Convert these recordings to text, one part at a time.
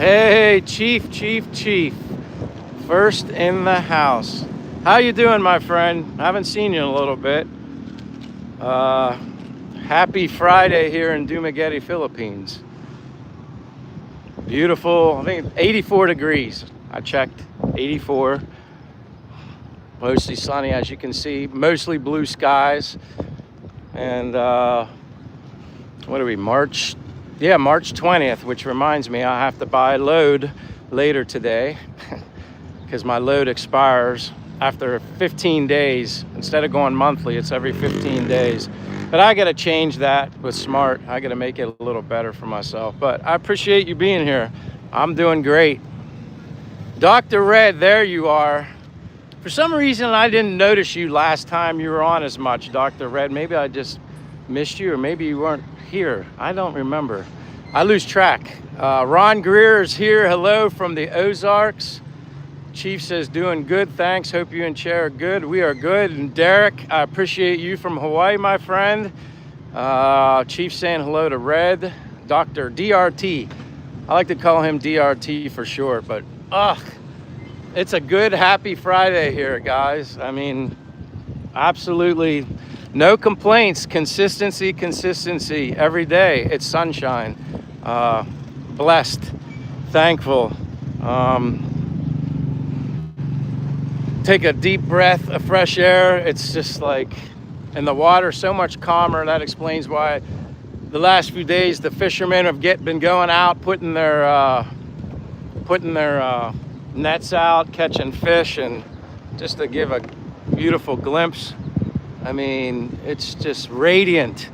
Hey, Chief. First in the house. How you doing, my friend? I haven't seen you in a little bit. Happy Friday here in Dumaguete, Philippines. Beautiful, I think 84 degrees. I checked, 84. Mostly sunny, as you can see. Mostly blue skies. And what are we, March? Yeah, March 20th, which reminds me I have to buy a load later today because my load expires after 15 days. Instead of going monthly, it's every 15 days. But I got to change that with Smart. I got to make it a little better for myself. But I appreciate you being here. I'm doing great. Dr. Red, there you are. For some reason, I didn't notice you last time you were on as much, Dr. Red. Maybe I just missed you, or maybe you weren't here. I don't remember. I lose track. Ron Greer is here. Hello from the Ozarks. Chief says, doing good, thanks. Hope you and Chair are good. We are good. And Derek, I appreciate you from Hawaii, my friend. Chief saying hello to Red. Dr. DRT. I like to call him DRT for short, but it's a good, happy Friday here, guys. I mean, absolutely no complaints. Consistency every day. It's sunshine. Blessed, thankful. Take a deep breath of fresh air. It's just like, and the water so much calmer. That explains why the last few days the fishermen have been going out, putting their nets out, catching fish, and just to give a beautiful glimpse. I mean, it's just radiant,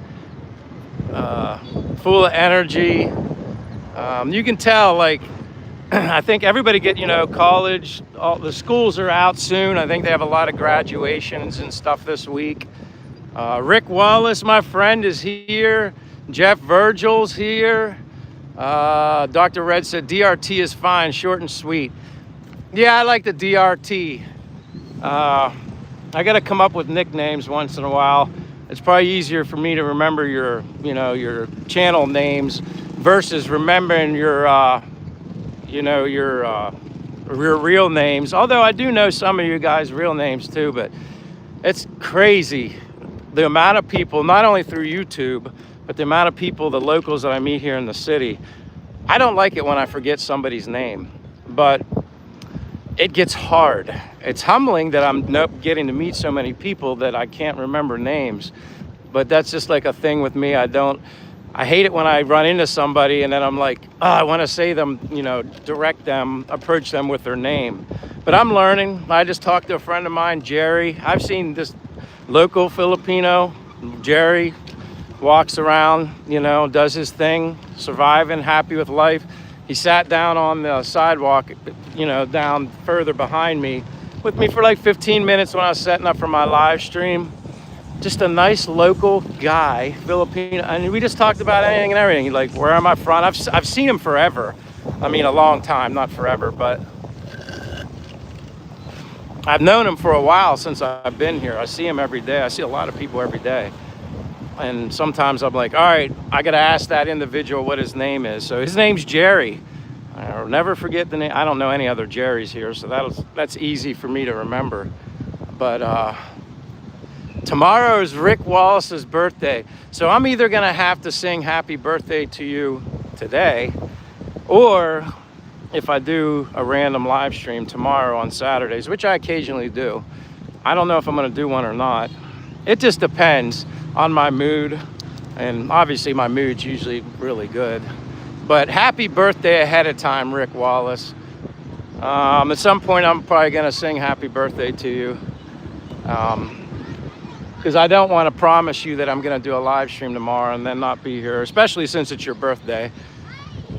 full of energy. You can tell, like, I think everybody college, all the schools are out soon. I think they have a lot of graduations and stuff this week. Rick Wallace, my friend, is here. Jeff Virgil's here. Dr. Red said DRT is fine, short and sweet. Yeah, I like the DRT. I got to come up with nicknames once in a while. It's probably easier for me to remember your channel names versus remembering your real names. Although I do know some of you guys' real names too, but it's crazy the amount of people, not only through YouTube, but the amount of people, the locals that I meet here in the city. I don't like it when I forget somebody's name, but it gets hard. It's humbling that I'm getting to meet so many people that I can't remember names, but that's just like a thing with me. I hate it when I run into somebody and then I'm like, I want to say them, direct them, approach them with their name. But I'm learning. I just talked to a friend of mine, Jerry. I've seen this local Filipino, Jerry, walks around, does his thing, surviving, happy with life. He sat down on the sidewalk, down further behind me with me for like 15 minutes when I was setting up for my live stream. Just a nice local guy, Filipino, and we just talked about anything and everything. Like, where am I from? I've seen him forever. I mean, a long time, not forever, but I've known him for a while since I've been here. I see him every day. I see a lot of people every day. And sometimes I'm like, all right, I got to ask that individual what his name is. So his name's Jerry. I'll never forget the name. I don't know any other Jerrys here, so that's easy for me to remember. But tomorrow is Rick Wallace's birthday. So I'm either going to have to sing happy birthday to you today, or if I do a random live stream tomorrow on Saturdays, which I occasionally do, I don't know if I'm going to do one or not. It just depends on my mood, and obviously my mood's usually really good. But happy birthday ahead of time, Rick Wallace. At some point I'm probably going to sing happy birthday to you, because I don't want to promise you that I'm going to do a live stream tomorrow and then not be here, especially since it's your birthday.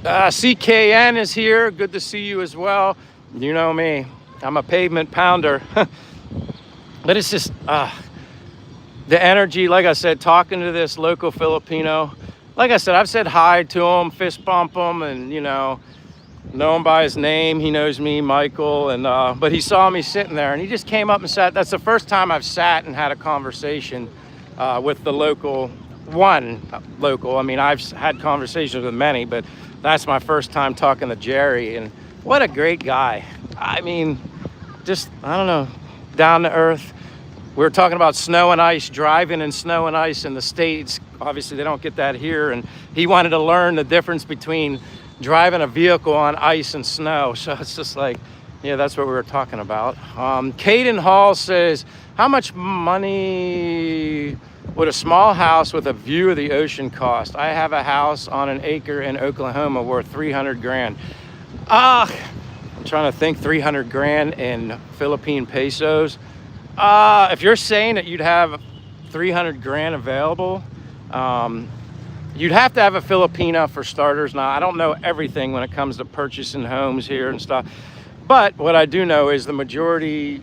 CKN is here. Good to see you as well. You know me, I'm a pavement pounder. But it's just the energy, like I said, talking to this local Filipino. Like I said, I've said hi to him, fist bump him, and know him by his name. He knows me, Michael, and but he saw me sitting there and he just came up and sat. That's the first time I've sat and had a conversation with the local one local. I mean, I've had conversations with many, but that's my first time talking to Jerry, and what a great guy. I mean, just, I don't know, down to earth. We were talking about snow and ice, driving in snow and ice in the States. Obviously, they don't get that here, and he wanted to learn the difference between driving a vehicle on ice and snow. So it's just like, yeah, that's what we were talking about. Caden Hall says, how much money would a small house with a view of the ocean cost? I have a house on an acre in Oklahoma worth 300 grand. I'm trying to think, 300 grand in Philippine pesos. If you're saying that you'd have 300 grand available, you'd have to have a Filipina for starters. Now, I don't know everything when it comes to purchasing homes here and stuff, but what I do know is the majority,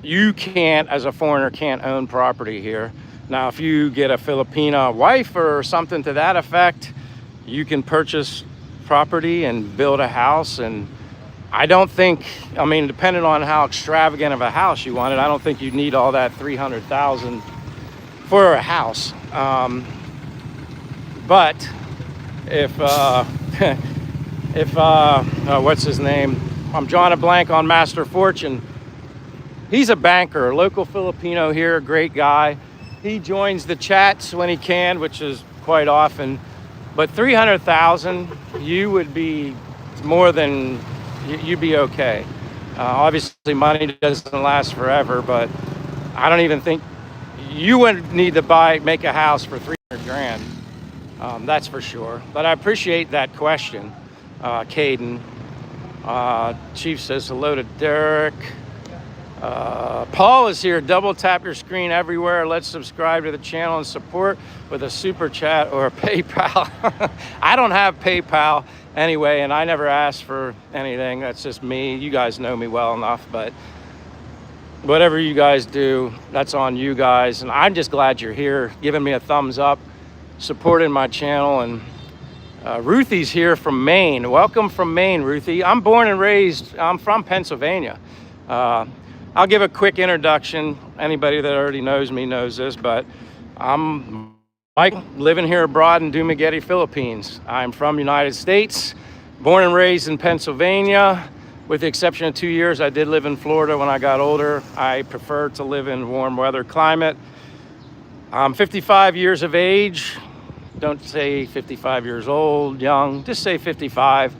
you can't, as a foreigner, can't own property here. Now, if you get a Filipina wife or something to that effect, you can purchase property and build a house. And I don't think, I mean, depending on how extravagant of a house you wanted, I don't think you'd need all that 300,000 for a house. But if what's his name? I'm drawing a blank on Master Fortune. He's a banker, a local Filipino here, a great guy. He joins the chats when he can, which is quite often. But 300,000, you would be more than, you'd be okay. Obviously, money doesn't last forever, but I don't even think you would need to make a house for 300 grand. That's for sure. But I appreciate that question, Caden. Chief says hello to Derek. Paul is here. Double tap your screen everywhere. Let's subscribe to the channel and support with a super chat or a PayPal. I don't have PayPal anyway, and I never asked for anything. That's just me. You guys know me well enough, but whatever you guys do, that's on you guys. And I'm just glad you're here, giving me a thumbs up, supporting my channel. And Ruthie's here from Maine. Welcome from Maine, Ruthie. I'm born and raised, I'm from Pennsylvania. I'll give a quick introduction. Anybody that already knows me knows this, but I'm Mike, living here abroad in Dumaguete, Philippines. I'm from United States, born and raised in Pennsylvania. With the exception of 2 years, I did live in Florida when I got older. I prefer to live in warm weather climate. I'm 55 years of age. Don't say 55 years old, young, just say 55.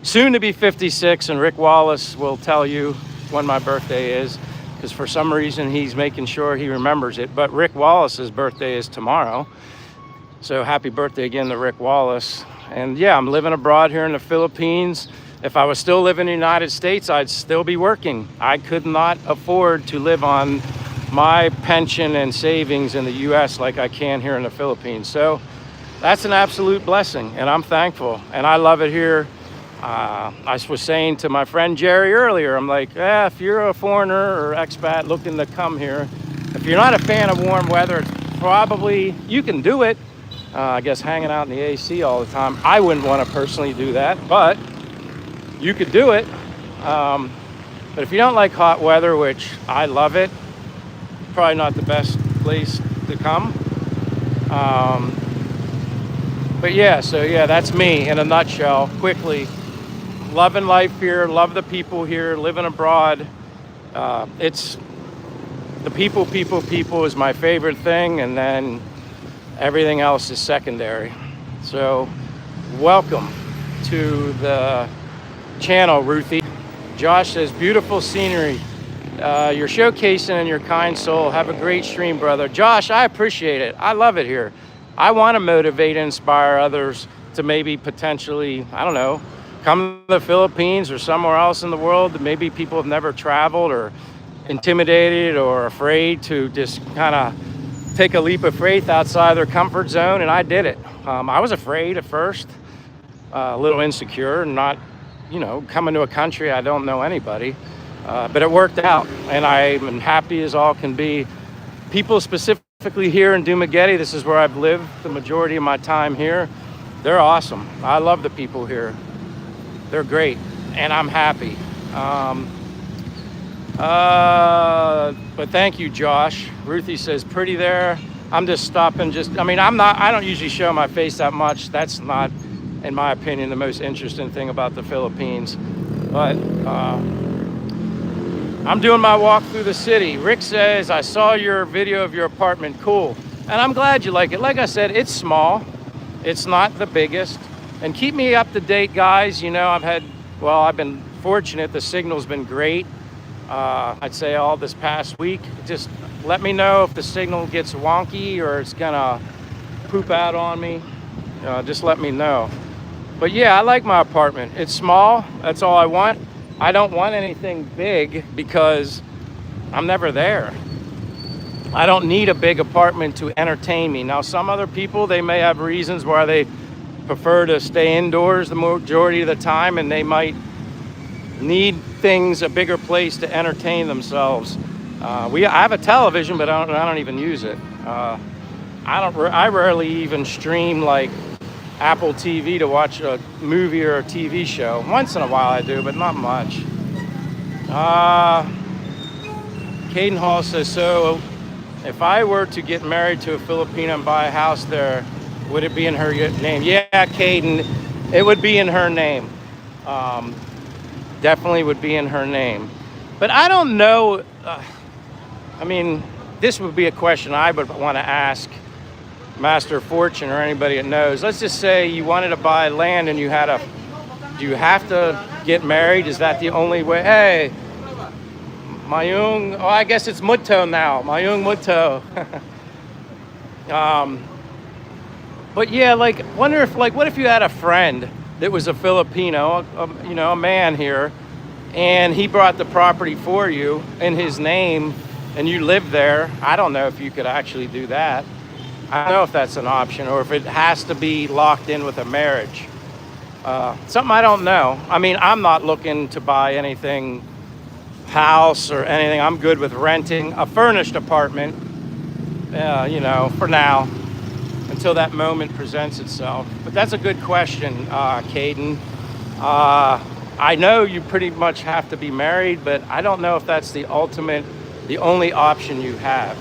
Soon to be 56, and Rick Wallace will tell you when my birthday is, because for some reason he's making sure he remembers it. But Rick Wallace's birthday is tomorrow. So happy birthday again to Rick Wallace. And yeah, I'm living abroad here in the Philippines. If I was still living in the United States, I'd still be working. I could not afford to live on my pension and savings in the US like I can here in the Philippines. So that's an absolute blessing, and I'm thankful, and I love it here. I was saying to my friend Jerry earlier, I'm like, if you're a foreigner or expat looking to come here, if you're not a fan of warm weather, it's probably, you can do it. I guess hanging out in the AC all the time, I wouldn't want to personally do that, but you could do it. But if you don't like hot weather, which I love it, probably not the best place to come. But yeah, so yeah, that's me in a nutshell, quickly. Loving life here, love the people here, living abroad. It's the people is my favorite thing, and then everything else is secondary. So welcome to the channel, Ruthie. Josh says, beautiful scenery. You're showcasing in your kind soul. Have a great stream, brother. Josh, I appreciate it. I love it here. I want to motivate and inspire others to maybe potentially, I don't know, come to the Philippines or somewhere else in the world that maybe people have never traveled, or intimidated or afraid to just kind of take a leap of faith outside their comfort zone. And I did it. I was afraid at first, a little insecure, not, coming to a country I don't know anybody, but it worked out, and I'm happy as all can be. People specifically here in Dumaguete, this is where I've lived the majority of my time here. They're awesome. I love the people here. They're great, and I'm happy. But thank you, Josh. Ruthie says, pretty there. I'm just stopping. I mean, I don't usually show my face that much. That's not, in my opinion, the most interesting thing about the Philippines. But I'm doing my walk through the city. Rick says, I saw your video of your apartment. Cool. And I'm glad you like it. Like I said, it's small. It's not the biggest. And keep me up to date, guys. You know, I've been fortunate. The signal's been great. I'd say all this past week. Just let me know if the signal gets wonky or it's gonna poop out on me. Just let me know. But yeah, I like my apartment. It's small. That's all I want. I don't want anything big because I'm never there. I don't need a big apartment to entertain me. Now, some other people, they may have reasons why they prefer to stay indoors the majority of the time, and they might need a bigger place to entertain themselves. I have a television, but I don't even use it. I rarely even stream like Apple TV to watch a movie or a TV show. Once in a while I do, but not much. Caden Hall says, so if I were to get married to a Filipino and buy a house there, would it be in her name? Yeah, Caden, it would be in her name. Definitely would be in her name. But I don't know, I mean, this would be a question I would want to ask Master Fortune or anybody that knows. Let's just say you wanted to buy land and do you have to get married? Is that the only way? Hey, Mayung, I guess it's Mutto now. Mayung Mutto. But yeah, wonder if, what if you had a friend that was a Filipino, a man here, and he brought the property for you in his name, and you lived there. I don't know if you could actually do that. I don't know if that's an option or if it has to be locked in with a marriage. Something I don't know. I mean, I'm not looking to buy anything, house or anything. I'm good with renting a furnished apartment, for now, until that moment presents itself. But that's a good question, Caden. I know you pretty much have to be married, but I don't know if that's the only option you have.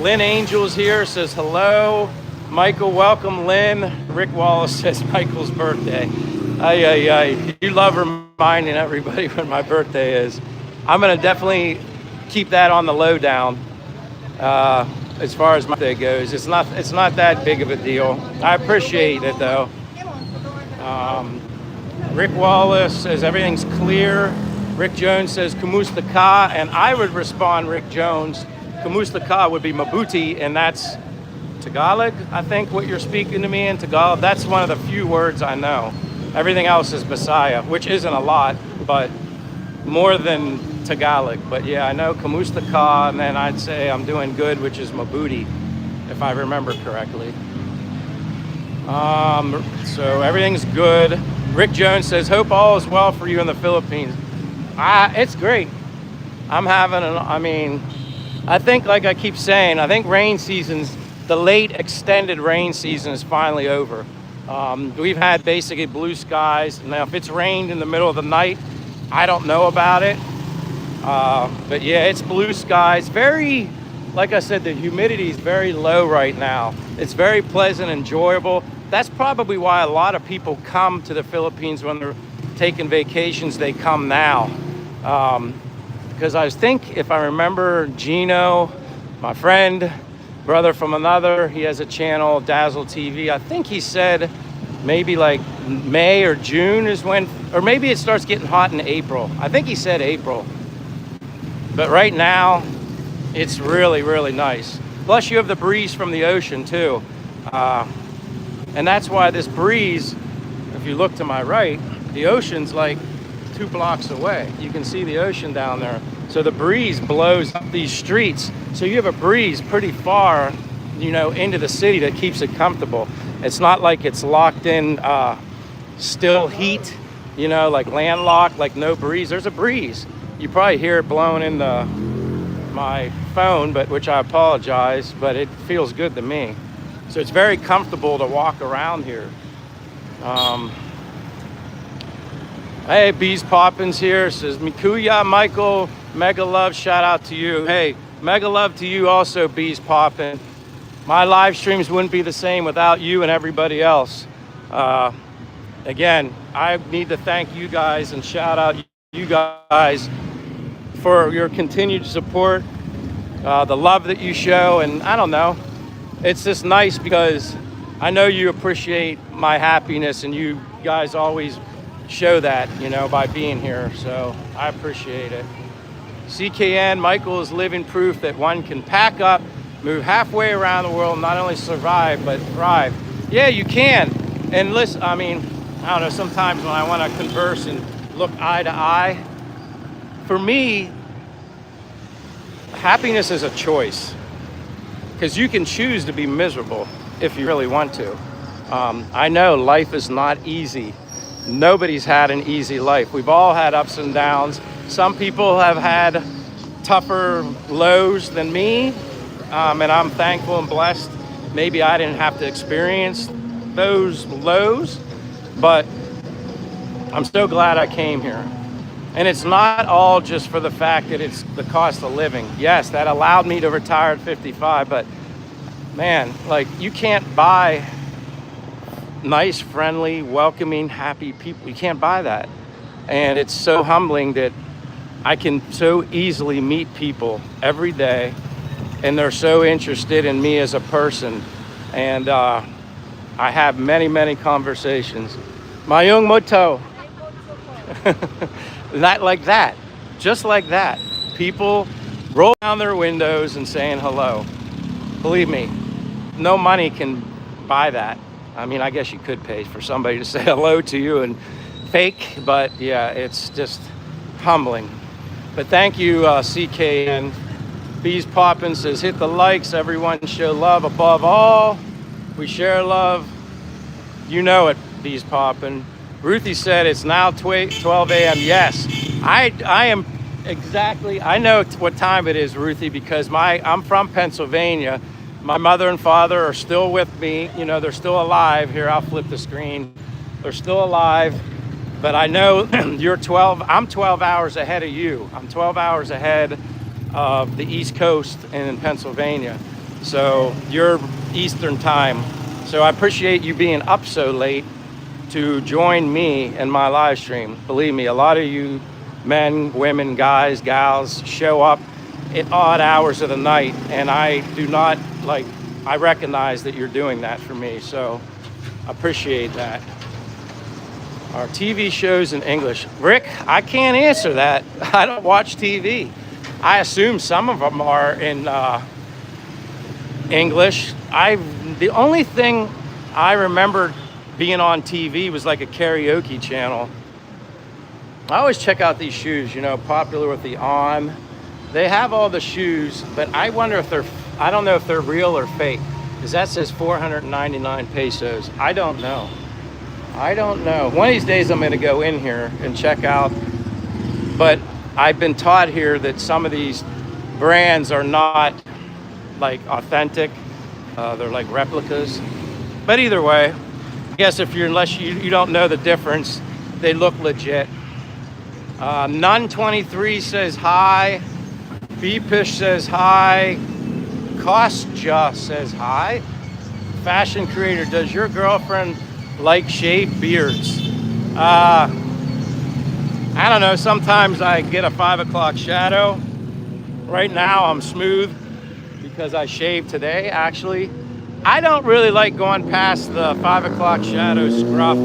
Lynn Angels here says hello. Michael, welcome, Lynn. Rick Wallace says Michael's birthday. You love reminding everybody when my birthday is. I'm gonna definitely keep that on the lowdown. As far as my birthday goes, it's not that big of a deal. I appreciate it though. Rick Wallace says everything's clear. Rick Jones says Kumusta ka, and I would respond, Rick Jones, Kumusta ka would be Mabuti, and that's Tagalog, I think, what you're speaking to me in Tagalog. That's one of the few words I know. Everything else is Bisaya, which isn't a lot, but more than Tagalog. But yeah, I know Kumusta ka, and then I'd say I'm doing good, which is Mabuti, if I remember correctly. So everything's good. Rick Jones says, hope all is well for you in the Philippines. It's great. I think, like I keep saying, I think the late extended rain season is finally over. We've had basically blue skies. Now, if it's rained in the middle of the night, I don't know about it. But yeah, it's blue skies. Like I said, the humidity is very low right now. It's very pleasant, enjoyable. That's probably why a lot of people come to the Philippines when they're taking vacations. They come now. Because I think, if I remember, Gino, my friend, brother from another, he has a channel, Dazzle TV. I think he said maybe like May or June is when, or maybe it starts getting hot in April. I think he said April. But right now, it's really, really nice. Plus you have the breeze from the ocean too. And that's why this breeze, if you look to my right, the ocean's like 2 blocks away. You can see the ocean down there. So the breeze blows up these streets. So you have a breeze pretty far, into the city that keeps it comfortable. It's not like it's locked in still heat, like landlocked, like no breeze. There's a breeze. You probably hear it blowing in my phone, which I apologize, but it feels good to me. So it's very comfortable to walk around here. Hey, Bees Poppins here, says Mikuya, Michael, mega love, shout out to you. Hey, mega love to you also, Bees Poppin. my live streams wouldn't be the same without you and everybody else. Again, I need to thank you guys and shout out you guys for your continued support, the love that you show. And I don't know, it's just nice because I know you appreciate my happiness, and you guys always show that, you know, by being here. So I appreciate it. CKN, Michael is living proof that one can pack up, move halfway around the world, not only survive, but thrive. Yeah, you can. And listen, I mean, I don't know, sometimes when I want to converse and look eye to eye, for me, happiness is a choice, because you can choose to be miserable if you really want to. I know life is not easy. Nobody's had an easy life. We've all had ups and downs. Some people have had tougher lows than me, and I'm thankful and blessed. Maybe I didn't have to experience those lows, but I'm so glad I came here. And it's not all just for the fact that it's the cost of living. Yes, that allowed me to retire at 55, but man, like, you can't buy nice, friendly, welcoming, happy people. You can't buy that. And it's so humbling that I can so easily meet people every day, and they're so interested in me as a person. And I have many, many conversations. Mayong moto. Not like that, just like that. People roll down their windows and saying hello. Believe me, no money can buy that. I mean, I guess you could pay for somebody to say hello to you and fake, but yeah, it's just humbling. But thank you, CKN. Bees Poppin' says, hit the likes, everyone show love above all. We share love. You know it, Bees Poppin'. Ruthie said it's now 12 a.m. Yes, I am exactly, I know what time it is, Ruthie, because I'm from Pennsylvania. My mother and father are still with me. You know, they're still alive. Here, I'll flip the screen. They're still alive. But I know I'm 12 hours ahead of you. I'm 12 hours ahead of the East Coast in Pennsylvania. So you're Eastern time. So I appreciate you being up so late to join me in my live stream. Believe me, a lot of you men, women, guys, gals show up at odd hours of the night, and I recognize that you're doing that for me. So I appreciate that. Our TV shows in English. Rick, I can't answer that. I don't watch TV. I assume some of them are in English. The only thing I remember being on TV was like a karaoke channel. I always check out these shoes, you know, popular with the On. They have all the shoes, but I wonder if I don't know if they're real or fake, because that says 499 pesos. I don't know. One of these days I'm gonna go in here and check out, but I've been taught here that some of these brands are not like authentic. They're like replicas. But either way, I guess unless you don't know the difference, they look legit. Nun23 says hi. Beepish says hi. Kostja says hi. Fashion creator, does your girlfriend like shaved beards? I don't know, sometimes I get a 5 o'clock shadow. Right now I'm smooth because I shaved today, actually. I don't really like going past the 5 o'clock shadow scruff.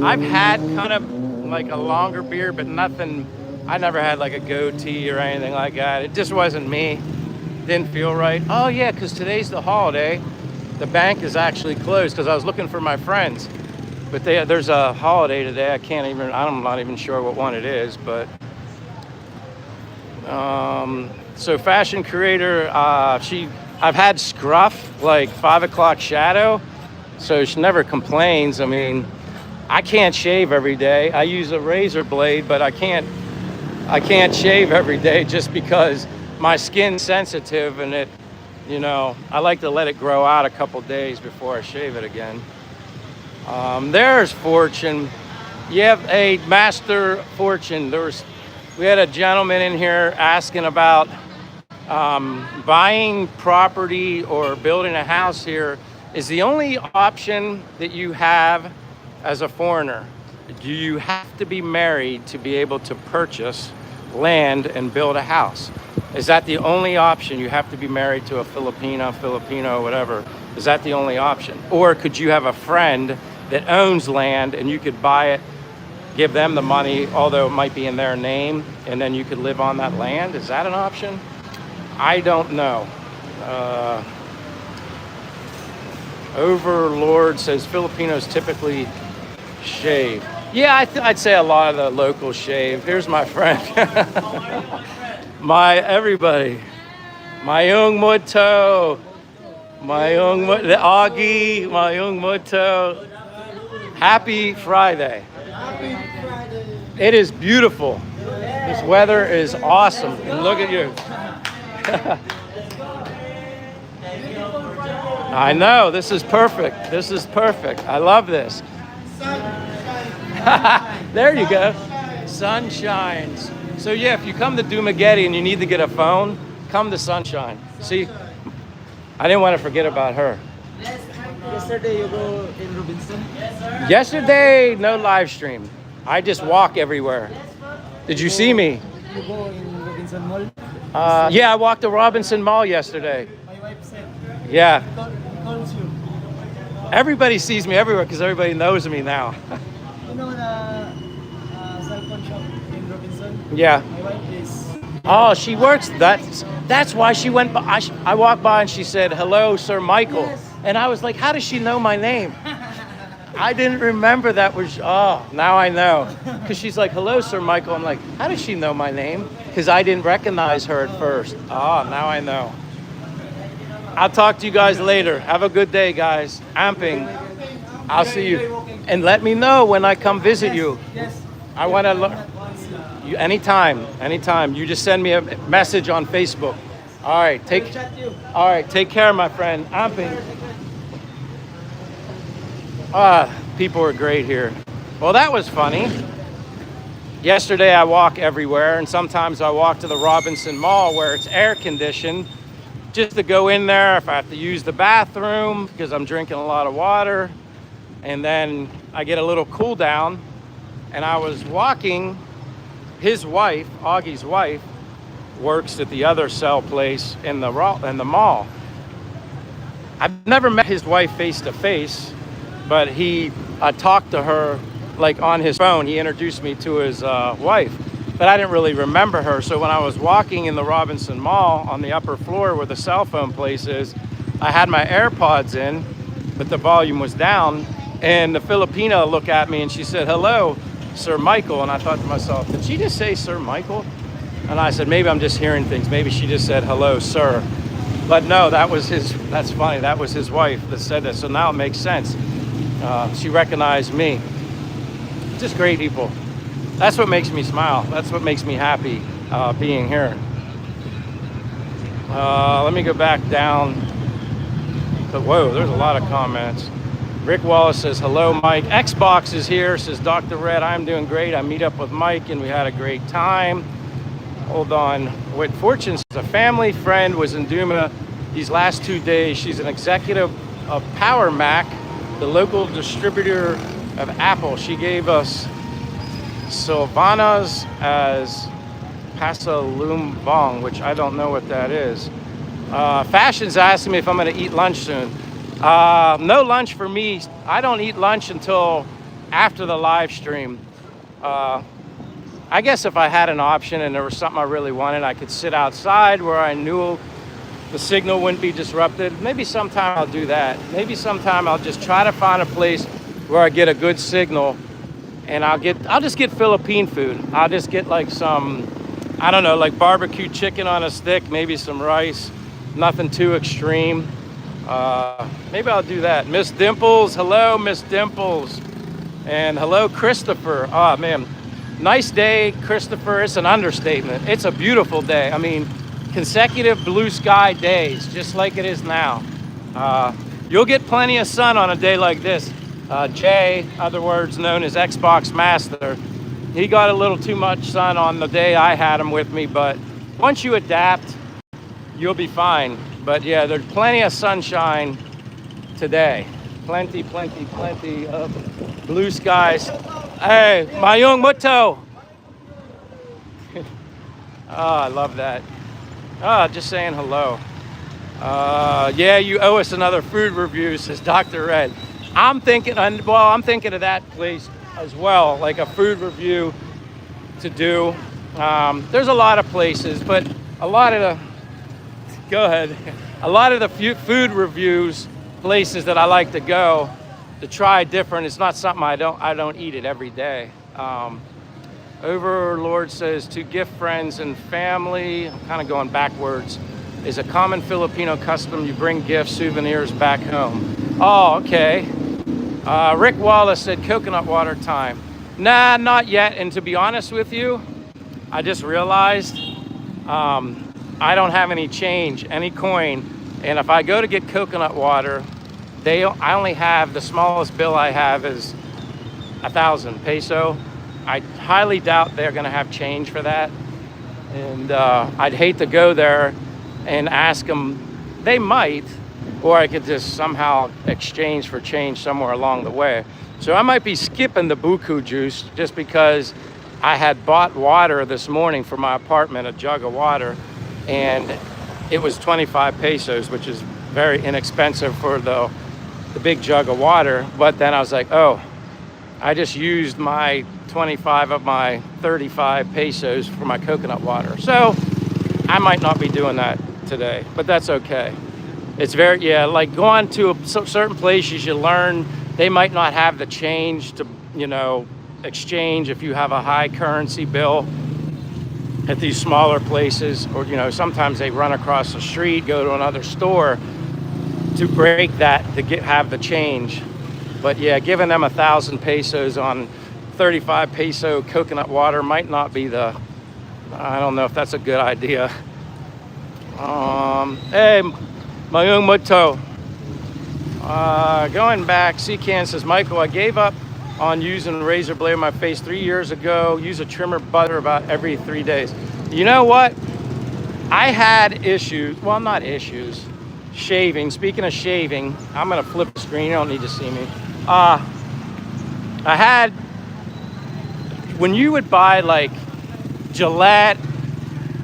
I've had kind of like a longer beard, but nothing, I never had like a goatee or anything like that. It just wasn't me. Didn't feel right. Oh yeah, because today's the holiday. The bank is actually closed because I was looking for my friends. But there's a holiday today. I'm not even sure what one it is, but so fashion creator, I've had scruff, like 5 o'clock shadow, so she never complains. I mean, I can't shave every day. I use a razor blade, but I can't shave every day just because my skin's sensitive, and it, you know, I like to let it grow out a couple days before I shave it again. There's Fortune. You have a Master Fortune. We had a gentleman in here asking about Buying property or building a house here is the only option that you have as a foreigner. Do you have to be married to be able to purchase land and build a house? Is that the only option? You have to be married to a Filipino, whatever. Is that the only option? Or could you have a friend that owns land and you could buy it, give them the money, although it might be in their name, and then you could live on that land? Is that an option? I don't know. Overlord says Filipinos typically shave. Yeah, I'd say a lot of the locals shave. Here's my friend. Everybody. Mayong Muto. The Augie. Mayong Muto. Happy Friday. It is beautiful. This weather is awesome. And look at you. I know, this is perfect. This is perfect. I love this. There you go. Sunshines. So yeah, if you come to Dumaguete and you need to get a phone, come to Sunshine. See, I didn't want to forget about her. Yesterday you go in Robinson? Yesterday, no live stream. I just walk everywhere. Did you see me? You go in Robinson Mall? Yeah, I walked to Robinson Mall yesterday. My wife said. Yeah. Calls you. Everybody sees me everywhere because everybody knows me now. You know the cell phone shop in Robinson? Yeah. My wife is. Oh, she works. That's why she went by. I walked by and she said, "Hello, Sir Michael." Yes. And I was like, "How does she know my name?" I didn't remember that was. Oh, now I know. Because she's like, "Hello, Sir Michael." I'm like, "How does she know my name?" Because I didn't recognize her at first. Oh, now I know. I'll talk to you guys later. Have a good day, guys. Amping. I'll see you. And let me know when I come visit you. Yes. I want to look. You anytime. You just send me a message on Facebook. All right, take care, my friend. Amping. People are great here. Well, that was funny. Yesterday I walk everywhere, and sometimes I walk to the Robinson Mall where it's air conditioned, just to go in there if I have to use the bathroom because I'm drinking a lot of water, and then I get a little cool down. And I was walking. His wife, Augie's wife, works at the other cell place in the mall. I've never met his wife face to face, but I talked to her like on his phone. He introduced me to his wife, but I didn't really remember her. So when I was walking in the Robinson Mall on the upper floor where the cell phone place is, I had my AirPods in, but the volume was down. And the Filipina looked at me and she said, "Hello, Sir Michael." And I thought to myself, did she just say Sir Michael? And I said, maybe I'm just hearing things. Maybe she just said, "Hello, sir." But no, that's funny. That was his wife that said that. So now it makes sense. She recognized me. Just great people. That's what makes me smile. That's what makes me happy being here. Let me go back down. But whoa, there's a lot of comments. Rick Wallace says, "Hello, Mike." Xbox is here, says Dr. Red. "I'm doing great. I meet up with Mike and we had a great time." Hold on. What Fortune says, "A family friend was in Duma these last 2 days. She's an executive of Power Mac, the local distributor of Apple. She gave us Sylvanas as Pasalumbong," which I don't know what that is. Fashion's asking me if I'm going to eat lunch soon. No lunch for me. I don't eat lunch until after the live stream. I guess if I had an option and there was something I really wanted, I could sit outside where I knew the signal wouldn't be disrupted. Maybe sometime I'll do that. Maybe sometime I'll just try to find a place where I get a good signal, and I'll just get Philippine food. I'll just get like some, I don't know, like barbecue chicken on a stick, maybe some rice, nothing too extreme. Maybe I'll do that. Miss Dimples, hello, Miss Dimples. And hello, Christopher. Oh, man. Nice day, Christopher. It's an understatement. It's a beautiful day. I mean, consecutive blue sky days, just like it is now. You'll get plenty of sun on a day like this. Jay, other words known as Xbox Master, he got a little too much sun on the day I had him with me, but once you adapt, you'll be fine. But yeah, there's plenty of sunshine today. Plenty of blue skies. Hey, Mayung Muto. Oh, I love that. Oh, just saying hello. Yeah, you owe us another food review, says Dr. Red. I'm thinking of that place as well, like a food review to do. There's a lot of places, but a lot of the food reviews places that I like to go to try different. It's not something I don't eat it every day. Overlord says to gift friends and family. I'm kind of going backwards. Is a common Filipino custom. You bring gifts, souvenirs back home. Oh, okay. Rick Wallace said coconut water time. Nah, not yet. And to be honest with you, I just realized I don't have any change, any coin. And if I go to get coconut water, I only have, the smallest bill I have is 1,000 peso. I highly doubt they're gonna have change for that. And I'd hate to go there and ask them. They might, or I could just somehow exchange for change somewhere along the way. So I might be skipping the buku juice just because I had bought water this morning for my apartment, a jug of water, and it was 25 pesos, which is very inexpensive for the big jug of water. But then I was like, oh, I just used my 25 of my 35 pesos for my coconut water. So I might not be doing that today, but that's okay. It's like going to certain places, you learn they might not have the change to, exchange if you have a high currency bill at these smaller places, or, sometimes they run across the street, go to another store to break that to have the change. But yeah, giving them 1,000 pesos on 35 peso coconut water might not be I don't know if that's a good idea. Hey, Mayung Muto. Going back, Can says, Michael, I gave up on using a razor blade on my face 3 years ago. Use a trimmer butter about every 3 days. You know what? I had issues, well, not issues, shaving. Speaking of shaving, I'm gonna flip the screen, you don't need to see me. When you would buy like Gillette,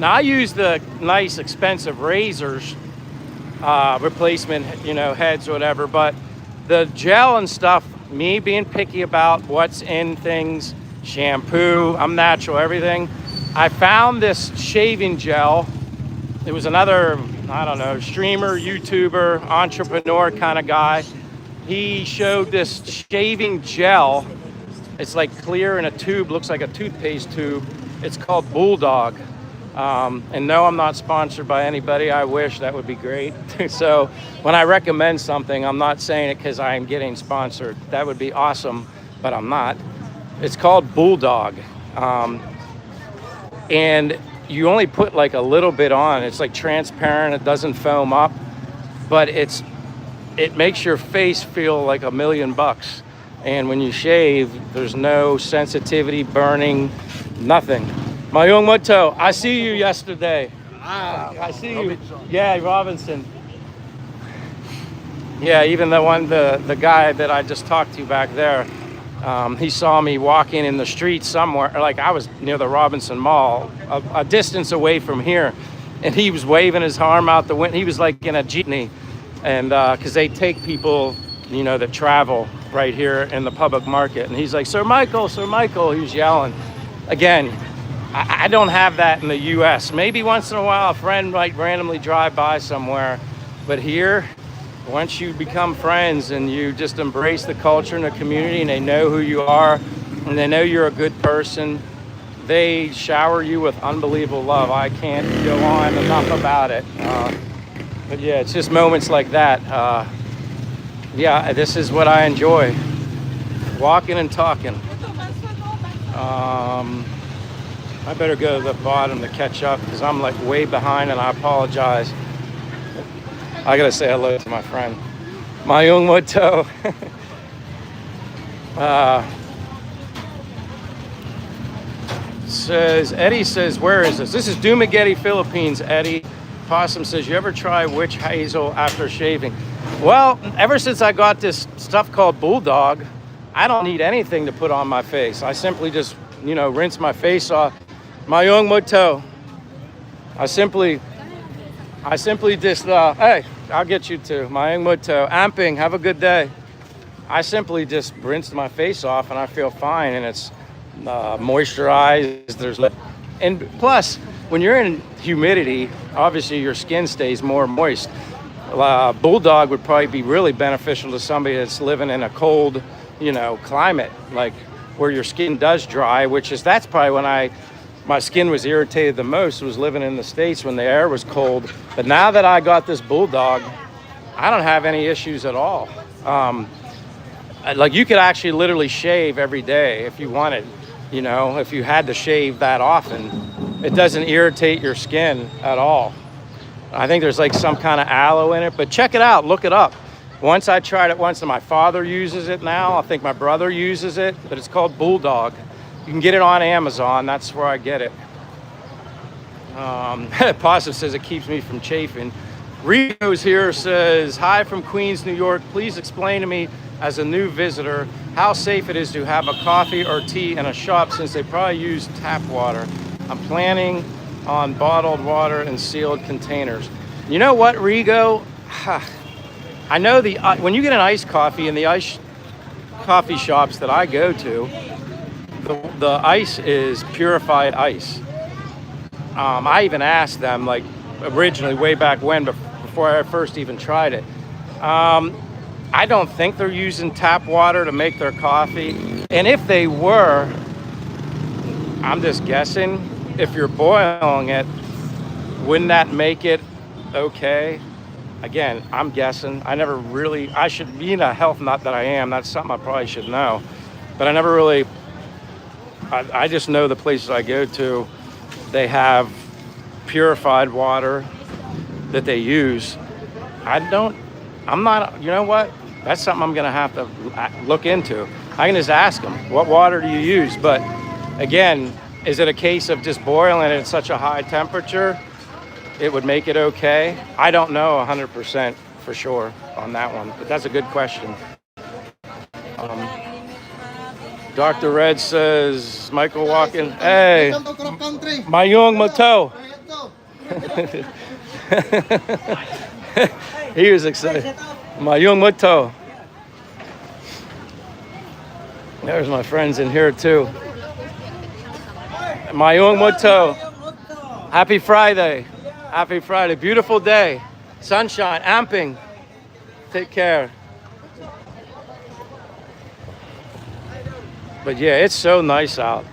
now I use the nice expensive razors, replacement, heads or whatever, but the gel and stuff, me being picky about what's in things, shampoo, I'm natural, everything. I found this shaving gel. It was another, I don't know, streamer, YouTuber, entrepreneur kind of guy. He showed this shaving gel. It's like clear in a tube, looks like a toothpaste tube. It's called Bulldog. And no, I'm not sponsored by anybody. I wish, that would be great. So when I recommend something, I'm not saying it because I'm getting sponsored. That would be awesome, but I'm not. It's called Bulldog. And you only put like a little bit on. It's like transparent, it doesn't foam up, but it makes your face feel like $1,000,000. And when you shave, there's no sensitivity, burning, nothing. Mayung Muto, I see you yesterday. I see you. Yeah, Robinson. Yeah, even the guy that I just talked to back there, he saw me walking in the street somewhere, like I was near the Robinson Mall, a distance away from here, and he was waving his arm out the window. He was like in a jeepney, and because they take people, that travel right here in the public market, and he's like, Sir Michael, he was yelling. Again, I don't have that in the U.S. Maybe once in a while a friend might randomly drive by somewhere, but here, once you become friends and you just embrace the culture and the community, and they know who you are and they know you're a good person, they shower you with unbelievable love. I can't go on enough about it. But yeah, it's just moments like that. Yeah, this is what I enjoy, walking and talking. I better go to the bottom to catch up because I'm like way behind, and I apologize. I gotta say hello to my friend, Mayung Muto. Eddie says, where is this? This is Dumaguete, Philippines, Eddie. Possum says, you ever try witch hazel after shaving? Well, ever since I got this stuff called Bulldog, I don't need anything to put on my face. I simply just, rinse my face off. Mayong Muto. I simply just, hey, I'll get you too. Mayong Muto. Amping, have a good day. I simply just rinsed my face off and I feel fine, and it's moisturized. And plus, when you're in humidity, obviously your skin stays more moist. Bulldog would probably be really beneficial to somebody that's living in a cold, climate, like where your skin does dry, that's probably when my skin was irritated the most, was living in the States when the air was cold. But now that I got this Bulldog, I don't have any issues at all. Like you could actually literally shave every day if you wanted, if you had to shave that often. It doesn't irritate your skin at all. I think there's like some kind of aloe in it, but check it out, look it up. Once I tried it once, and my father uses it now. I think my brother uses it, but it's called Bulldog. You can get it on Amazon. That's where I get it. Possum says it keeps me from chafing. Rico's here says, hi from Queens, New York. Please explain to me, as a new visitor, how safe it is to have a coffee or tea in a shop, since they probably use tap water. I'm planning on bottled water in sealed containers. You know what, Rigo? I know when you get an iced coffee in the iced coffee shops that I go to, the ice is purified ice. I even asked them, like originally way back when, before I first even tried it. I don't think they're using tap water to make their coffee. And if they were, I'm just guessing, if you're boiling it, wouldn't that make it okay? Again, I'm guessing. I should be in a health nut that I am. That's something I probably should know. But I never really, I just know the places I go to, they have purified water that they use. I'm not, you know what? That's something I'm gonna have to look into. I can just ask them, what water do you use? But again, is it a case of just boiling it at such a high temperature, it would make it okay? I don't know 100% for sure on that one, but that's a good question. Dr. Red says, Michael Walken, hey, Mayong Moto. He was excited. Mayong Moto. There's my friends in here too. Mayong Moto. Happy Friday. Happy Friday. Beautiful day. Sunshine. Amping. Take care. But yeah, it's so nice out.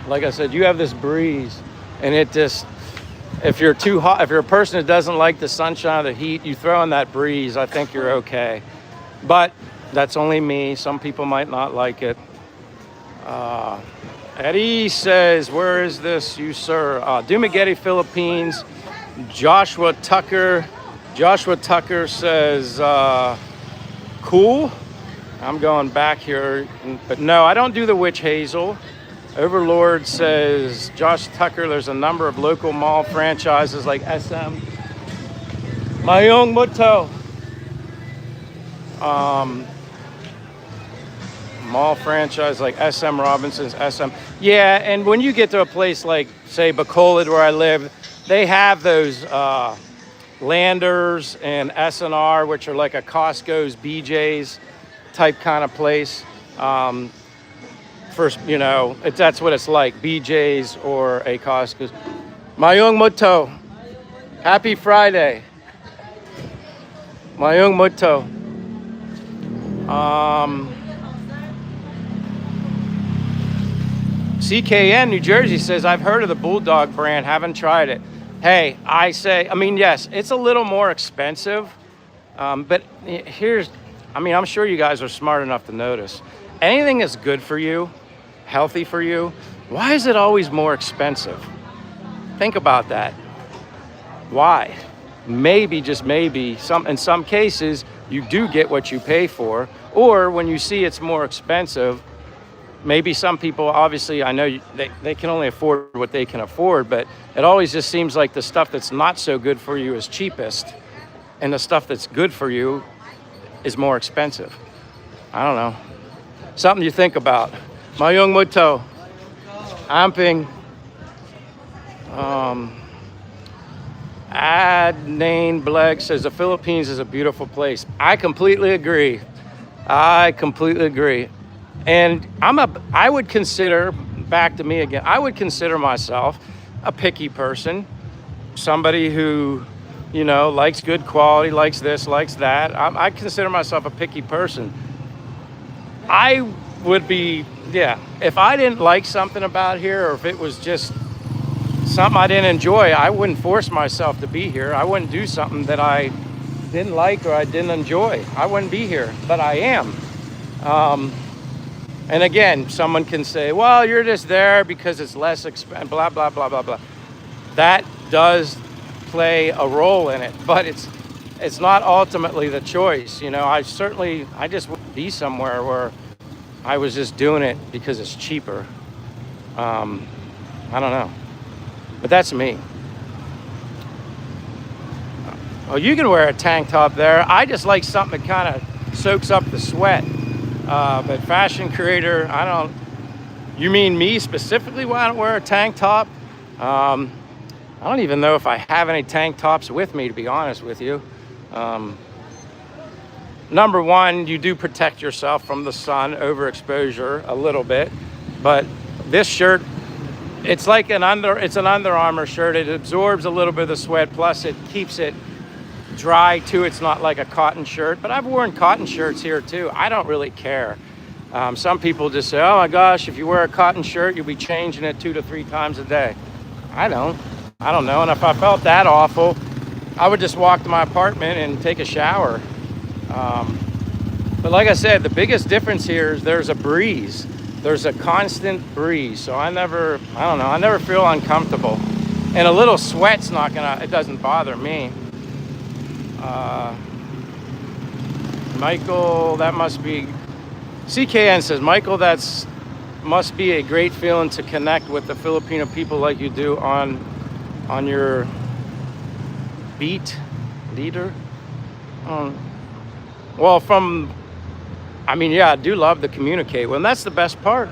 Like I said, you have this breeze, and it just, if you're too hot, if you're a person that doesn't like the sunshine or the heat, you throw in that breeze, I think you're okay. But that's only me. Some people might not like it. Eddie says, where is this, you sir? Dumaguete, Philippines. Joshua Tucker says, cool. I'm going back here, but no, I don't do the witch hazel. Overlord says, Josh Tucker, there's a number of local mall franchises like SM. Mayong Muto. Mall franchise like SM Robinson's, SM. Yeah, and when you get to a place like, say, Bacolod, where I live, they have those Landers and S&R, which are like a Costco's, BJ's type kind of place. First, that's what it's like, BJ's or a Costco's. Mayong Muto. Happy Friday. Mayong Muto. CKN New Jersey says, I've heard of the Bulldog brand, haven't tried it. Hey, yes, it's a little more expensive, but I'm sure you guys are smart enough to notice. Anything that's good for you, healthy for you, why is it always more expensive? Think about that. Why? Maybe, just maybe, in some cases, you do get what you pay for, or when you see it's more expensive, maybe some people, obviously, I know they can only afford what they can afford, but it always just seems like the stuff that's not so good for you is cheapest, and the stuff that's good for you is more expensive. I don't know. Something you think about. Mayong Muto, Amping, Adnane Bleg says the Philippines is a beautiful place. I completely agree. I completely agree. And I would consider, back to me again, I would consider myself a picky person, somebody who, you know, likes good quality, likes this, likes that. I consider myself a picky person. I would be, yeah, if I didn't like something about here, or if it was just something I didn't enjoy, I wouldn't force myself to be here. I wouldn't do something that I didn't like or I didn't enjoy. I wouldn't be here, but I am. And again, someone can say, well, you're just there because it's less expensive, blah, blah, blah, blah, blah. That does play a role in it, but it's not ultimately the choice. You know, I just would be somewhere where I was just doing it because it's cheaper. I don't know, but that's me. Oh, you can wear a tank top there. I just like something that kind of soaks up the sweat. But fashion creator, you mean me specifically why I don't wear a tank top? I don't even know if I have any tank tops with me, to be honest with you. Number one, you do protect yourself from the sun, overexposure a little bit. But this shirt, it's like an Under Armour shirt. It absorbs a little bit of the sweat, plus it keeps it dry too. It's not like a cotton shirt, but I've worn cotton shirts here too. I don't really care. Some people just say, oh my gosh, if you wear a cotton shirt, you'll be changing it 2 to 3 times a day. I don't know. And if I felt that awful, I would just walk to my apartment and take a shower. But like I said, the biggest difference here is there's a breeze. There's a constant breeze. So I never feel uncomfortable. And a little sweat's it doesn't bother me. Michael, that must be, CKN says, Michael, must be a great feeling to connect with the Filipino people like you do on your beat leader. Well, I do love to communicate. Well, and that's the best part.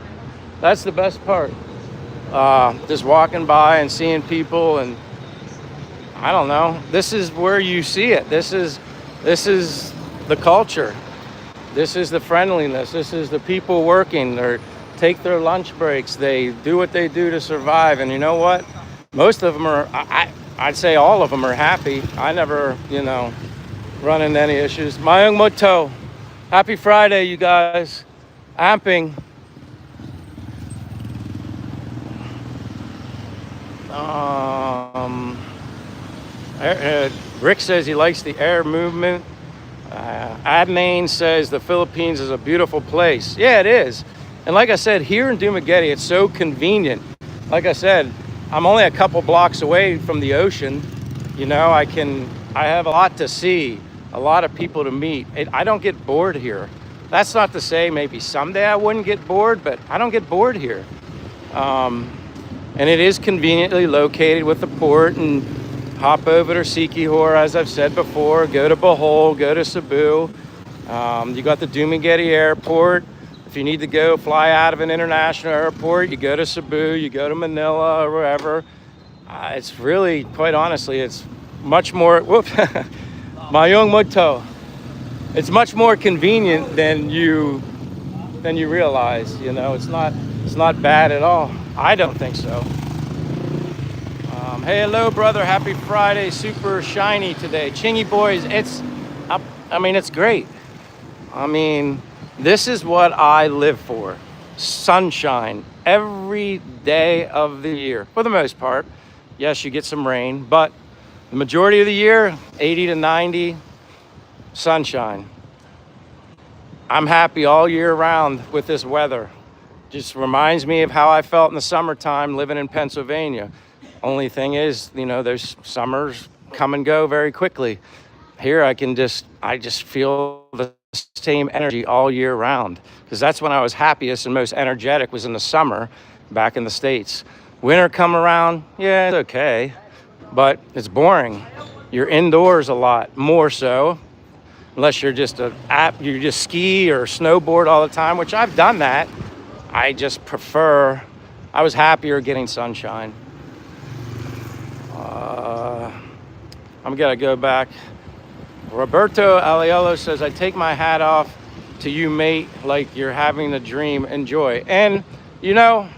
That's the best part. Just walking by and seeing people, and I don't know. This is where you see it. This is the culture. This is the friendliness. This is the people working. They take their lunch breaks. They do what they do to survive. And you know what? Most of them are, I'd say all of them are happy. I never, run into any issues. Mayong Moto. Happy Friday, you guys. Amping. Rick says he likes the air movement. Adnane says the Philippines is a beautiful place. Yeah, it is. And like I said, here in Dumaguete, it's so convenient. Like I said, I'm only a couple blocks away from the ocean. I have a lot to see, a lot of people to meet. I don't get bored here. That's not to say maybe someday I wouldn't get bored, but I don't get bored here. And it is conveniently located with the port, and hop over to Siquijor, as I've said before, go to Bohol, go to Cebu. You got the Dumaguete Airport. If you need to fly out of an international airport, you go to Cebu, you go to Manila or wherever. It's really, quite honestly, it's much more, Mayong Muto. It's much more convenient than you realize. It's not bad at all. I don't think so. Hey, hello, brother. Happy Friday. Super shiny today. Chingy boys, it's great. This is what I live for. Sunshine every day of the year, for the most part. Yes, you get some rain, but the majority of the year, 80 to 90, sunshine. I'm happy all year round with this weather. Just reminds me of how I felt in the summertime living in Pennsylvania. Only thing is, those summers come and go very quickly. Here I just feel the same energy all year round, because that's when I was happiest and most energetic, was in the summer back in the States. Winter come around, yeah, it's okay, but it's boring. You're indoors a lot more so, unless you're just you just ski or snowboard all the time, which I've done that. I just prefer, I was happier getting sunshine. I'm gonna go back. Roberto Aliello says, I take my hat off to you, mate, like you're having the dream. Enjoy. And you know,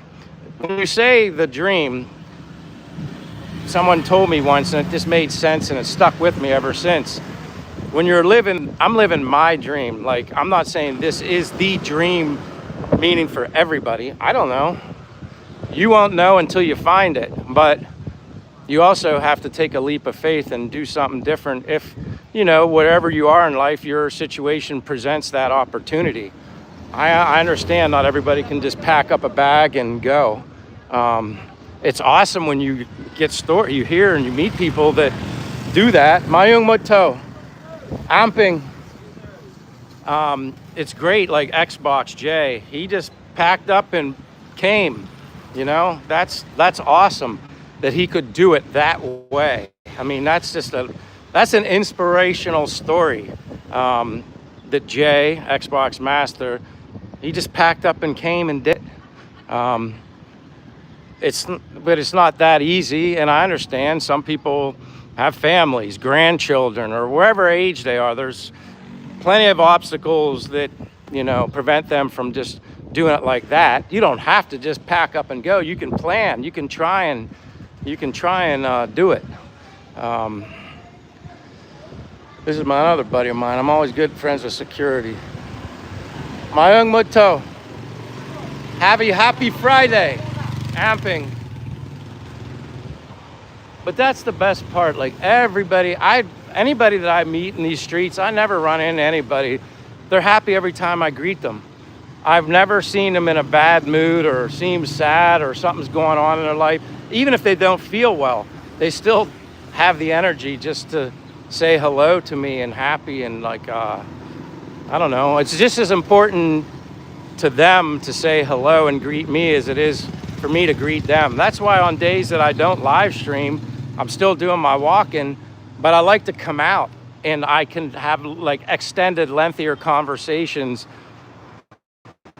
when you say the dream, someone told me once, and it just made sense, and it stuck with me ever since. When you're living, I'm living my dream. Like, I'm not saying this is the dream, meaning for everybody. I don't know. You won't know until you find it. But you also have to take a leap of faith and do something different if, you know, whatever you are in life, your situation presents that opportunity. I understand not everybody can just pack up a bag and go. It's awesome when you you hear and you meet people that do that. Mayung Muto, Amping. It's great, like Xbox J. He just packed up and came. You know, that's awesome that he could do it that way. I mean, that's an inspirational story. That Jay, Xbox Master, he just packed up and came and did. But it's not that easy, and I understand some people have families, grandchildren, or wherever age they are. There's plenty of obstacles that, you know, prevent them from just doing it like that. You don't have to just pack up and go. You can plan. You can try and do it. This is my other buddy of mine. I'm always good friends with security. Mayung Muto, happy Friday, Amping. But that's the best part. Like anybody that I meet in these streets, I never run into anybody. They're happy every time I greet them. I've never seen them in a bad mood or seem sad or something's going on in their life. Even if they don't feel well, they still have the energy just to say hello to me and happy and like, I don't know. It's just as important to them to say hello and greet me as it is for me to greet them. That's why on days that I don't live stream, I'm still doing my walking, but I like to come out and I can have like extended, lengthier conversations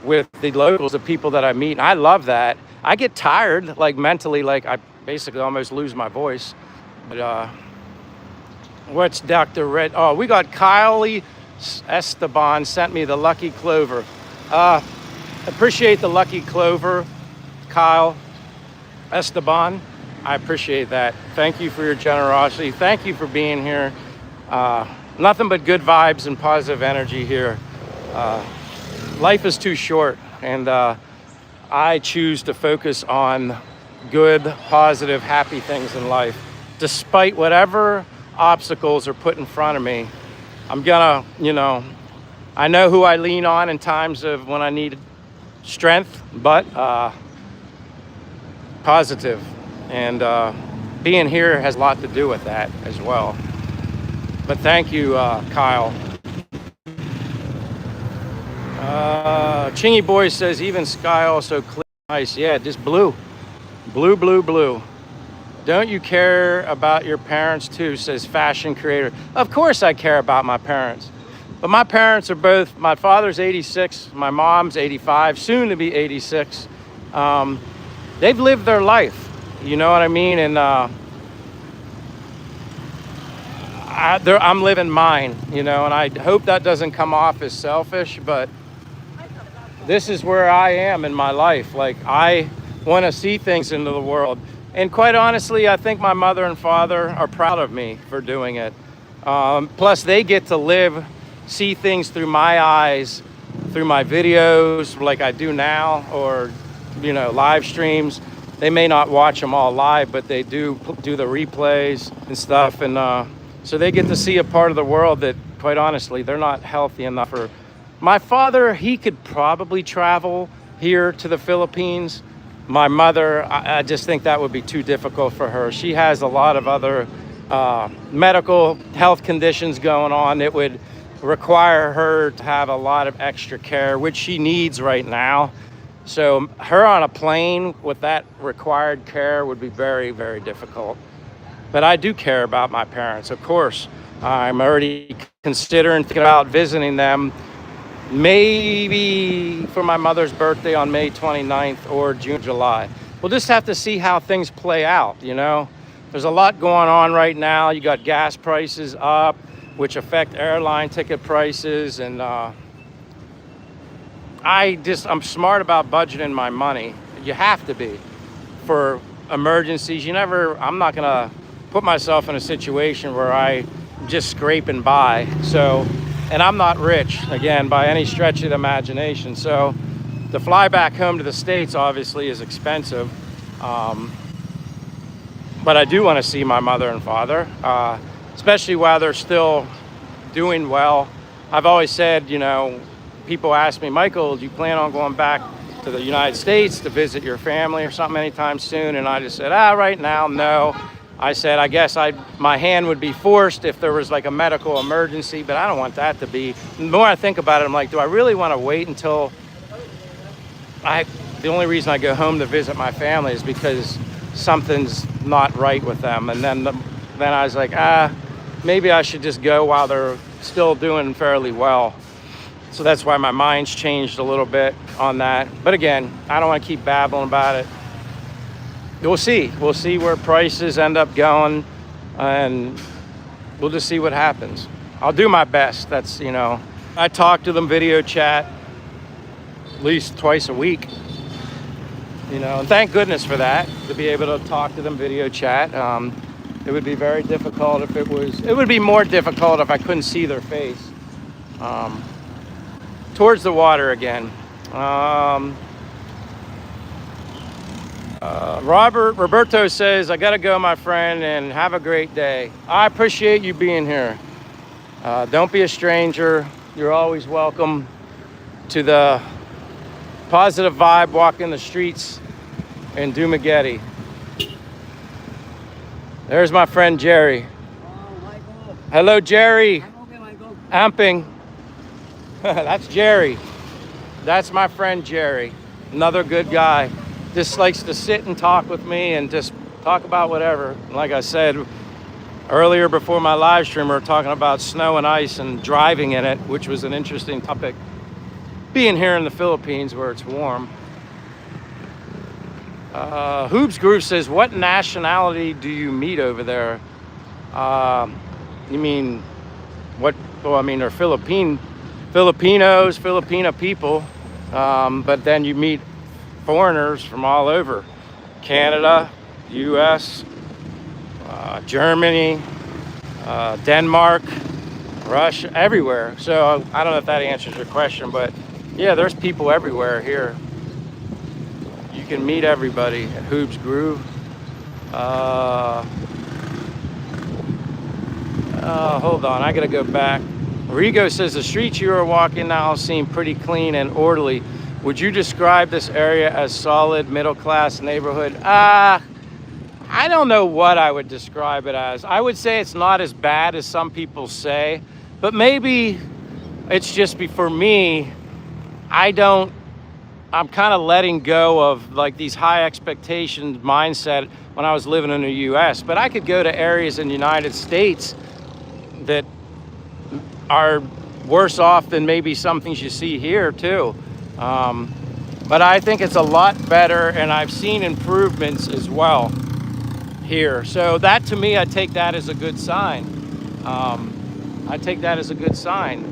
with the locals, the people that I meet. And I love that. I get tired, like mentally, like I basically almost lose my voice. But what's Dr. Red? Oh, we got Kylie Esteban sent me the Lucky Clover. Appreciate the Lucky Clover, Kyle Esteban. I appreciate that. Thank you for your generosity. Thank you for being here. Nothing but good vibes and positive energy here. Life is too short, and I choose to focus on good, positive, happy things in life. Despite whatever obstacles are put in front of me, I'm gonna, you know, I know who I lean on in times of when I need strength, but positive. And being here has a lot to do with that as well. But thank you, Kyle. Chingy Boy says, even sky also clear, nice. Yeah, just blue. Blue, blue, blue. Don't you care about your parents too, says Fashion Creator. Of course I care about my parents. But my parents are both, my father's 86, my mom's 85, soon to be 86. They've lived their life, you know what I mean? And I'm living mine, you know, and I hope that doesn't come off as selfish, but this is where I am in my life. Like, I want to see things into the world. And quite honestly, I think my mother and father are proud of me for doing it. Plus, they get to see things through my eyes, through my videos, like I do now, or, you know, live streams. They may not watch them all live, but they do the replays and stuff. And so they get to see a part of the world that, quite honestly, they're not healthy enough for. My father, he could probably travel here to the Philippines. My mother, I just think that would be too difficult for her. She has a lot of other medical health conditions going on. It would require her to have a lot of extra care, which she needs right now. So her on a plane with that required care would be very, very difficult. But I do care about my parents, of course. I'm already considering thinking about visiting them maybe for my mother's birthday on May 29th or June, July. We'll just have to see how things play out, you know? There's a lot going on right now. You got gas prices up, which affect airline ticket prices, and I'm smart about budgeting my money. You have to be for emergencies. I'm not gonna put myself in a situation where I'm just scraping by. So, and I'm not rich, again, by any stretch of the imagination. So to fly back home to the States obviously is expensive. But I do want to see my mother and father, especially while they're still doing well. I've always said, you know, people ask me, Michael, do you plan on going back to the United States to visit your family or something anytime soon? And I just said, right now, no. I said, I guess my hand would be forced if there was like a medical emergency, but I don't want that to be. The more I think about it, I'm like, do I really want to wait until the only reason I go home to visit my family is because something's not right with them. And then I was like, maybe I should just go while they're still doing fairly well. So that's why my mind's changed a little bit on that. But again, I don't want to keep babbling about it. We'll see where prices end up going, and we'll just see what happens. I'll do my best. That's, you know, I talk to them video chat at least twice a week. You know, and thank goodness for that, to be able to talk to them video chat. It would be very difficult if it would be more difficult if I couldn't see their face. Towards the water again. Roberto says, I gotta go, my friend, and have a great day. I appreciate you being here. Don't be a stranger. You're always welcome to the positive vibe walking the streets in Dumaguete. There's my friend Jerry. Michael. Hello, Jerry. I'm okay, Michael. Amping. That's Jerry. That's my friend Jerry. Another good guy. Just likes to sit and talk with me and just talk about whatever. Like I said earlier before my live stream, we were talking about snow and ice and driving in it, which was an interesting topic. Being here in the Philippines where it's warm. Hoobs Groove says, what nationality do you meet over there? You mean what? Well, I mean, they're Filipinos, Filipino people, but then you meet foreigners from all over. Canada, US, Germany, Denmark, Russia, everywhere. So I don't know if that answers your question, but yeah, there's people everywhere here. You can meet everybody at Hoobs Groove. Hold on, I gotta go back. Rigo says the streets you are walking now seem pretty clean and orderly. Would you describe this area as solid middle-class neighborhood? I don't know what I would describe it as. I would say it's not as bad as some people say, but maybe it's just for me, I'm kind of letting go of like these high expectations mindset when I was living in the US, but I could go to areas in the United States that are worse off than maybe some things you see here too. But I think it's a lot better, and I've seen improvements as well here. So that, to me, I take that as a good sign. I take that as a good sign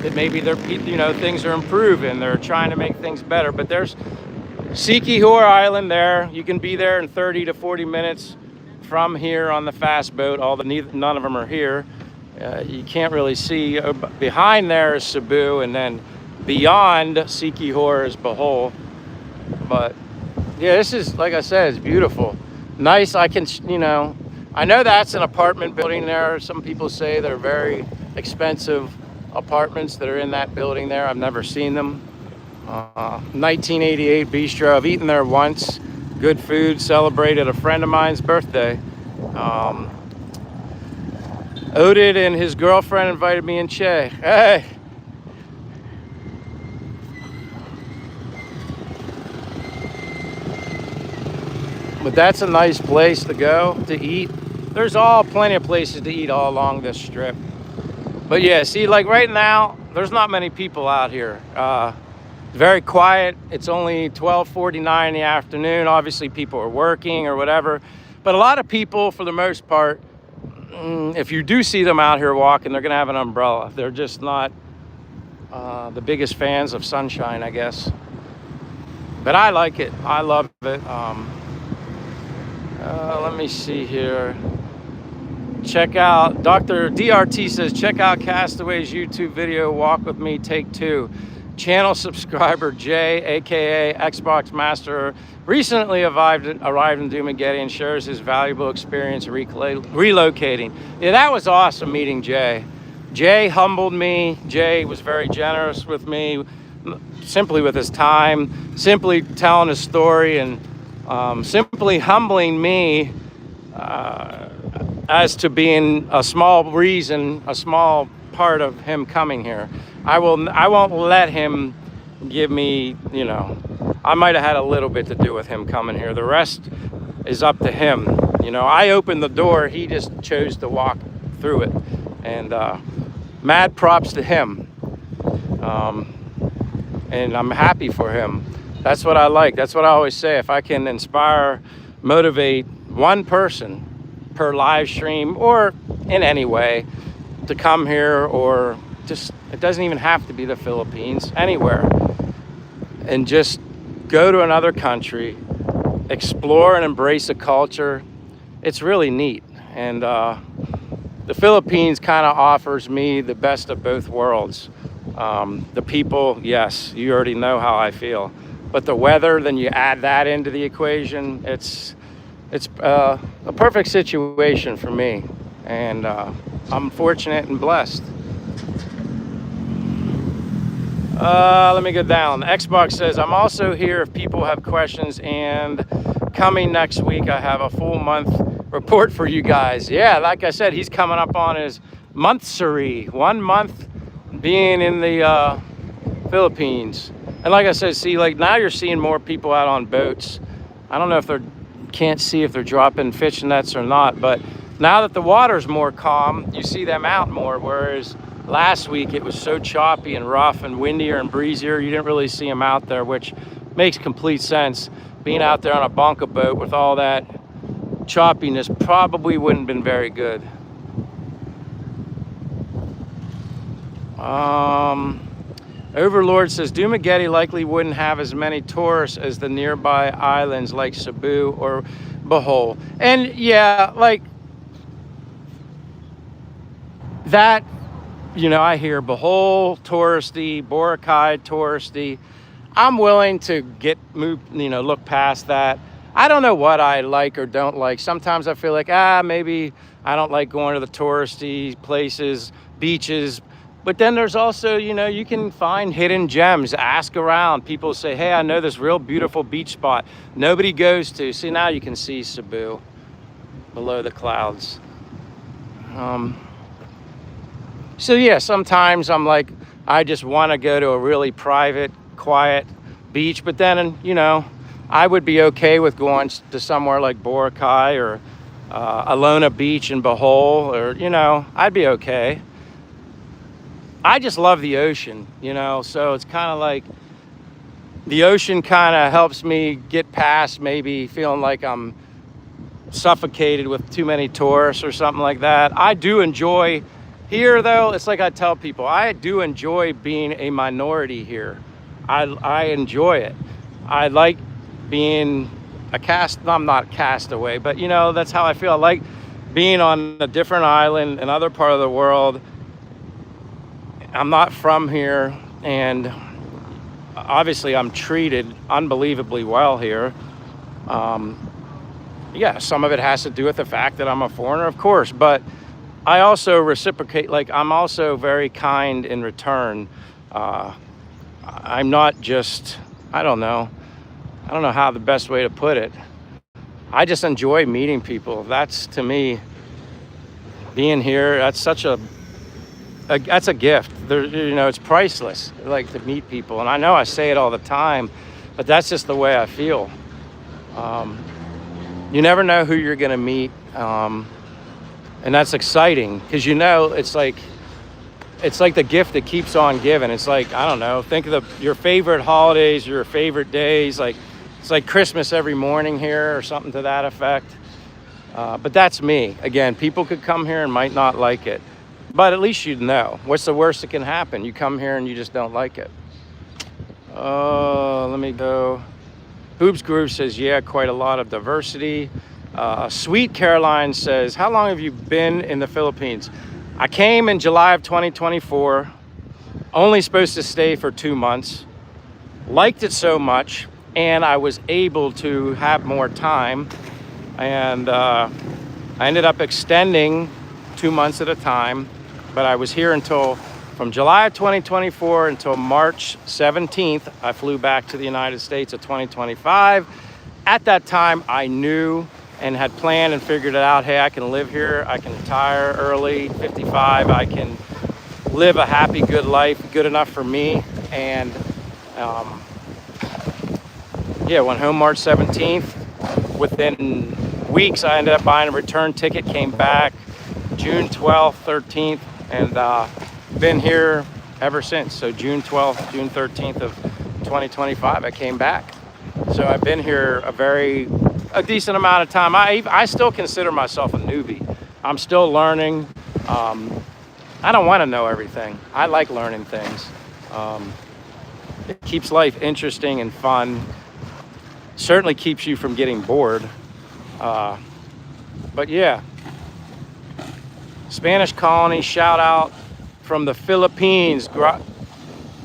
that maybe things are improving. They're trying to make things better. But there's Sikihor Island there. You can be there in 30 to 40 minutes from here on the fast boat. None of them are here. You can't really see. Behind there is Cebu, and then beyond Sikihor is Bohol. But yeah, this is, like I said, it's beautiful. Nice. I know that's an apartment building there. Some people say they're very expensive apartments that are in that building there. I've never seen them. 1988 Bistro. I've eaten there once. Good food. Celebrated a friend of mine's birthday. Oded and his girlfriend invited me in Che. Hey. But that's a nice place to go to eat. There's plenty of places to eat all along this strip. But yeah, see, like right now, there's not many people out here. Very quiet. It's only 12:49 in the afternoon. Obviously, people are working or whatever. But a lot of people, for the most part, if you do see them out here walking, they're gonna have an umbrella. They're just not the biggest fans of sunshine, I guess. But I like it. I love it. Let me see here. Check out, Dr. DRT says, check out Castaway's YouTube video, Walk With Me, Take 2. Channel subscriber Jay, aka Xbox Master, recently arrived in Dumageddon and shares his valuable experience relocating. Yeah, that was awesome meeting Jay. Jay humbled me. Jay was very generous with me, simply with his time, simply telling his story, and simply humbling me as to being a small part of him coming here. I won't let him give me, I might have had a little bit to do with him coming here. The rest is up to him. I opened the door, he just chose to walk through it. And mad props to him. And I'm happy for him. That's what I like. That's what I always say. If I can inspire, motivate one person per live stream or in any way to come here, or just, it doesn't even have to be the Philippines, anywhere, and just go to another country, explore and embrace a culture, it's really neat. And the Philippines kind of offers me the best of both worlds. The people, yes, you already know how I feel, but the weather, then you add that into the equation, it's a perfect situation for me, and I'm fortunate and blessed. Let me go down. Xbox says, I'm also here if people have questions, and coming next week, I have a full month report for you guys. Yeah, like I said, he's coming up on his monthsary, 1 month being in the Philippines. And like I said, see, like now you're seeing more people out on boats. I don't know if can't see if they're dropping fishing nets or not, but now that the water's more calm, you see them out more, whereas last week it was so choppy and rough and windier and breezier, you didn't really see them out there, which makes complete sense. Being out there on a bunker boat with all that choppiness probably wouldn't have been very good. Overlord says, Dumageddon likely wouldn't have as many tourists as the nearby islands like Cebu or Bohol. And yeah, like that, I hear Bohol touristy, Boracay touristy. I'm willing to look past that. I don't know what I like or don't like. Sometimes I feel like, maybe I don't like going to the touristy places, beaches. But then there's also, you can find hidden gems. Ask around. People say, hey, I know this real beautiful beach spot nobody goes to. See, now you can see Cebu below the clouds. So yeah, sometimes I'm like, I just want to go to a really private, quiet beach. But then, I would be okay with going to somewhere like Boracay or Alona Beach in Bohol, or, I'd be okay. I just love the ocean, so it's kind of like the ocean kind of helps me get past maybe feeling like I'm suffocated with too many tourists or something like that. I do enjoy here, though. It's like I tell people, I do enjoy being a minority here. I enjoy it. I like being I'm not a castaway, but that's how I feel. I like being on a different island, another part of the world. I'm not from here, and obviously I'm treated unbelievably well here. Yeah, some of it has to do with the fact that I'm a foreigner, of course, but I also reciprocate. Like, I'm also very kind in return. I'm not just, I don't know how the best way to put it. I just enjoy meeting people. That's, to me, being here. That's such that's a gift. There, you know, it's priceless. I like to meet people, and I know I say it all the time, but that's just the way I feel. You never know who you're gonna meet, and that's exciting because you know it's like the gift that keeps on giving. It's like, I don't know, think of your favorite holidays, your favorite days. Like it's like Christmas every morning here or something to that effect. But that's me. Again, people could come here and might not like it, but at least you'd know. What's the worst that can happen? You come here and you just don't like it. Let me go. Hoobs Groove says, yeah, quite a lot of diversity. Sweet Caroline says, how long have you been in the Philippines? I came in July of 2024, only supposed to stay for 2 months. Liked it so much, and I was able to have more time. And I ended up extending 2 months at a time, but I was here from July of 2024 until March 17th. I flew back to the United States of 2025. At that time, I knew and had planned and figured it out. Hey, I can live here. I can retire early, 55. I can live a happy, good life, good enough for me. And yeah, went home March 17th. Within weeks, I ended up buying a return ticket, came back June 12th, 13th, and been here ever since. So June 12th, June 13th of 2025, I came back. So I've been here a decent amount of time. I still consider myself a newbie. I'm still learning. I don't want to know everything. I like learning things. It keeps life interesting and fun. Certainly keeps you from getting bored. But yeah, Spanish colony shout out from the Philippines.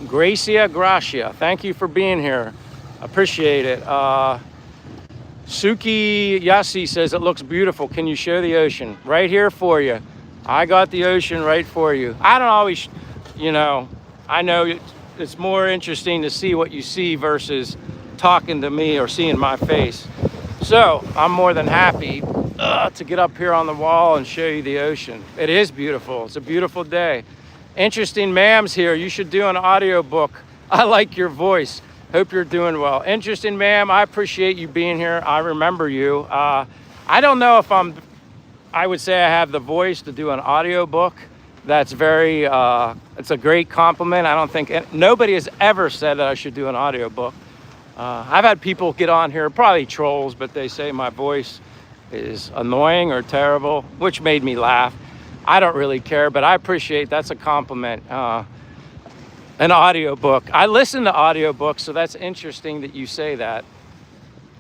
Gracia. Thank you for being here. Appreciate it. Suki Yasi says it looks beautiful. Can you show the ocean? Right here for you. I got the ocean right for you. I don't always, I know it's more interesting to see what you see versus talking to me or seeing my face. So I'm more than happy to get up here on the wall and show you the ocean. It is beautiful. It's a beautiful day. Interesting ma'am's here. You should do an audio book. I like your voice. Hope you're doing well. Interesting ma'am. I appreciate you being here. I remember you. I don't know if I would say I have the voice to do an audio book. That's it's a great compliment. I don't think nobody has ever said that I should do an audio book. I've had people get on here, probably trolls, but they say my voice is annoying or terrible, which made me laugh. I don't really care, but I appreciate that's a compliment. An audio book. I listen to audiobooks, so that's interesting that you say that.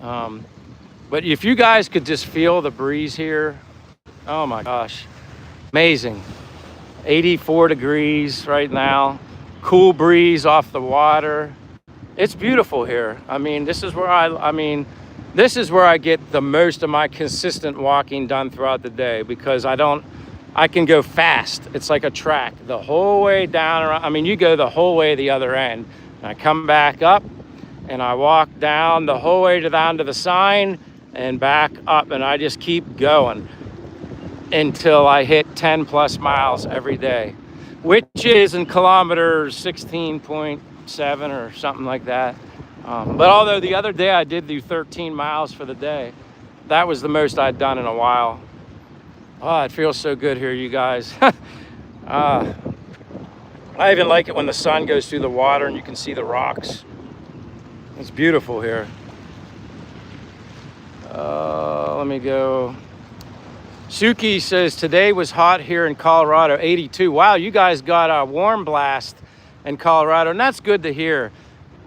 But if you guys could just feel the breeze here, oh my gosh, amazing. 84 degrees right now, cool breeze off the water. It's beautiful here. I mean, this is where I get the most of my consistent walking done throughout the day because I can go fast. It's like a track the whole way down around. I mean, you go the whole way the other end. And I come back up and I walk down the whole way down to the sign and back up. And I just keep going until I hit 10 plus miles every day, which is in kilometers 16.7 or something like that. But although the other day I did do 13 miles for the day, that was the most I'd done in a while. Oh, it feels so good here, you guys. I even like it when the sun goes through the water and you can see the rocks. It's beautiful here. Let me go. Suki says, today was hot here in Colorado, 82. Wow, you guys got a warm blast in Colorado, and that's good to hear.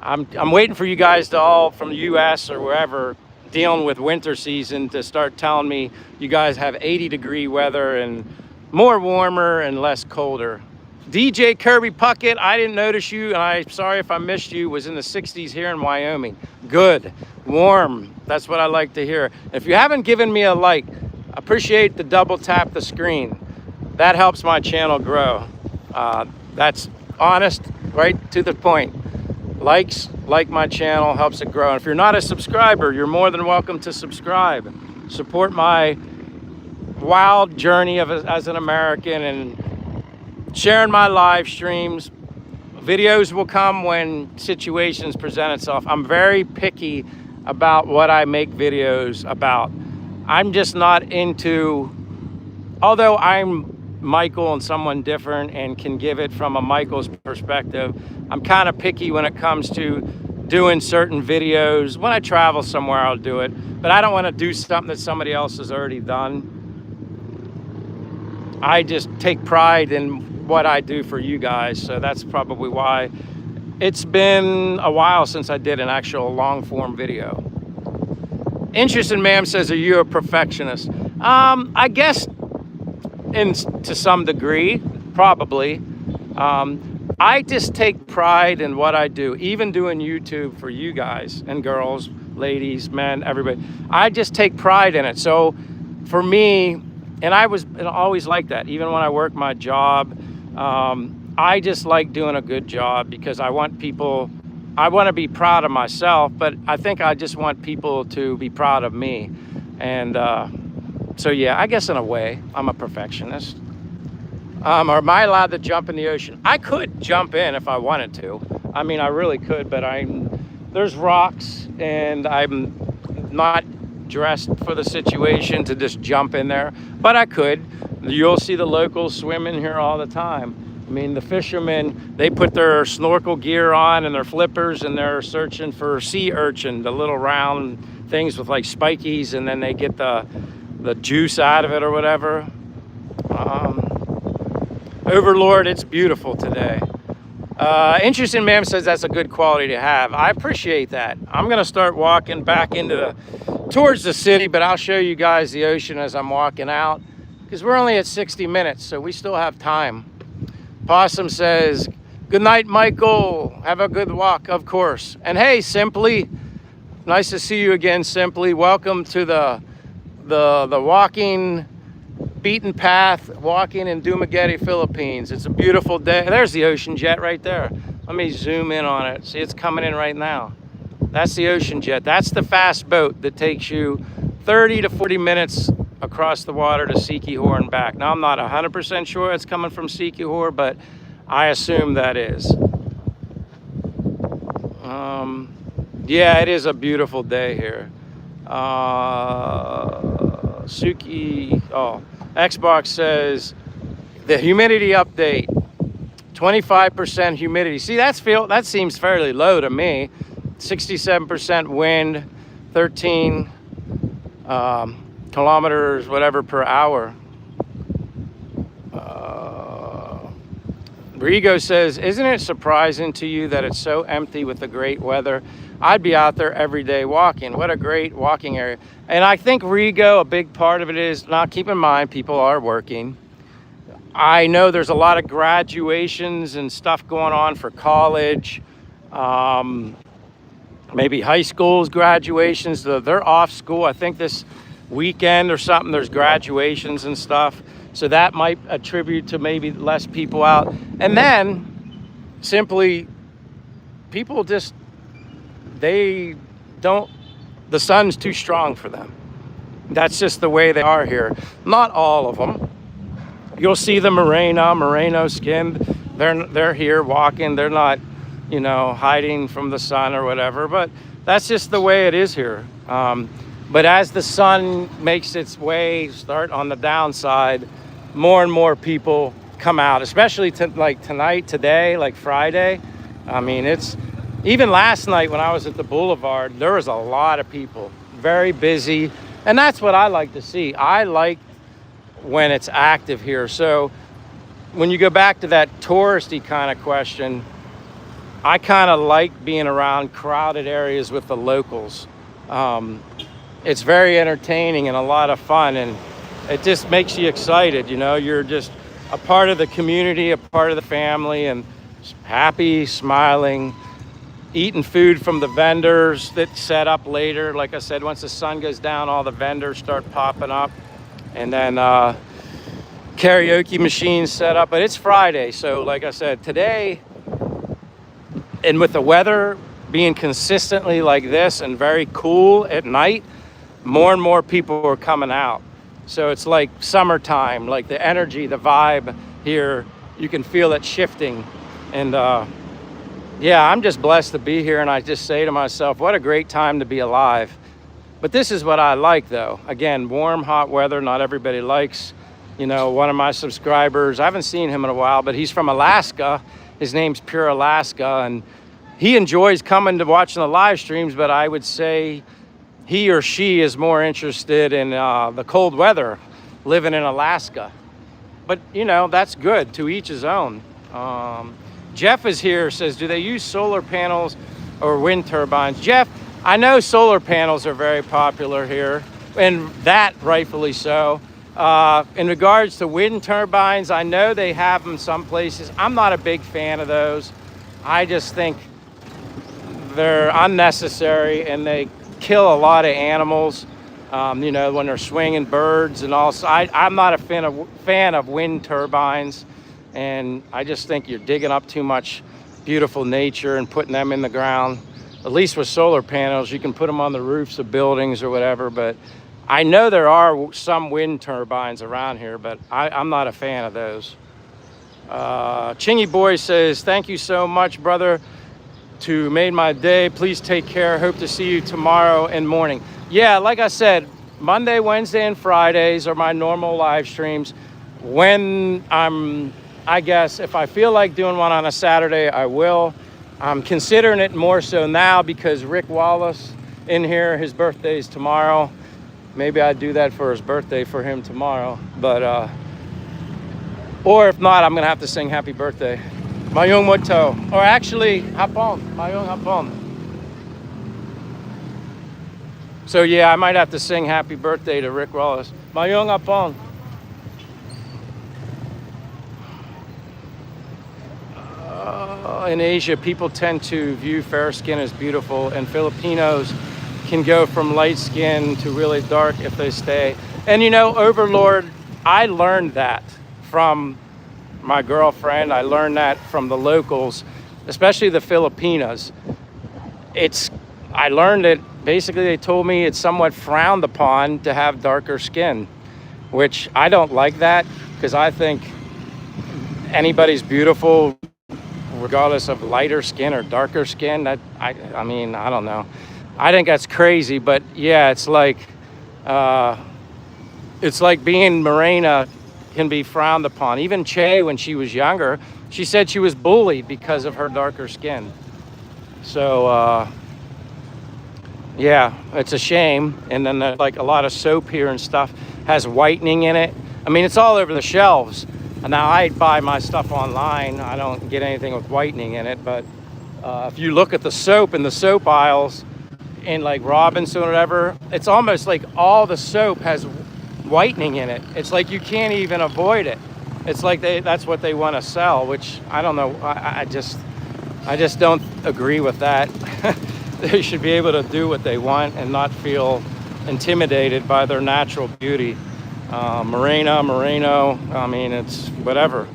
I'm waiting for you guys to all from the US or wherever dealing with winter season to start telling me you guys have 80-degree weather and more warmer and less colder. DJ Kirby Puckett, I didn't notice you, and I'm sorry if I missed you, was in the 60s here in Wyoming. Good, warm, that's what I like to hear. If you haven't given me a like, appreciate the double tap the screen. That helps my channel grow. That's honest, right to the point. Likes, like my channel, helps it grow. And if you're not a subscriber, you're more than welcome to subscribe. Support my wild journey as an American and sharing my live streams. Videos will come when situations present itself. I'm very picky about what I make videos about. I'm just not into, although I'm Michael and someone different and can give it from a Michael's perspective, I'm kind of picky when it comes to doing certain videos. When I travel somewhere, I'll do it, but I don't want to do something that somebody else has already done. I just take pride in what I do for you guys, so that's probably why it's been a while since I did an actual long form video. Interested Ma'am says, are you a perfectionist? I guess to some degree, probably. I just take pride in what I do, even doing YouTube for you guys and girls, ladies, men, everybody. I just take pride in it. So for me, and I was always like that, even when I work my job, I just like doing a good job because I want to be proud of myself, but I think I just want people to be proud of me. And so yeah, I guess in a way, I'm a perfectionist. Or am I allowed to jump in the ocean? I could jump in if I wanted to. I mean, I really could, but there's rocks and I'm not dressed for the situation to just jump in there, but I could. You'll see the locals swimming here all the time. I mean, the fishermen, they put their snorkel gear on and their flippers and they're searching for sea urchin, the little round things with like spikies, and then they get the juice out of it or whatever. Overlord, it's beautiful today. Interesting Ma'am says that's a good quality to have. I appreciate that. I'm gonna start walking back towards the city, but I'll show you guys the ocean as I'm walking out because we're only at 60 minutes, so we still have time. Possum says, good night, Michael. Have a good walk, of course. And hey, Simply, nice to see you again, Simply. Welcome to the walking beaten path, walking in Dumaguete, Philippines. It's a beautiful day. There's the Ocean Jet right there. Let me zoom in on it. See, it's coming in right now. That's the Ocean Jet. That's the fast boat that takes you 30 to 40 minutes across the water to Sikihor and back. Now, I'm not 100% sure it's coming from Sikihor, but I assume that is. Yeah, it is a beautiful day here. Xbox says, the humidity update, 25% humidity. See, that seems fairly low to me. 67% wind, 13 kilometers, whatever, per hour. Rigo says, isn't it surprising to you that it's so empty with the great weather? I'd be out there every day walking. What a great walking area. And I think, Rigo, a big part of it is, now keep in mind, people are working. I know there's a lot of graduations and stuff going on for college. Maybe high school's graduations. They're off school. I think this weekend or something, there's graduations and stuff. So that might attribute to maybe less people out. And then simply people just, the sun's too strong for them. That's just the way they are here. Not all of them. You'll see the merino skinned. They're here walking. They're not, hiding from the sun or whatever, but that's just the way it is here. But as the sun makes its way, start on the downside, more and more people come out, especially tonight, today, like Friday. I mean, it's even last night when I was at the boulevard, there was a lot of people, very busy. And that's what I like to see. I like when it's active here. So when you go back to that touristy kind of question, I kind of like being around crowded areas with the locals. It's very entertaining and a lot of fun, and it just makes you excited. You're just a part of the community, a part of the family, and happy, smiling, eating food from the vendors that set up later. Like I said, once the sun goes down, all the vendors start popping up, and then karaoke machines set up. But it's Friday, so like I said, today, and with the weather being consistently like this and very cool at night, more and more people are coming out. So it's like summertime, like the energy, the vibe here, you can feel it shifting. And yeah, I'm just blessed to be here. And I just say to myself, what a great time to be alive. But this is what I like, though. Again, warm, hot weather, not everybody likes. You know, one of my subscribers, I haven't seen him in a while, but he's from Alaska. His name's Pure Alaska, and he enjoys coming to watching the live streams, but I would say he or she is more interested in the cold weather, living in Alaska. But, you know, that's good, to each his own. Jeff is here, says, do they use solar panels or wind turbines? Jeff, I know solar panels are very popular here, and that rightfully so. In regards to wind turbines, I know they have them some places. I'm not a big fan of those. I just think they're unnecessary and they kill a lot of animals, you know, when they're swinging birds and all. So I'm not a fan of wind turbines, and I just think you're digging up too much beautiful nature and putting them in the ground. At least with solar panels, you can put them on the roofs of buildings or whatever, but I know there are some wind turbines around here, but I'm not a fan of those. Chingy Boy says, thank you so much, brother, to made my day. Please take care. Hope to see you tomorrow and morning. Yeah, like I said, Monday, Wednesday, and Fridays are my normal live streams. When I guess, if I feel like doing one on a Saturday, I will. I'm considering it more so now because Rick Wallace in here, his birthday is tomorrow. Maybe I'd do that for his birthday for him tomorrow. But, or if not, I'm gonna have to sing happy birthday. Mayong Moto. Or actually, Hapon. Mayong Hapon. So yeah, I might have to sing happy birthday to Rick Wallace. Mayong Hapon. In Asia, people tend to view fair skin as beautiful, and Filipinos can go from light skin to really dark if they stay. And you know, Overlord, I learned that from my girlfriend. I learned that from the locals, especially the Filipinas. I learned it, basically they told me it's somewhat frowned upon to have darker skin, which I don't like that, because I think anybody's beautiful regardless of lighter skin or darker skin. I mean, I don't know. I think that's crazy, but yeah, it's like being Morena can be frowned upon. Even Che, when she was younger, she said she was bullied because of her darker skin. So yeah, it's a shame. And then like a lot of soap here and stuff has whitening in it. I mean, it's all over the shelves. Now I buy my stuff online. I don't get anything with whitening in it, but if you look at the soap in the soap aisles in like Robinson or whatever, it's almost like all the soap has whitening in it. It's like you can't even avoid it. It's like that's what they want to sell, which I don't know. I just don't agree with that. They should be able to do what they want and not feel intimidated by their natural beauty. Moreno, I mean, it's whatever.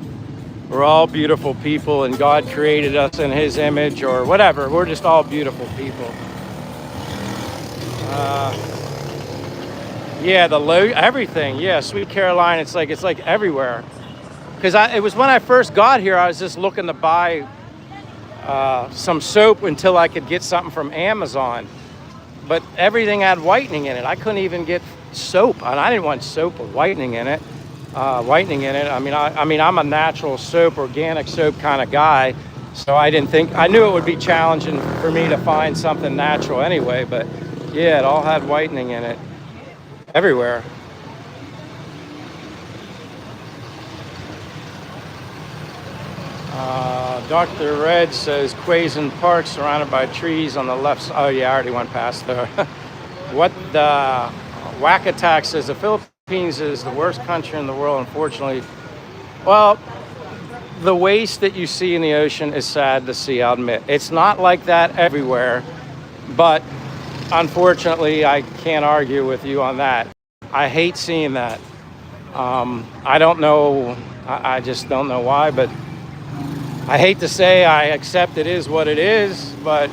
We're all beautiful people, and God created us in his image or whatever. We're just all beautiful people. Yeah, everything. Yeah, Sweet Caroline, it's like everywhere. Because it was when I first got here, I was just looking to buy some soap until I could get something from Amazon. But everything had whitening in it. I couldn't even get soap, and I didn't want soap with whitening in it. I mean, I'm a natural soap, organic soap kind of guy, so I knew it would be challenging for me to find something natural anyway. But yeah, it all had whitening in it everywhere. Dr. Red says Quezon Park surrounded by trees on the left side. Oh yeah, I already went past there. What the Whack-A-Tack says the Philippines is the worst country in the world, unfortunately. Well, the waste that you see in the ocean is sad to see, I'll admit. It's not like that everywhere, but unfortunately, I can't argue with you on that. I hate seeing that. I don't know, I just don't know why, but I hate to say I accept it is what it is, but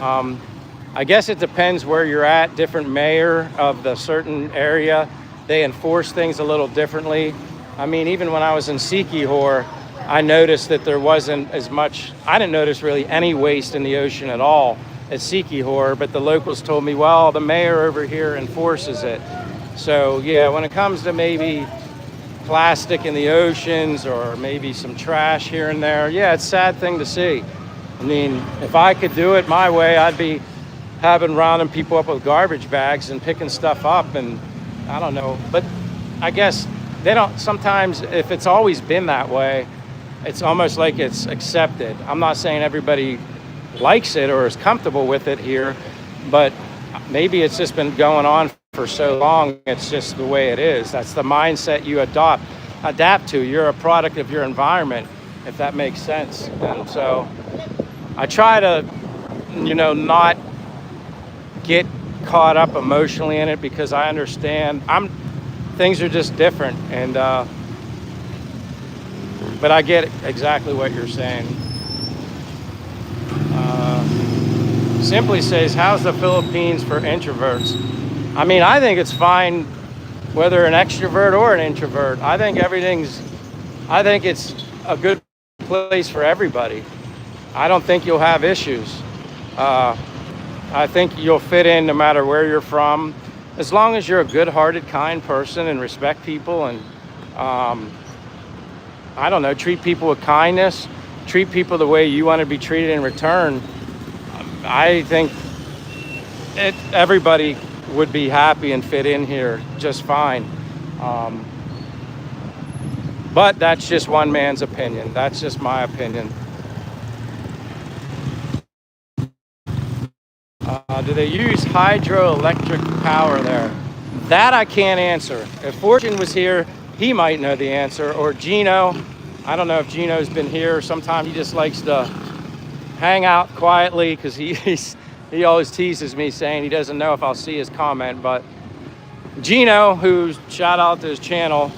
I guess it depends where you're at. Different mayor of the certain area they enforce things a little differently. I mean, even when I was in Sikihor, I noticed that there wasn't as much, I didn't notice really any waste in the ocean at all at Sikihor, but the locals told me, well, the mayor over here enforces it. So yeah, when it comes to maybe plastic in the oceans or maybe some trash here and there, yeah, it's a sad thing to see. I mean, if I could do it my way, I'd be rounding people up with garbage bags and picking stuff up, and I don't know. But I guess they don't, sometimes if it's always been that way, it's almost like it's accepted. I'm not saying everybody likes it or is comfortable with it here, but maybe it's just been going on for so long, it's just the way it is. That's the mindset you adapt to. You're a product of your environment, if that makes sense. And so I try to, not get caught up emotionally in it, because I understand things are just different, and but I get exactly what you're saying. Simply says, how's the Philippines for introverts? I mean, I think it's fine whether an extrovert or an introvert. I think it's a good place for everybody. I don't think you'll have issues. I think you'll fit in no matter where you're from, as long as you're a good-hearted, kind person and respect people, and I don't know, treat people with kindness, treat people the way you want to be treated in return. I think everybody would be happy and fit in here just fine. But that's just one man's opinion. That's just my opinion. Do they use hydroelectric power there? That I can't answer. If Fortune was here, he might know the answer. Or Gino. I don't know if Gino's been here. Sometimes he just likes to hang out quietly, because he always teases me saying he doesn't know if I'll see his comment. But Gino, who's, shout out to his channel,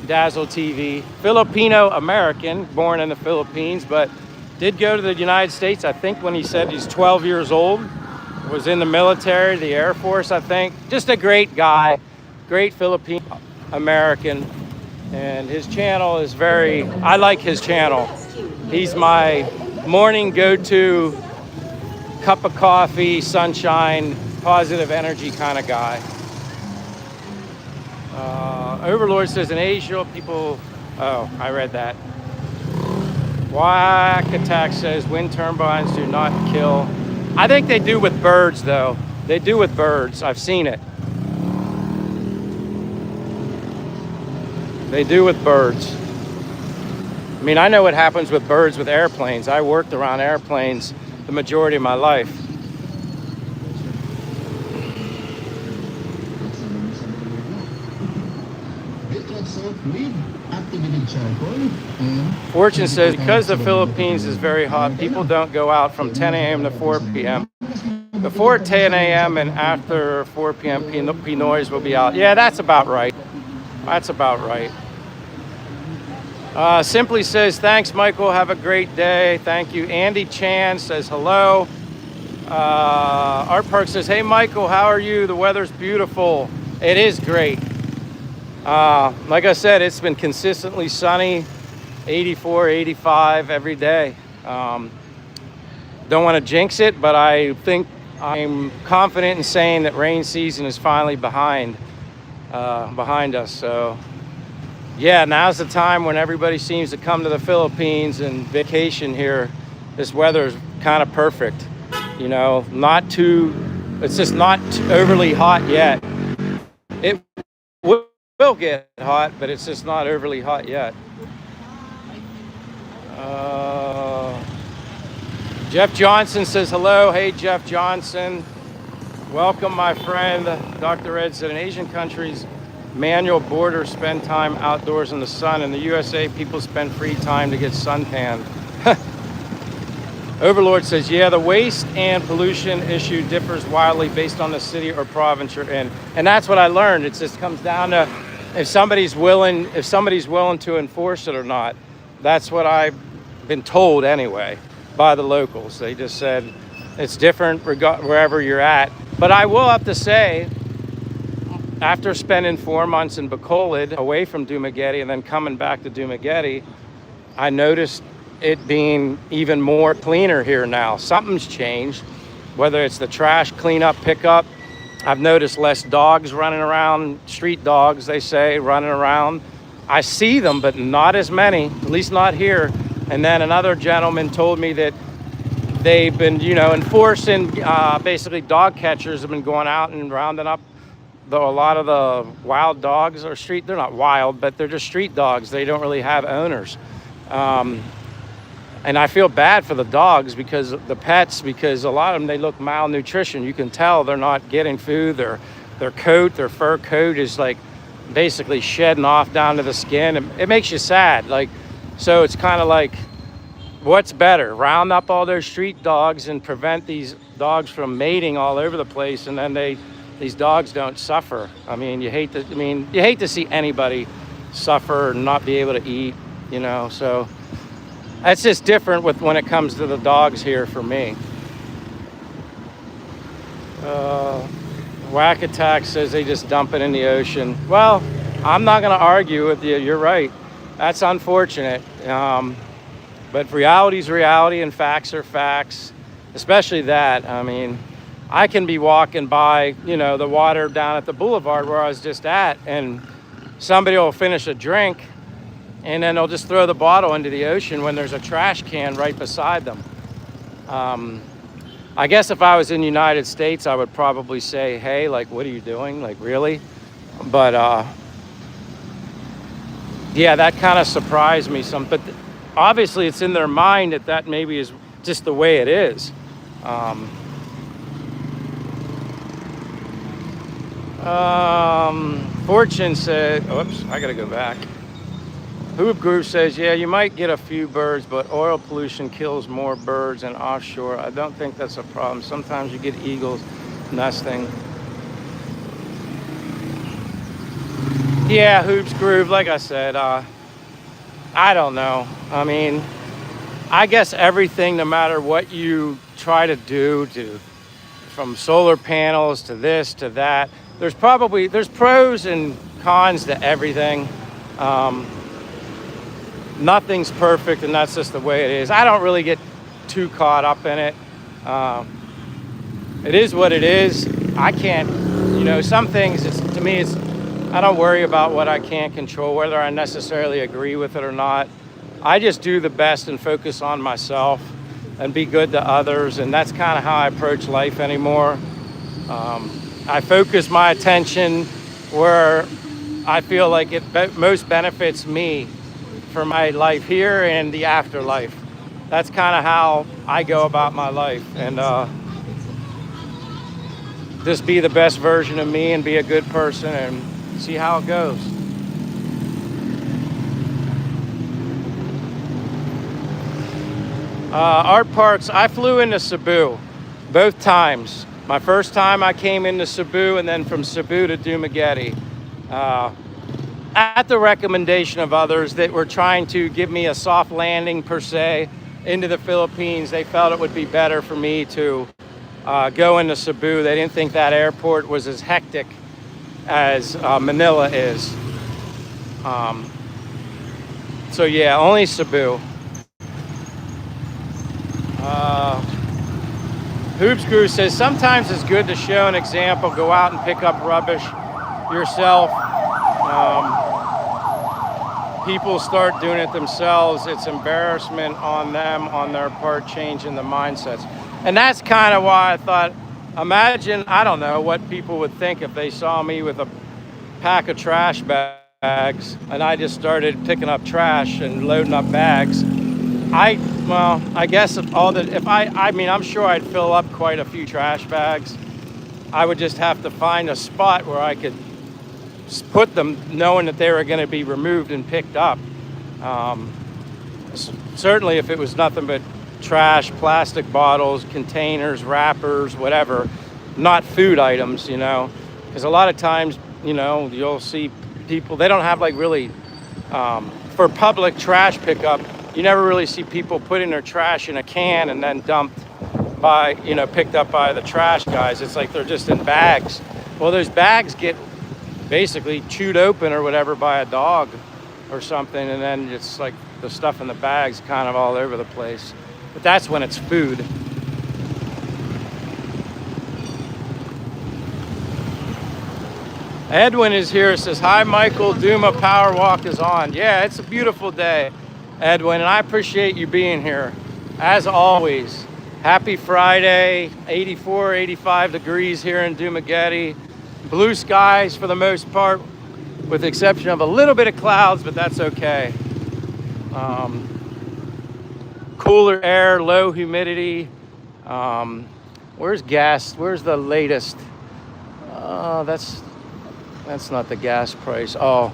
Dazzle TV, Filipino American, born in the Philippines, but did go to the United States, I think, when he said he's 12 years old. Was in the military, the Air Force, I think. Just a great guy, great Filipino American. And his channel is I like his channel. He's my morning go-to cup of coffee, sunshine, positive energy kind of guy. Overlord says in Asia, people, oh, I read that. Whack Attack says wind turbines do not kill. I think they do with birds, though. They do with birds. I've seen it. They do with birds. I mean, I know what happens with birds with airplanes. I worked around airplanes the majority of my life. Fortune says, because the Philippines is very hot, people don't go out from 10 a.m. to 4 p.m. Before 10 a.m. and after 4 p.m., Pinoys will be out. Yeah, that's about right. That's about right. Simply says, thanks, Michael. Have a great day. Thank you. Andy Chan says, hello. Art Park says, hey, Michael, how are you? The weather's beautiful. It is great. Like I said, it's been consistently sunny, 84, 85 every day. Don't want to jinx it, but I think I'm confident in saying that rain season is finally behind us. So yeah, now's the time when everybody seems to come to the Philippines and vacation here. This weather is kind of perfect. It's just not overly hot yet. It will get hot, but it's just not overly hot yet. Jeff Johnson says hello. Hey, Jeff Johnson. Welcome, my friend. Dr. Ed said in Asian countries, manual boarders spend time outdoors in the sun. In the USA, people spend free time to get suntanned. Overlord says, yeah, the waste and pollution issue differs wildly based on the city or province you're in. And that's what I learned. It just comes down to if somebody's willing to enforce it or not. That's what I've been told anyway by the locals. They just said it's different wherever you're at. But I will have to say, after spending 4 months in Bacolod away from Dumaguete and then coming back to Dumaguete, I noticed it being even more cleaner here now. Something's changed, whether it's the trash cleanup pickup. I've noticed less dogs running around, street dogs, they say, running around. I see them, but not as many, at least not here. And then another gentleman told me that they've been, enforcing, basically dog catchers have been going out and rounding up a lot of the wild dogs or they're not wild, but they're just street dogs. They don't really have owners. And I feel bad for the dogs because the pets, because a lot of them, they look malnutrition. You can tell they're not getting food. Their coat, their fur coat is like basically shedding off down to the skin. It makes you sad. So it's kind of like, what's better? Round up all those street dogs and prevent these dogs from mating all over the place, and then these dogs don't suffer. I mean, you hate to see anybody suffer and not be able to eat, so that's just different when it comes to the dogs here for me. Whack Attack says they just dump it in the ocean. Well, I'm not going to argue with you. You're right. That's unfortunate. But reality's reality and facts are facts, especially that. I mean, I can be walking by, the water down at the boulevard where I was just at, and somebody will finish a drink and then they'll just throw the bottle into the ocean when there's a trash can right beside them. I guess if I was in the United States, I would probably say, hey, what are you doing? Really? But yeah, that kind of surprised me some. But obviously it's in their mind that maybe is just the way it is. Fortune said, oops, I gotta go back. Hoop Group says, yeah, you might get a few birds, but oil pollution kills more birds than offshore. I don't think that's a problem. Sometimes you get eagles nesting. Yeah, Hoops Groove, like I said, I don't know. I mean, I guess everything, no matter what you try to do, from solar panels to this to that, there's pros and cons to everything. Nothing's perfect, and that's just the way it is. I don't really get too caught up in it. It is what it is. I can't, some things, to me, I don't worry about what I can't control, whether I necessarily agree with it or not. I just do the best and focus on myself and be good to others, and that's kind of how I approach life anymore. I focus my attention where I feel like it most benefits me for my life here and the afterlife. That's kind of how I go about my life, and just be the best version of me and be a good person and see how it goes. Art Parks, I flew into Cebu both times. My first time I came into Cebu, and then from Cebu to Dumaguete. At the recommendation of others that were trying to give me a soft landing per se into the Philippines, they felt it would be better for me to go into Cebu. They didn't think that airport was as hectic as Manila is. So yeah, only Cebu. Hoops Guru says, sometimes it's good to show an example, go out and pick up rubbish yourself. People start doing it themselves. It's embarrassment on them, on their part, changing the mindsets. And that's kind of why I thought, imagine, I don't know what people would think if they saw me with a pack of trash bags and I just started picking up trash and loading up bags. I guess I'm sure I'd fill up quite a few trash bags. I would just have to find a spot where I could put them, knowing that they were going to be removed and picked up. Certainly if it was nothing but trash, plastic bottles, containers, wrappers, whatever, not food items, because a lot of times, you'll see people, they don't have really, for public trash pickup, you never really see people putting their trash in a can and then dumped picked up by the trash guys. It's like they're just in bags. Well, those bags get basically chewed open or whatever by a dog or something, and then it's like the stuff in the bag's kind of all over the place. But that's when it's food. Edwin is here. Says, hi, Michael. Duma Power Walk is on. Yeah, it's a beautiful day, Edwin, and I appreciate you being here, as always. Happy Friday, 84, 85 degrees here in Dumaguete. Blue skies for the most part, with the exception of a little bit of clouds, but that's okay. Cooler air, low humidity. Where's gas? Where's the latest? That's not the gas price. Oh,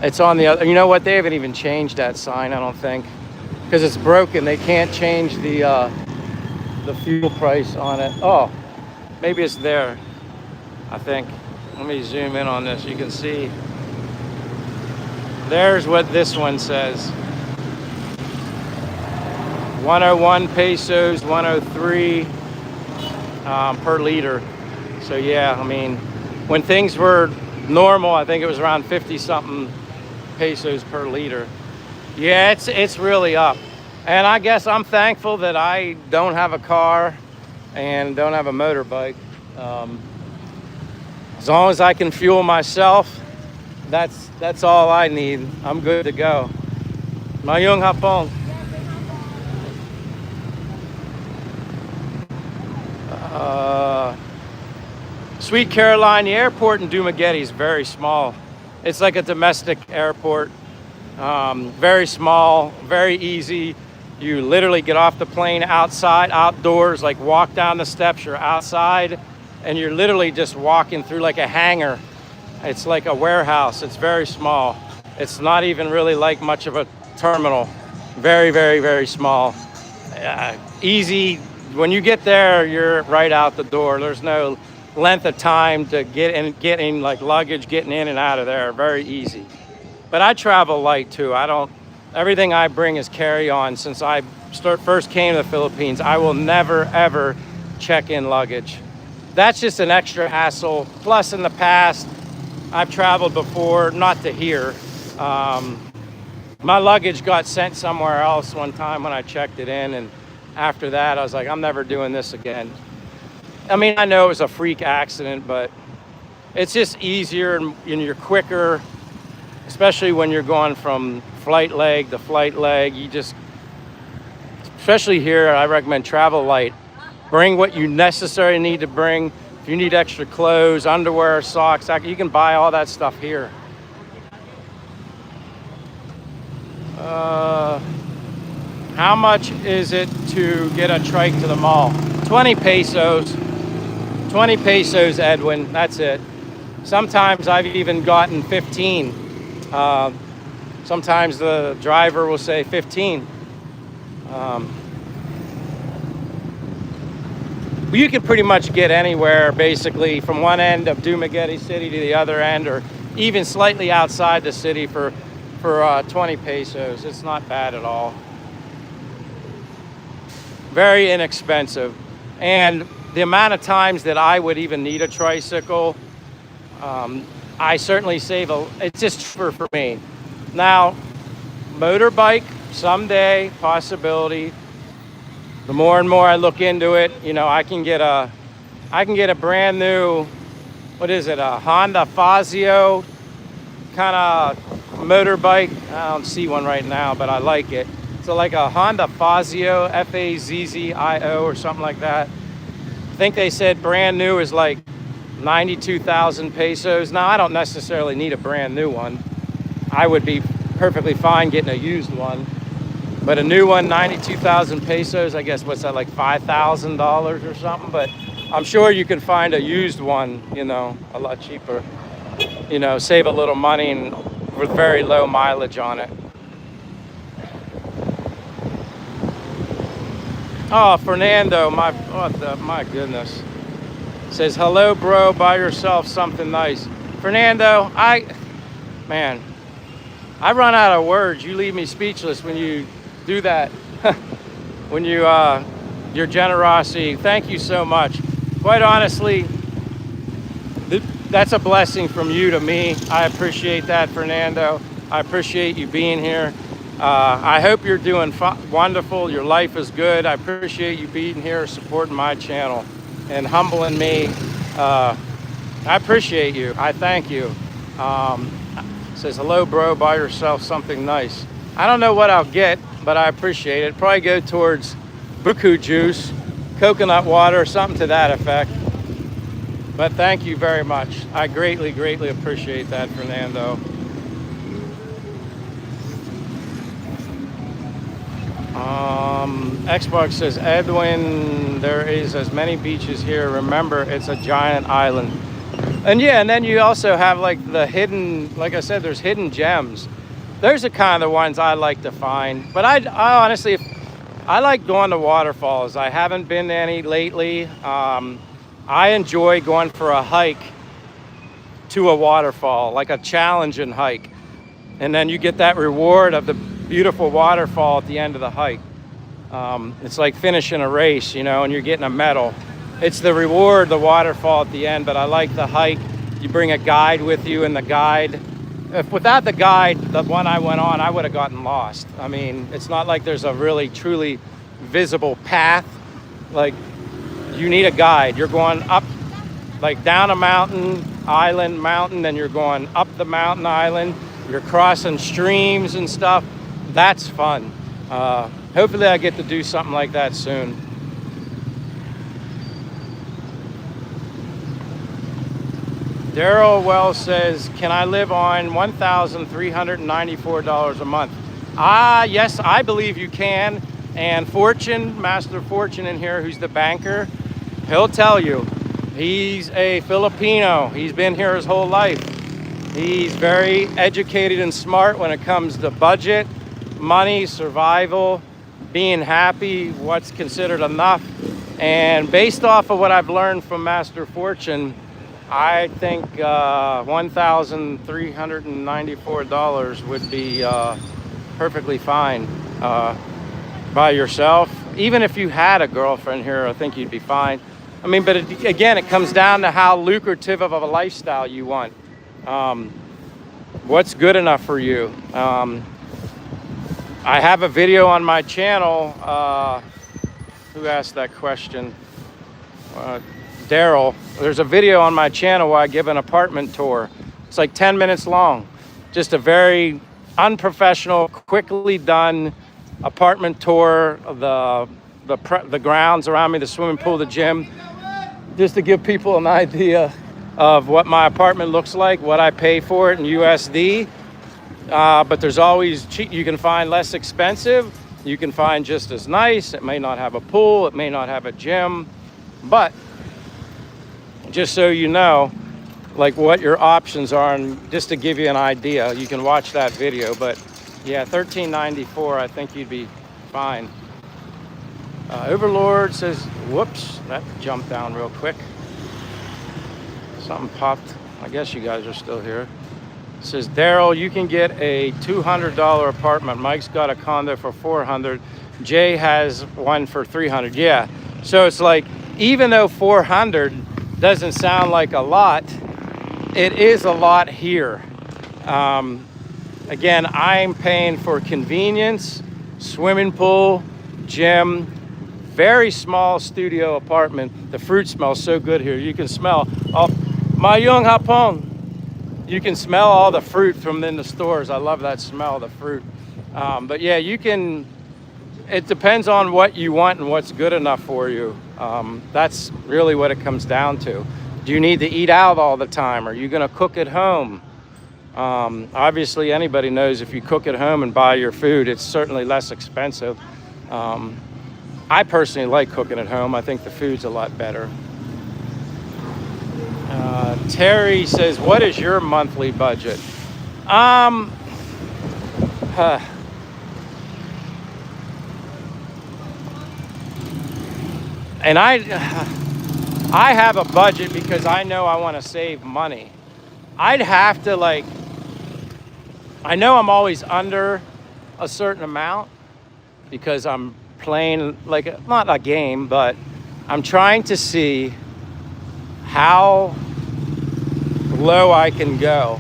it's on the other. You know what? They haven't even changed that sign, I don't think, because it's broken. They can't change the fuel price on it. Oh, maybe it's there, I think. Let me zoom in on this. You can see. There's what this one says. 101 pesos, 103 per liter. So yeah, I mean, when things were normal, I think it was around 50 something pesos per liter. Yeah, it's really up. And I guess I'm thankful that I don't have a car and don't have a motorbike. As long as I can fuel myself, that's all I need. I'm good to go. Mayong hapon. Sweet Caroline, the airport in Dumaguete is very small. It's like a domestic airport. Very small, very easy. You literally get off the plane outside, outdoors, like walk down the steps, you're outside, and you're literally just walking through like a hangar. It's like a warehouse. It's very small. It's not even really like much of a terminal. Very, very, very small. Easy. When you get there, you're right out the door. There's no length of time to getting like luggage, getting in and out of there. Very easy. But I travel light too. Everything I bring is carry on. Since I first came to the Philippines, I will never, ever check in luggage. That's just an extra hassle. Plus, in the past, I've traveled before, not to here. My luggage got sent somewhere else one time when I checked it in, and after that, I was like, I'm never doing this again. I mean, I know it was a freak accident, but it's just easier and you're quicker, especially when you're going from flight leg to flight leg. Especially here, I recommend travel light. Bring what you necessarily need to bring. If you need extra clothes, underwear, socks, you can buy all that stuff here. How much is it to get a trike to the mall? 20 pesos. 20 pesos, Edwin. That's it. Sometimes I've even gotten 15. Sometimes the driver will say 15. You can pretty much get anywhere, basically, from one end of Dumaguete City to the other end, or even slightly outside the city for 20 pesos. It's not bad at all. Very inexpensive. And the amount of times that I would even need a tricycle, I certainly save it's just cheaper for me. Now, motorbike, someday, possibility. The more and more I look into it, I can get a brand new, what is it, a Honda Fazio kind of motorbike. I don't see one right now, but I like it. So like a Honda Fazio, F-A-Z-Z-I-O or something like that. I think they said brand new is like 92,000 pesos. Now, I don't necessarily need a brand new one. I would be perfectly fine getting a used one. But a new one, 92,000 pesos, I guess, what's that, like $5,000 or something? But I'm sure you can find a used one, a lot cheaper. Save a little money and with very low mileage on it. Oh, Fernando, my goodness. Says, hello, bro, buy yourself something nice. Fernando, I run out of words. You leave me speechless when you do that. When your generosity. Thank you so much. Quite honestly, that's a blessing from you to me. I appreciate that, Fernando. I appreciate you being here. I hope you're doing wonderful. Your life is good. I appreciate you being here, supporting my channel, and humbling me. I appreciate you. I thank you. Says, hello, bro. Buy yourself something nice. I don't know what I'll get, but I appreciate it. Probably go towards buku juice, coconut water, something to that effect. But thank you very much. I greatly, greatly appreciate that, Fernando. Xbox says, Edwin, there is as many beaches here. Remember, it's a giant island. And yeah, and then you also have like the hidden, like I said, there's hidden gems. Those are kind of the ones I like to find. But I honestly, I like going to waterfalls. I haven't been to any lately. I enjoy going for a hike to a waterfall, like a challenging hike. And then you get that reward of the beautiful waterfall at the end of the hike. It's like finishing a race, you know, and you're getting a medal. It's the reward, the waterfall at the end, but I like the hike. You bring a guide with you, and the guide, if without the guide, the one I went on, I would have gotten lost. I mean, it's not like there's a really, truly visible path. Like, you need a guide. You're going up, like down a mountain, island, mountain, then you're going up the mountain, island. You're crossing streams and stuff. That's fun. Hopefully I get to do something like that soon. Daryl Wells says, can I live on $1,394 a month? Yes, I believe you can. And Fortune, Master Fortune in here, who's the banker, he'll tell you. He's a Filipino. He's been here his whole life. He's very educated and smart when it comes to budget, money, survival, being happy, what's considered enough. And based off of what I've learned from Master Fortune, I think $1,394 would be perfectly fine by yourself. Even if you had a girlfriend here, I think you'd be fine. I mean, but again, it comes down to how lucrative of a lifestyle you want. What's good enough for you? I have a video on my channel. Who asked that question? Daryl. There's a video on my channel where I give an apartment tour. It's like 10 minutes long. Just a very unprofessional, quickly done apartment tour of the grounds around me, the swimming pool, the gym, just to give people an idea of what my apartment looks like, what I pay for it in USD. But there's always cheap. You can find less expensive. You can find just as nice. It may not have a pool. It may not have a gym. But just so you know, like what your options are, and just to give you an idea, you can watch that video. But yeah, $1,394, I think you'd be fine. Overlord says, whoops, that jumped down real quick. Something popped. I guess you guys are still here. It says, Daryl, you can get a $200 apartment. Mike's got a condo for $400. Jay has one for $300. Yeah. So it's like, even though $400 doesn't sound like a lot, it is a lot here. Again, I'm paying for convenience, swimming pool, gym, very small studio apartment. The fruit smells so good here. You can smell all my young hapong. You can smell all the fruit from in the stores. I love that smell of the fruit. But yeah, you can, it depends on what you want and what's good enough for you. That's really what it comes down to. Do you need to eat out all the time? Are you gonna cook at home? Obviously, anybody knows if you cook at home and buy your food, it's certainly less expensive. I personally like cooking at home. I think the food's a lot better. Terry says, what is your monthly budget? And I have a budget because I know I want to save money. I'd have to I know I'm always under a certain amount because I'm playing not a game, but I'm trying to see how low I can go.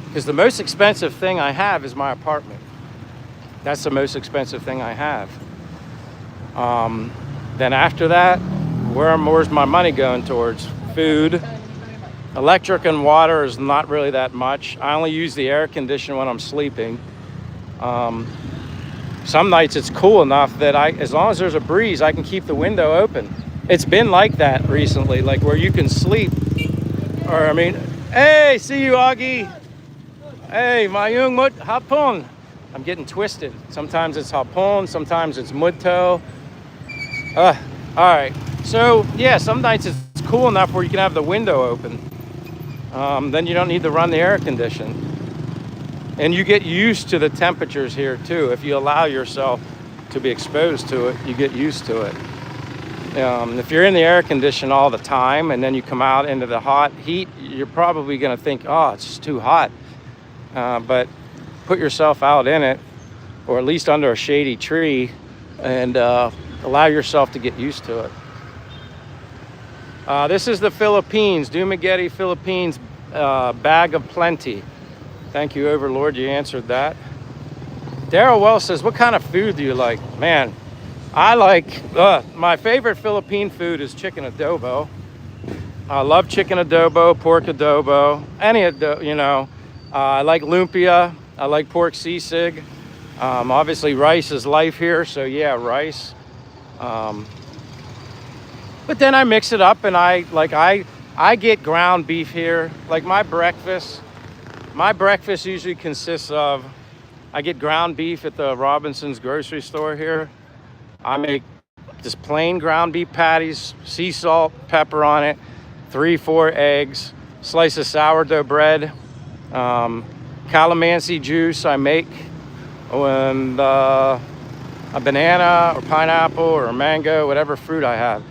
Because the most expensive thing I have is my apartment. That's the most expensive thing I have. Then after that, where's my money going towards? Food. Electric and water is not really that much. I only use the air conditioner when I'm sleeping. Some nights it's cool enough that as long as there's a breeze, I can keep the window open. It's been like that recently, like where you can sleep. Hey, see you, Augie. Hey, Mayung Mut Hapon. I'm getting twisted. Sometimes it's Hapon, sometimes it's Mudto. All right. So, yeah, some nights it's cool enough where you can have the window open. Then you don't need to run the air conditioner. And you get used to the temperatures here, too. If you allow yourself to be exposed to it, you get used to it. If you're in the air conditioner all the time and then you come out into the hot heat, you're probably going to think, oh, it's just too hot. But put yourself out in it, or at least under a shady tree, and allow yourself to get used to it. This is the Philippines, Dumaguete, Philippines, bag of plenty. Thank you, Overlord, you answered that. Daryl Wells says, what kind of food do you like? Man, I like, my favorite Philippine food is chicken adobo. I love chicken adobo, pork adobo, any adobo, you know. I like lumpia, I like pork sisig. Obviously rice is life here, so yeah, rice. But then I mix it up and I get ground beef here. Like my breakfast usually consists of, I get ground beef at the Robinson's grocery store here. I make just plain ground beef patties, sea salt, pepper on it, 3-4 eggs, slice of sourdough bread, calamansi juice I make, and a banana or pineapple or mango, whatever fruit I have.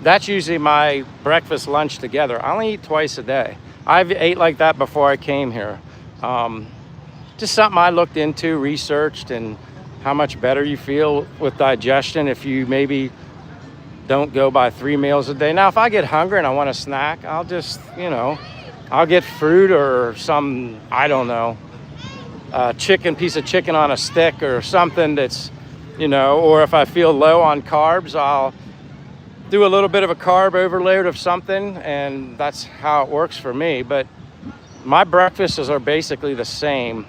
That's usually my breakfast, lunch together. I only eat twice a day. I've ate like that before I came here. Just something I looked into, researched, and how much better you feel with digestion if you maybe don't go by 3 meals a day. Now, if I get hungry and I want a snack, I'll just, I'll get fruit or some, I don't know, piece of chicken on a stick or something that's, or if I feel low on carbs, I'll do a little bit of a carb overload of something, and that's how it works for me. But my breakfasts are basically the same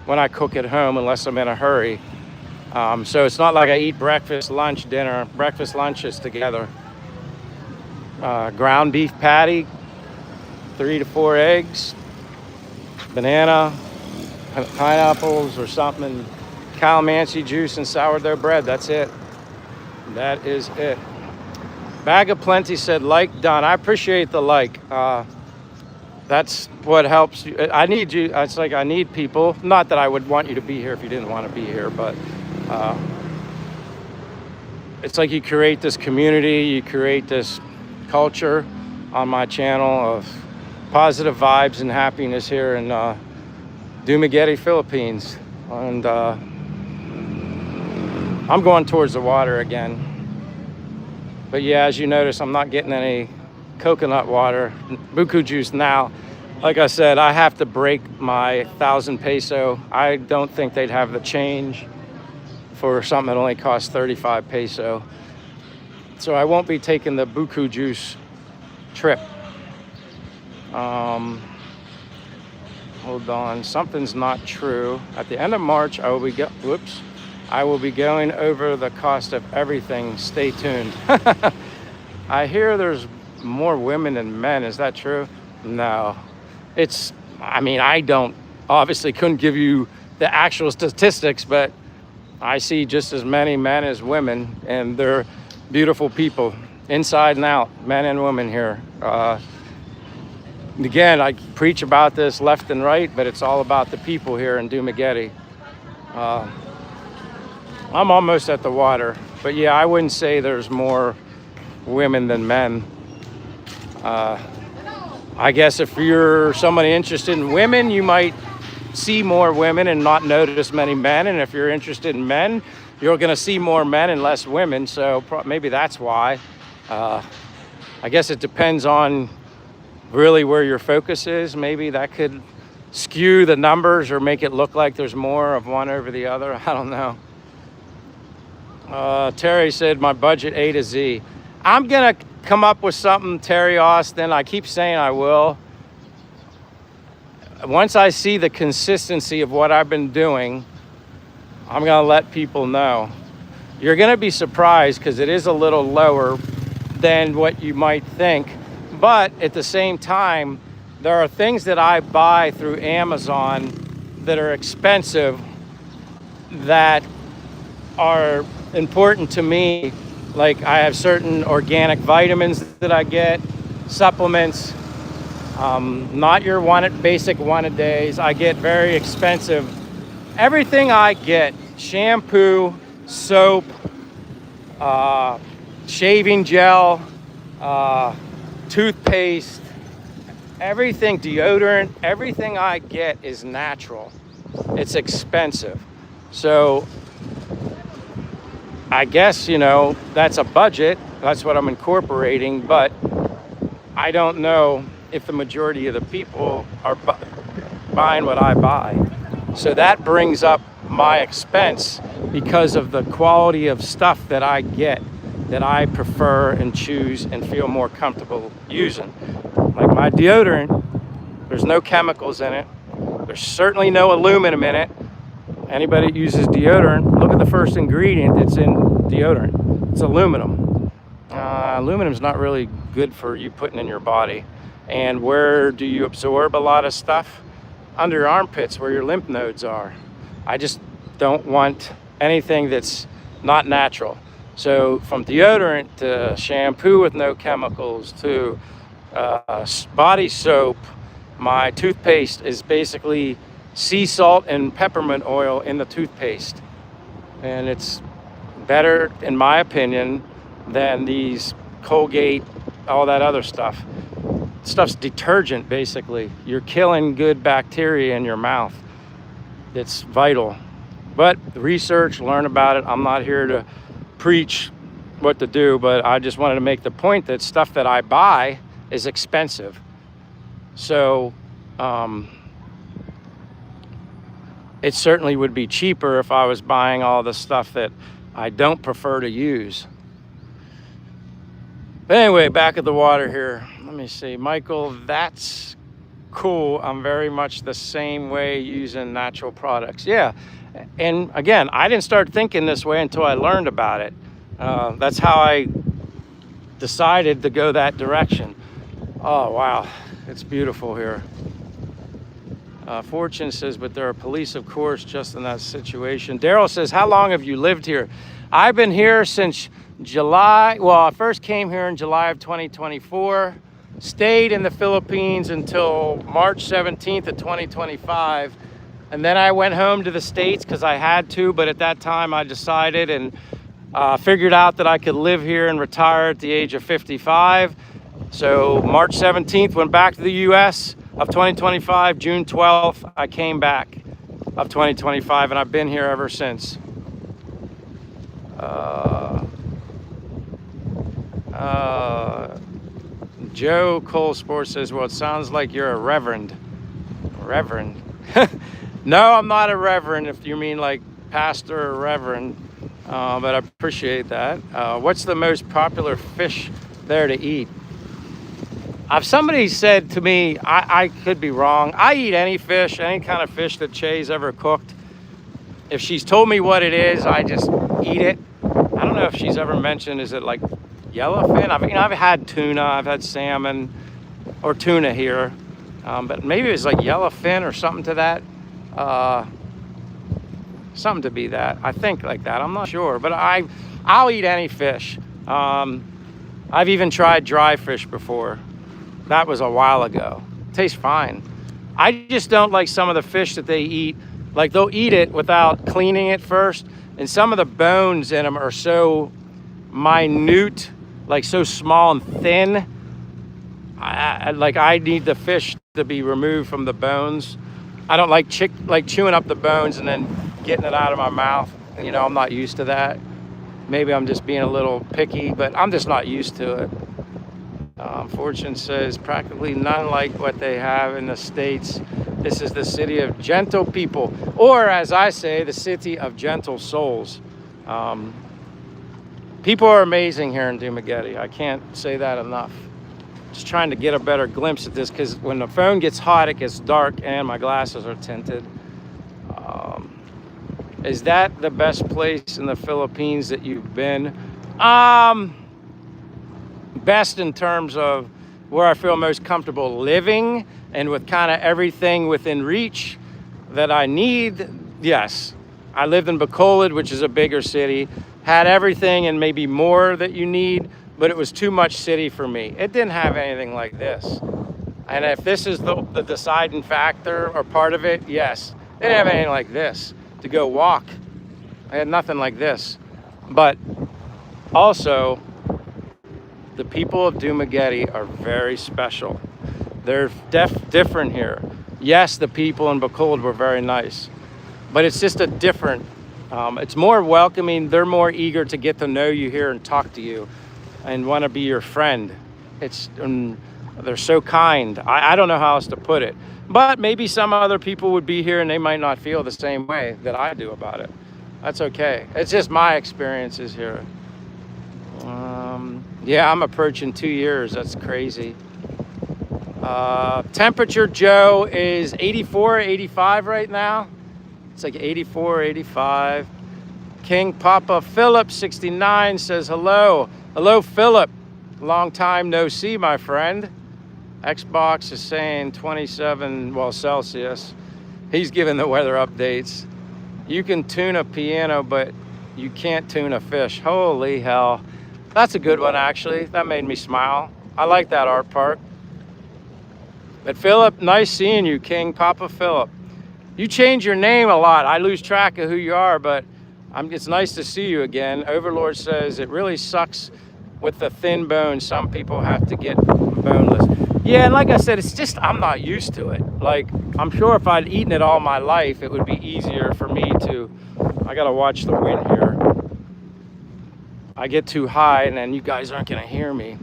when I cook at home, unless I'm in a hurry. So it's not like I eat breakfast, lunch, dinner. Breakfast, lunch is together. Ground beef patty, 3 to 4 eggs, banana, pineapples or something, calamansi juice and sourdough bread. That's it. That is it. Bag of Plenty said, like done. I appreciate the like. That's what helps you. I need you. It's like I need people. Not that I would want you to be here if you didn't want to be here, but it's like you create this community, you create this culture on my channel of positive vibes and happiness here in Dumaguete, Philippines. And I'm going towards the water again. But yeah, as you notice, I'm not getting any coconut water, buku juice now. Like I said, I have to break my 1,000 peso. I don't think they'd have the change for something that only costs 35 peso. So I won't be taking the buku juice trip. Hold on, something's not true. At the end of March, I will be going over the cost of everything. Stay tuned. I hear there's more women than men. Is that true? No. I obviously couldn't give you the actual statistics, but I see just as many men as women, and they're beautiful people, inside and out, men and women here. Again, I preach about this left and right, but it's all about the people here in Dumaguete. I'm almost at the water, but yeah, I wouldn't say there's more women than men. I guess if you're somebody interested in women, you might see more women and not notice many men. And if you're interested in men, you're going to see more men and less women. So maybe that's why. I guess it depends on really where your focus is. Maybe that could skew the numbers or make it look like there's more of one over the other. I don't know. Terry said my budget A to Z. I'm gonna come up with something, Terry Austin. I keep saying I will. Once I see the consistency of what I've been doing, I'm gonna let people know. You're gonna be surprised because it is a little lower than what you might think. But at the same time, there are things that I buy through Amazon that are expensive that are important to me. Like I have certain organic vitamins that I get, supplements, not your basic one a days. I get very expensive. Everything I get, shampoo, soap, shaving gel, toothpaste, everything, deodorant, everything I get is natural. It's expensive. So I guess, that's a budget. That's what I'm incorporating, but I don't know if the majority of the people are buying what I buy. So that brings up my expense because of the quality of stuff that I get that I prefer and choose and feel more comfortable using. Like my deodorant, there's no chemicals in it. There's certainly no aluminum in it. Anybody that uses deodorant, look at the first ingredient that's in deodorant. It's aluminum. Aluminum's not really good for you putting in your body. And where do you absorb a lot of stuff? Under your armpits, where your lymph nodes are. I just don't want anything that's not natural. So from deodorant to shampoo with no chemicals to body soap, my toothpaste is basically sea salt and peppermint oil in the toothpaste. And it's better, in my opinion, than these Colgate, all that other stuff. Stuff's detergent, basically. You're killing good bacteria in your mouth. It's vital. But research, learn about it. I'm not here to preach what to do, but I just wanted to make the point that stuff that I buy is expensive. So it certainly would be cheaper if I was buying all the stuff that I don't prefer to use. But anyway, back at the water here. Let me see. Michael, that's cool. I'm very much the same way using natural products. Yeah. And again, I didn't start thinking this way until I learned about it. That's how I decided to go that direction. Oh, wow. It's beautiful here. Fortune says, but there are police, of course, just in that situation. Daryl says, how long have you lived here? I've been here since July. Well, I first came here in July of 2024. Stayed in the Philippines until March 17th of 2025. And then I went home to the States because I had to. But at that time, I decided and figured out that I could live here and retire at the age of 55. So March 17th, went back to the U.S. of 2025. June 12th, I came back of 2025, and I've been here ever since. Joe Cole Sports says, well, it sounds like you're a reverend. Reverend. No, I'm not a reverend, if you mean like pastor or reverend, but I appreciate that. What's the most popular fish there to eat? Somebody said to me, I could be wrong, I eat any fish, any kind of fish that Che's ever cooked. If she's told me what it is, I just eat it. I don't know if she's ever mentioned, is it like yellowfin? I've had tuna, I've had salmon, or tuna here, but maybe it's like yellowfin or something to that. Something to be that. I think like that. I'm not sure, but I'll eat any fish. I've even tried dry fish before. That was a while ago. Tastes fine. I just don't like some of the fish that they eat. Like they'll eat it without cleaning it first, and some of the bones in them are so minute, like so small and thin. I need the fish to be removed from the bones. I don't like chewing up the bones and then getting it out of my mouth. I'm not used to that. Maybe I'm just being a little picky, but I'm just not used to it. Fortune says practically none like what they have in the States. This is the city of gentle people, or as I say, the city of gentle souls. People are amazing here in Dumaguete. I can't say that enough. Just trying to get a better glimpse at this, because when the phone gets hot, it gets dark and my glasses are tinted. Is that the best place in the Philippines that you've been? Best in terms of where I feel most comfortable living and with kind of everything within reach that I need. Yes, I lived in Bacolod, which is a bigger city, had everything and maybe more that you need, but it was too much city for me. It didn't have anything like this. And if this is the deciding factor or part of it, yes, they didn't have anything like this to go walk. I had nothing like this. But also, the people of Dumaguete are very special. They're different here. Yes, the people in Bacolod were very nice, but it's just a different, it's more welcoming. They're more eager to get to know you here and talk to you and want to be your friend. They're so kind. I don't know how else to put it, but maybe some other people would be here and they might not feel the same way that I do about it. That's okay. It's just my experiences here. Yeah, I'm approaching 2 years. That's crazy. Temperature, Joe, is 84, 85 right now. It's like 84, 85. King Papa Philip 69 says hello. Hello, Philip. Long time no see, my friend. Xbox is saying 27, well, Celsius. He's giving the weather updates. You can tune a piano, but you can't tune a fish. Holy hell. That's a good one, actually. That made me smile. I like that art part. But Philip, nice seeing you, King Papa Philip. You change your name a lot. I lose track of who you are, but it's nice to see you again. Overlord says it really sucks with the thin bones. Some people have to get boneless. Yeah, and like I said, it's just, I'm not used to it. Like, I'm sure if I'd eaten it all my life, it would be easier for me to, I gotta watch the wind here. I get too high and then you guys aren't gonna hear me.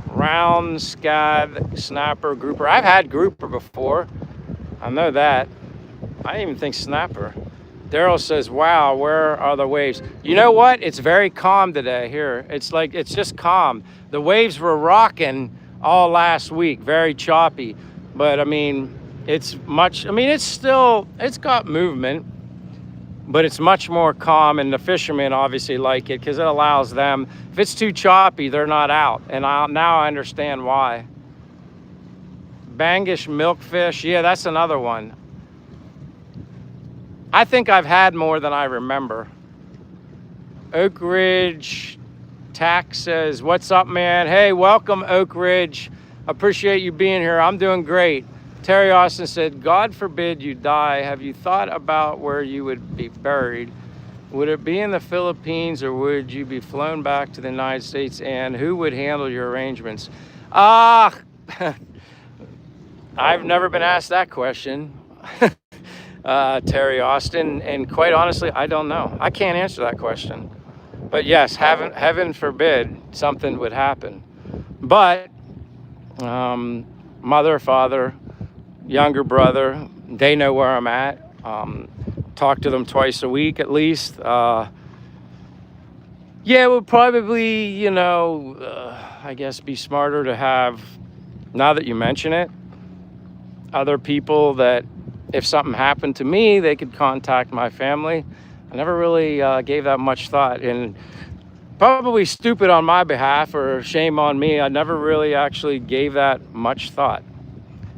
Round, scad, snapper, grouper. I've had grouper before. I know that. I didn't even think snapper. Daryl says, wow, where are the waves? You know what? It's very calm today here. It's like, it's just calm. The waves were rocking all last week, very choppy. But I mean, it's got movement, but it's much more calm, and the fishermen obviously like it because it allows them, if it's too choppy, they're not out. And now I understand why. Bangish milkfish, yeah, that's another one. I think I've had more than I remember. Oak Ridge Tack says, what's up, man? Hey, welcome, Oak Ridge. Appreciate you being here. I'm doing great. Terry Austin said, God forbid you die. Have you thought about where you would be buried? Would it be in the Philippines, or would you be flown back to the United States? And who would handle your arrangements? I've never been asked that question. Terry Austin, and quite honestly, I don't know. I can't answer that question. But yes, heaven forbid something would happen. But mother, father, younger brother, they know where I'm at. Talk to them twice a week at least. Yeah, it would probably, I guess be smarter to have, now that you mention it, other people that if something happened to me, they could contact my family. I never really gave that much thought, and probably stupid on my behalf, or shame on me. I never really actually gave that much thought.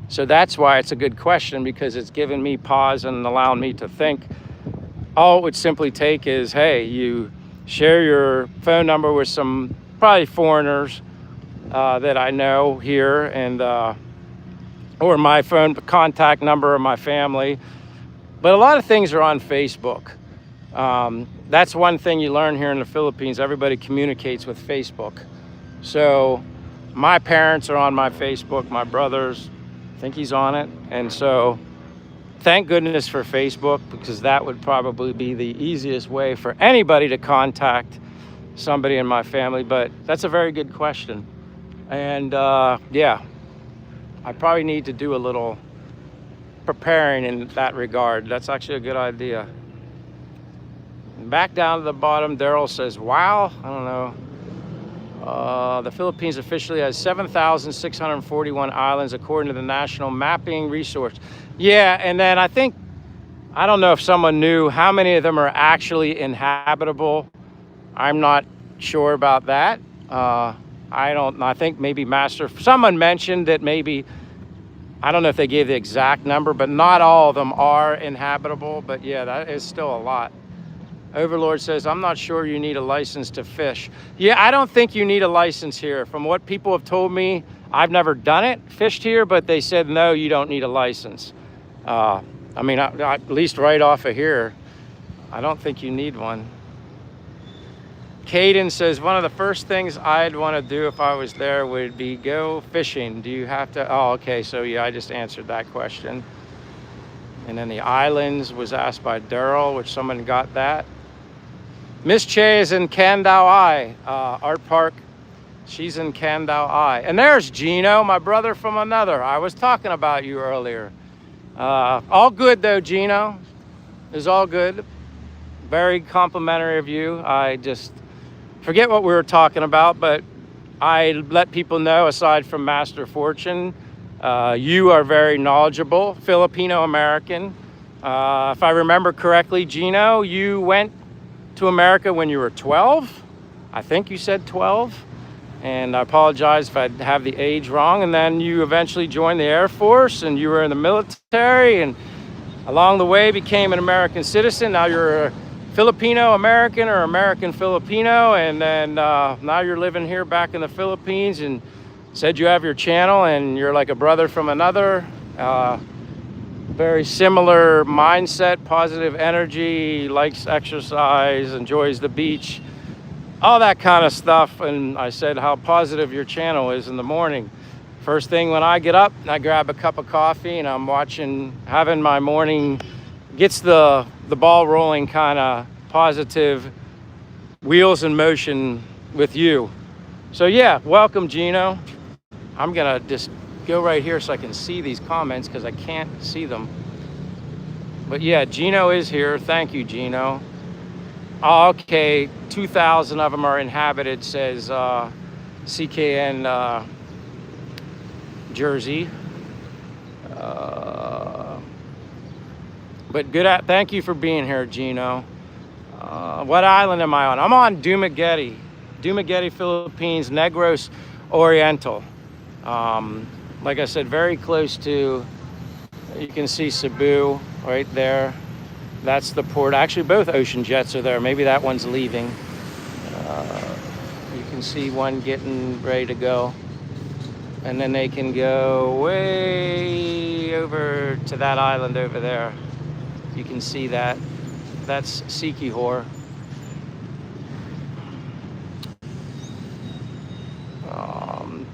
So that's why it's a good question, because it's given me pause and allowing me to think. All it would simply take is, hey, you share your phone number with some probably foreigners that I know here, and or my phone contact number of my family. But a lot of things are on Facebook. That's one thing you learn here in the Philippines. Everybody communicates with Facebook. So my parents are on my Facebook, my brothers, I think he's on it. And so thank goodness for Facebook, because that would probably be the easiest way for anybody to contact somebody in my family, but that's a very good question. And yeah, I probably need to do a little preparing in that regard. That's actually a good idea. Back down to the bottom, Daryl says, wow, I don't know. The Philippines officially has 7,641 islands according to the National Mapping Resource. Yeah, and then I don't know if someone knew how many of them are actually inhabitable. I'm not sure about that. I think maybe someone mentioned that maybe, I don't know if they gave the exact number, but not all of them are inhabitable. But yeah, that is still a lot. Overlord says, I'm not sure you need a license to fish. Yeah, I don't think you need a license here. From what people have told me, I've never done it, fished here, but they said, no, you don't need a license. I mean, at least right off of here, I don't think you need one. Caden says, one of the first things I'd want to do if I was there would be go fishing. Do you have to? Oh, okay. So yeah, I just answered that question. And then the islands was asked by Daryl, which someone got that. Miss Che is in Kandao Art Park. She's in Kandao. And there's Gino, my brother from another. I was talking about you earlier. All good though, Gino. It's all good. Very complimentary of you. I just forget what we were talking about, but I let people know, aside from Master Fortune, you are very knowledgeable, Filipino American. If I remember correctly, Gino, you went to America when you were 12. I think you said 12. And I apologize if I have the age wrong. And then you eventually joined the Air Force and you were in the military, and along the way became an American citizen. Now you're a Filipino American or American Filipino, and then now you're living here back in the Philippines, and said you have your channel and you're like a brother from another. Very similar mindset, positive energy, likes exercise, enjoys the beach, all that kind of stuff. And I said how positive your channel is in the morning. First thing when I get up, I grab a cup of coffee and I'm having my morning, gets the ball rolling, kind of positive wheels in motion with you. So yeah, welcome, Gino. I'm gonna just go right here so I can see these comments because I can't see them. But yeah, Gino is here. Thank you, Gino. Oh, okay, 2,000 of them are inhabited, says CKN Jersey. But thank you for being here, Gino. What island am I on? I'm on Dumaguete, Philippines, Negros Oriental. Like I said, very close to, you can see Cebu right there. That's the port. Actually, both ocean jets are there. Maybe that one's leaving. You can see one getting ready to go. And then they can go way over to that island over there. You can see that. That's Siquijor.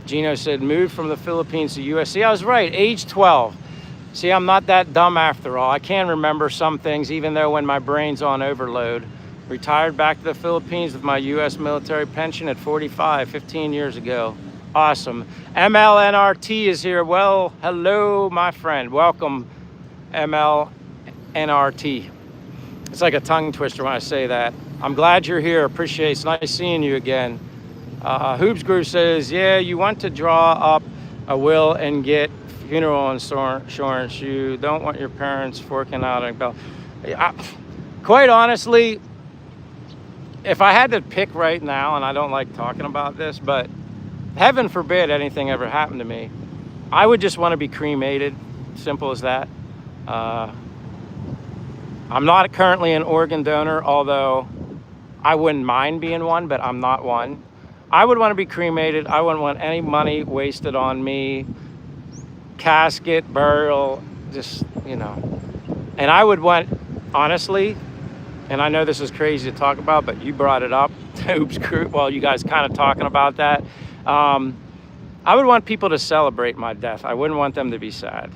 Gino said, moved from the Philippines to US. See, I was right, age 12. See, I'm not that dumb after all. I can remember some things, even though when my brain's on overload. Retired back to the Philippines with my US military pension at 45, 15 years ago. Awesome. MLNRT is here. Well, hello, my friend. Welcome, MLNRT. It's like a tongue twister when I say that. I'm glad you're here. Appreciate it. It's nice seeing you again. Hoobs Group says, yeah, you want to draw up a will and get funeral insurance. You don't want your parents forking out a bill. Quite honestly, if I had to pick right now, and I don't like talking about this, but heaven forbid anything ever happened to me, I would just want to be cremated. Simple as that. I'm not currently an organ donor, although I wouldn't mind being one, but I'm not one. I would want to be cremated. I wouldn't want any money wasted on me. Casket, burial, just, you know. And I would want, honestly, and I know this is crazy to talk about, but you brought it up, Oops Group, well, you guys kind of talking about that. I would want people to celebrate my death. I wouldn't want them to be sad.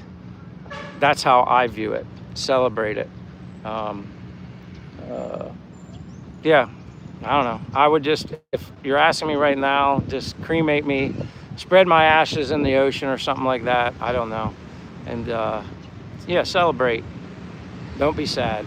That's how I view it. Celebrate it. Yeah. I don't know. I would just, if you're asking me right now, just cremate me, spread my ashes in the ocean or something like that. I don't know. And yeah, celebrate. Don't be sad.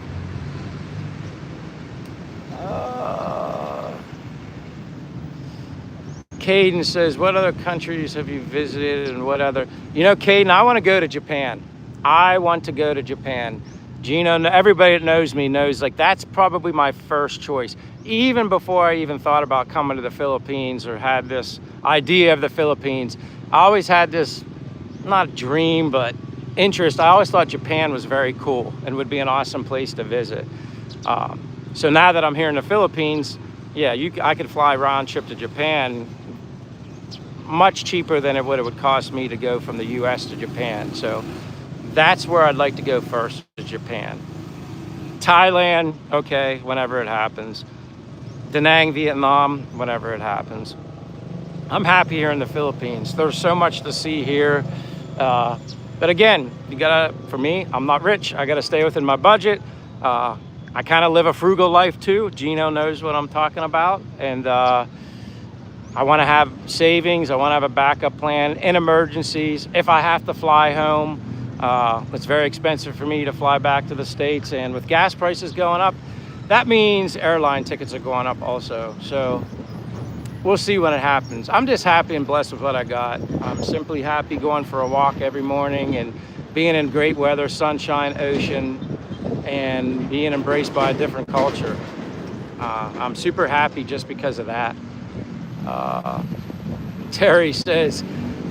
Caden says, what other countries have you visited and what other, Caden, I want to go to Japan. I want to go to Japan. Gino, everybody that knows me knows, like, that's probably my first choice. Even before I even thought about coming to the Philippines or had this idea of the Philippines, I always had this, not dream, but interest. I always thought Japan was very cool and would be an awesome place to visit. So now that I'm here in the Philippines, yeah, I could fly round trip to Japan much cheaper than it would cost me to go from the US to Japan. So that's where I'd like to go first, to Japan. Thailand, okay, whenever it happens. Da Nang, Vietnam, whenever it happens. I'm happy here in the Philippines. There's so much to see here. But again, for me, I'm not rich. I gotta stay within my budget. I kind of live a frugal life too. Gino knows what I'm talking about. And I want to have savings. I want to have a backup plan in emergencies. If I have to fly home, it's very expensive for me to fly back to the States. And with gas prices going up, that means airline tickets are going up also. So we'll see when it happens. I'm just happy and blessed with what I got. I'm simply happy going for a walk every morning and being in great weather, sunshine, ocean, and being embraced by a different culture. I'm super happy just because of that. Terry says,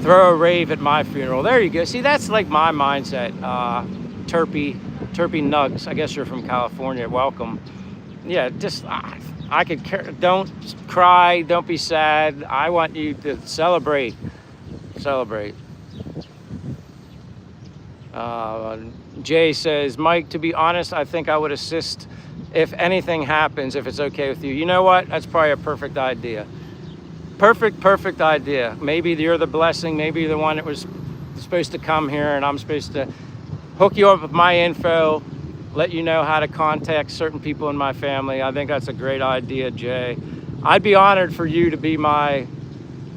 throw a rave at my funeral. There you go. See, that's like my mindset. Terpy Nugs. I guess you're from California. Welcome. Yeah, just I could care. Don't cry. Don't be sad. I want you to celebrate. Celebrate. Jay says, Mike, to be honest, I think I would assist if anything happens, if it's okay with you. You know what? That's probably a perfect idea. Perfect idea. Maybe you're the blessing. Maybe you're the one that was supposed to come here, and I'm supposed to hook you up with my info, let you know how to contact certain people in my family. I think that's a great idea, Jay. I'd be honored for you to be my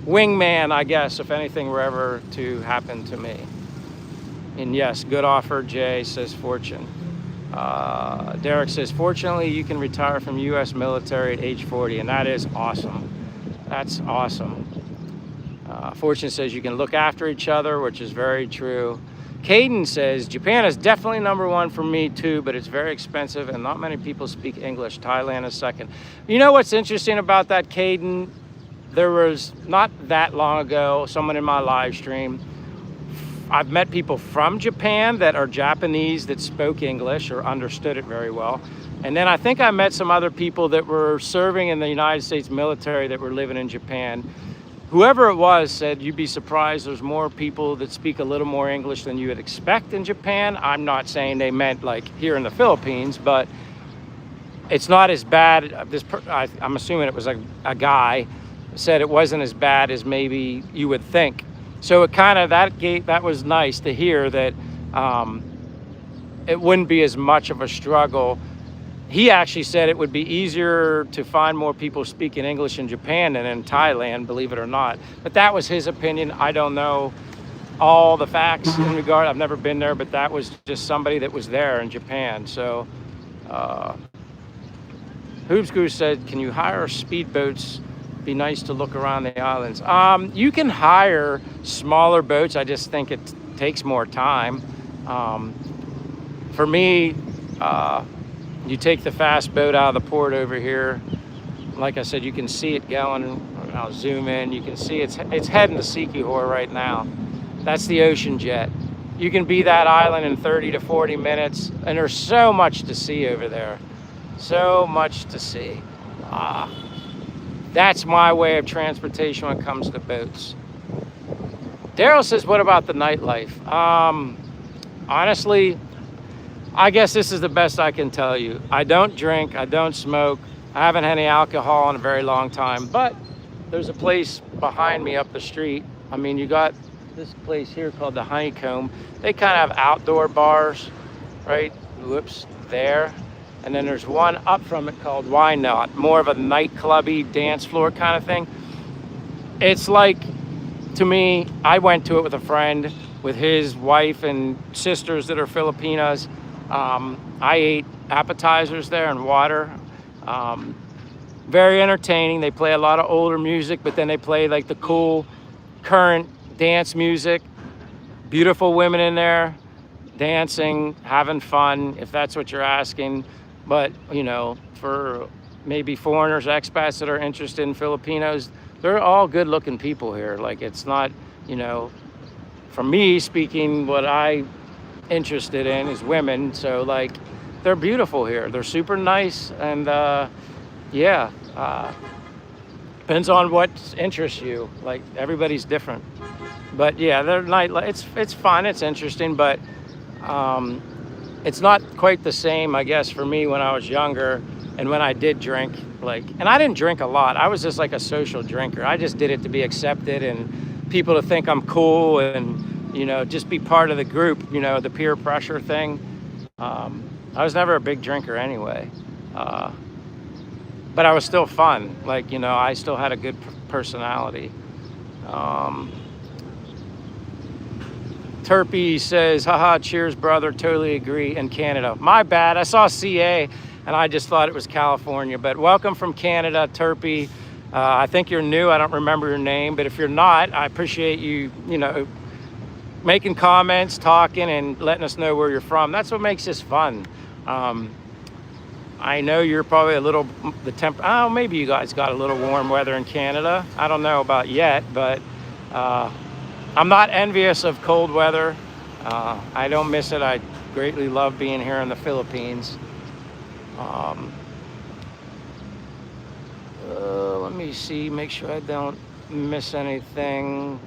wingman, I guess, if anything were ever to happen to me. And yes, good offer, Jay, says Fortune. Derek says, fortunately, you can retire from U.S. military at age 40, and that is awesome. That's awesome. Fortune says you can look after each other, which is very true. Caden says, Japan is definitely number one for me too, but it's very expensive and not many people speak English. Thailand is second. You know what's interesting about that, Caden? There was, not that long ago, someone in my live stream, I've met people from Japan that are Japanese that spoke English or understood it very well. And then I think I met some other people that were serving in the United States military that were living in Japan. Whoever it was said, you'd be surprised there's more people that speak a little more English than you would expect in Japan. I'm not saying they meant like here in the Philippines, but it's not as bad. I'm assuming it was a guy said it wasn't as bad as maybe you would think. So it kind of, that was nice to hear that it wouldn't be as much of a struggle. He actually said it would be easier to find more people speaking English in Japan than in Thailand, believe it or not. But that was his opinion. I don't know all the facts in regard. I've never been there, but that was just somebody that was there in Japan. So Hoops Goose said, can you hire speedboats? Be nice to look around the islands. You can hire smaller boats. I just think it takes more time. For me, you take the fast boat out of the port over here. Like I said, you can see it going. I'll zoom in. You can see it's heading to Sikihor right now. That's the ocean jet. You can be that island in 30 to 40 minutes, and there's so much to see over there. So much to see. That's my way of transportation when it comes to boats. Daryl says, what about the nightlife? Honestly, I guess this is the best I can tell you. I don't drink, I don't smoke, I haven't had any alcohol in a very long time, but there's a place behind me up the street. I mean, you got this place here called the Honeycomb. They kind of have outdoor bars, right? Whoops, there. And then there's one up from it called Why Not, more of a nightclubby dance floor kind of thing. It's like, to me, I went to it with a friend with his wife and sisters that are Filipinas. I ate appetizers there and water. Very entertaining. They play a lot of older music, but then they play like the cool current dance music. Beautiful women in there dancing, having fun, if that's what you're asking. But, you know, for maybe foreigners, expats that are interested in Filipinos, they're all good looking people here. Like, it's not, you know, for me speaking, what I interested in is women. So like, they're beautiful here. They're super nice. And yeah, depends on what interests you. Like, everybody's different. But yeah, they're it's fun, it's interesting, but it's not quite the same, I guess, for me when I was younger and when I did drink. Like, and I didn't drink a lot. I was just like a social drinker. I just did it to be accepted and people to think I'm cool and, you know, just be part of the group, you know, the peer pressure thing. I was never a big drinker anyway. But I was still fun. Like, you know, I still had a good personality. Terpy says, haha, cheers, brother. Totally agree. In Canada. My bad. I saw CA and I just thought it was California. But welcome from Canada, Terpy. I think you're new. I don't remember your name. But if you're not, I appreciate you, you know, making comments, talking, and letting us know where you're from. That's what makes this fun. I know you're probably a little, oh, maybe you guys got a little warm weather in Canada. I don't know about yet, but I'm not envious of cold weather. I don't miss it. I greatly love being here in the Philippines. Let me see, make sure I don't miss anything.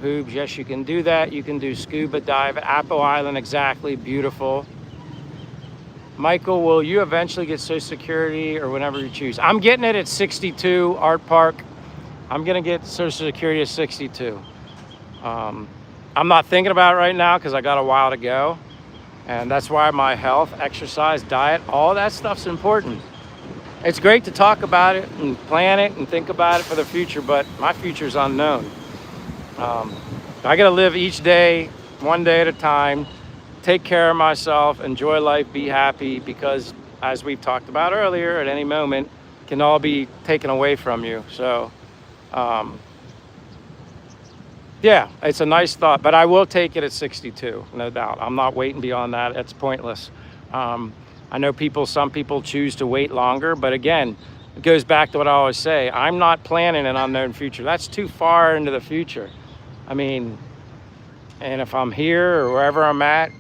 Hoobs, yes, you can do that. You can do scuba dive at Apple Island, exactly, beautiful. Michael, will you eventually get Social Security or whenever you choose? I'm getting it at 62, Art Park. I'm gonna get Social Security at 62. I'm not thinking about it right now because I got a while to go. And that's why my health, exercise, diet, all that stuff's important. It's great to talk about it and plan it and think about it for the future, but my future's unknown. I gotta live each day, one day at a time, take care of myself, enjoy life, be happy, because as we've talked about earlier, at any moment can all be taken away from you. So, yeah, it's a nice thought, but I will take it at 62, no doubt. I'm not waiting beyond that. It's pointless. I know some people choose to wait longer, but again, it goes back to what I always say. I'm not planning an unknown future. That's too far into the future. I mean, and if I'm here or wherever I'm at,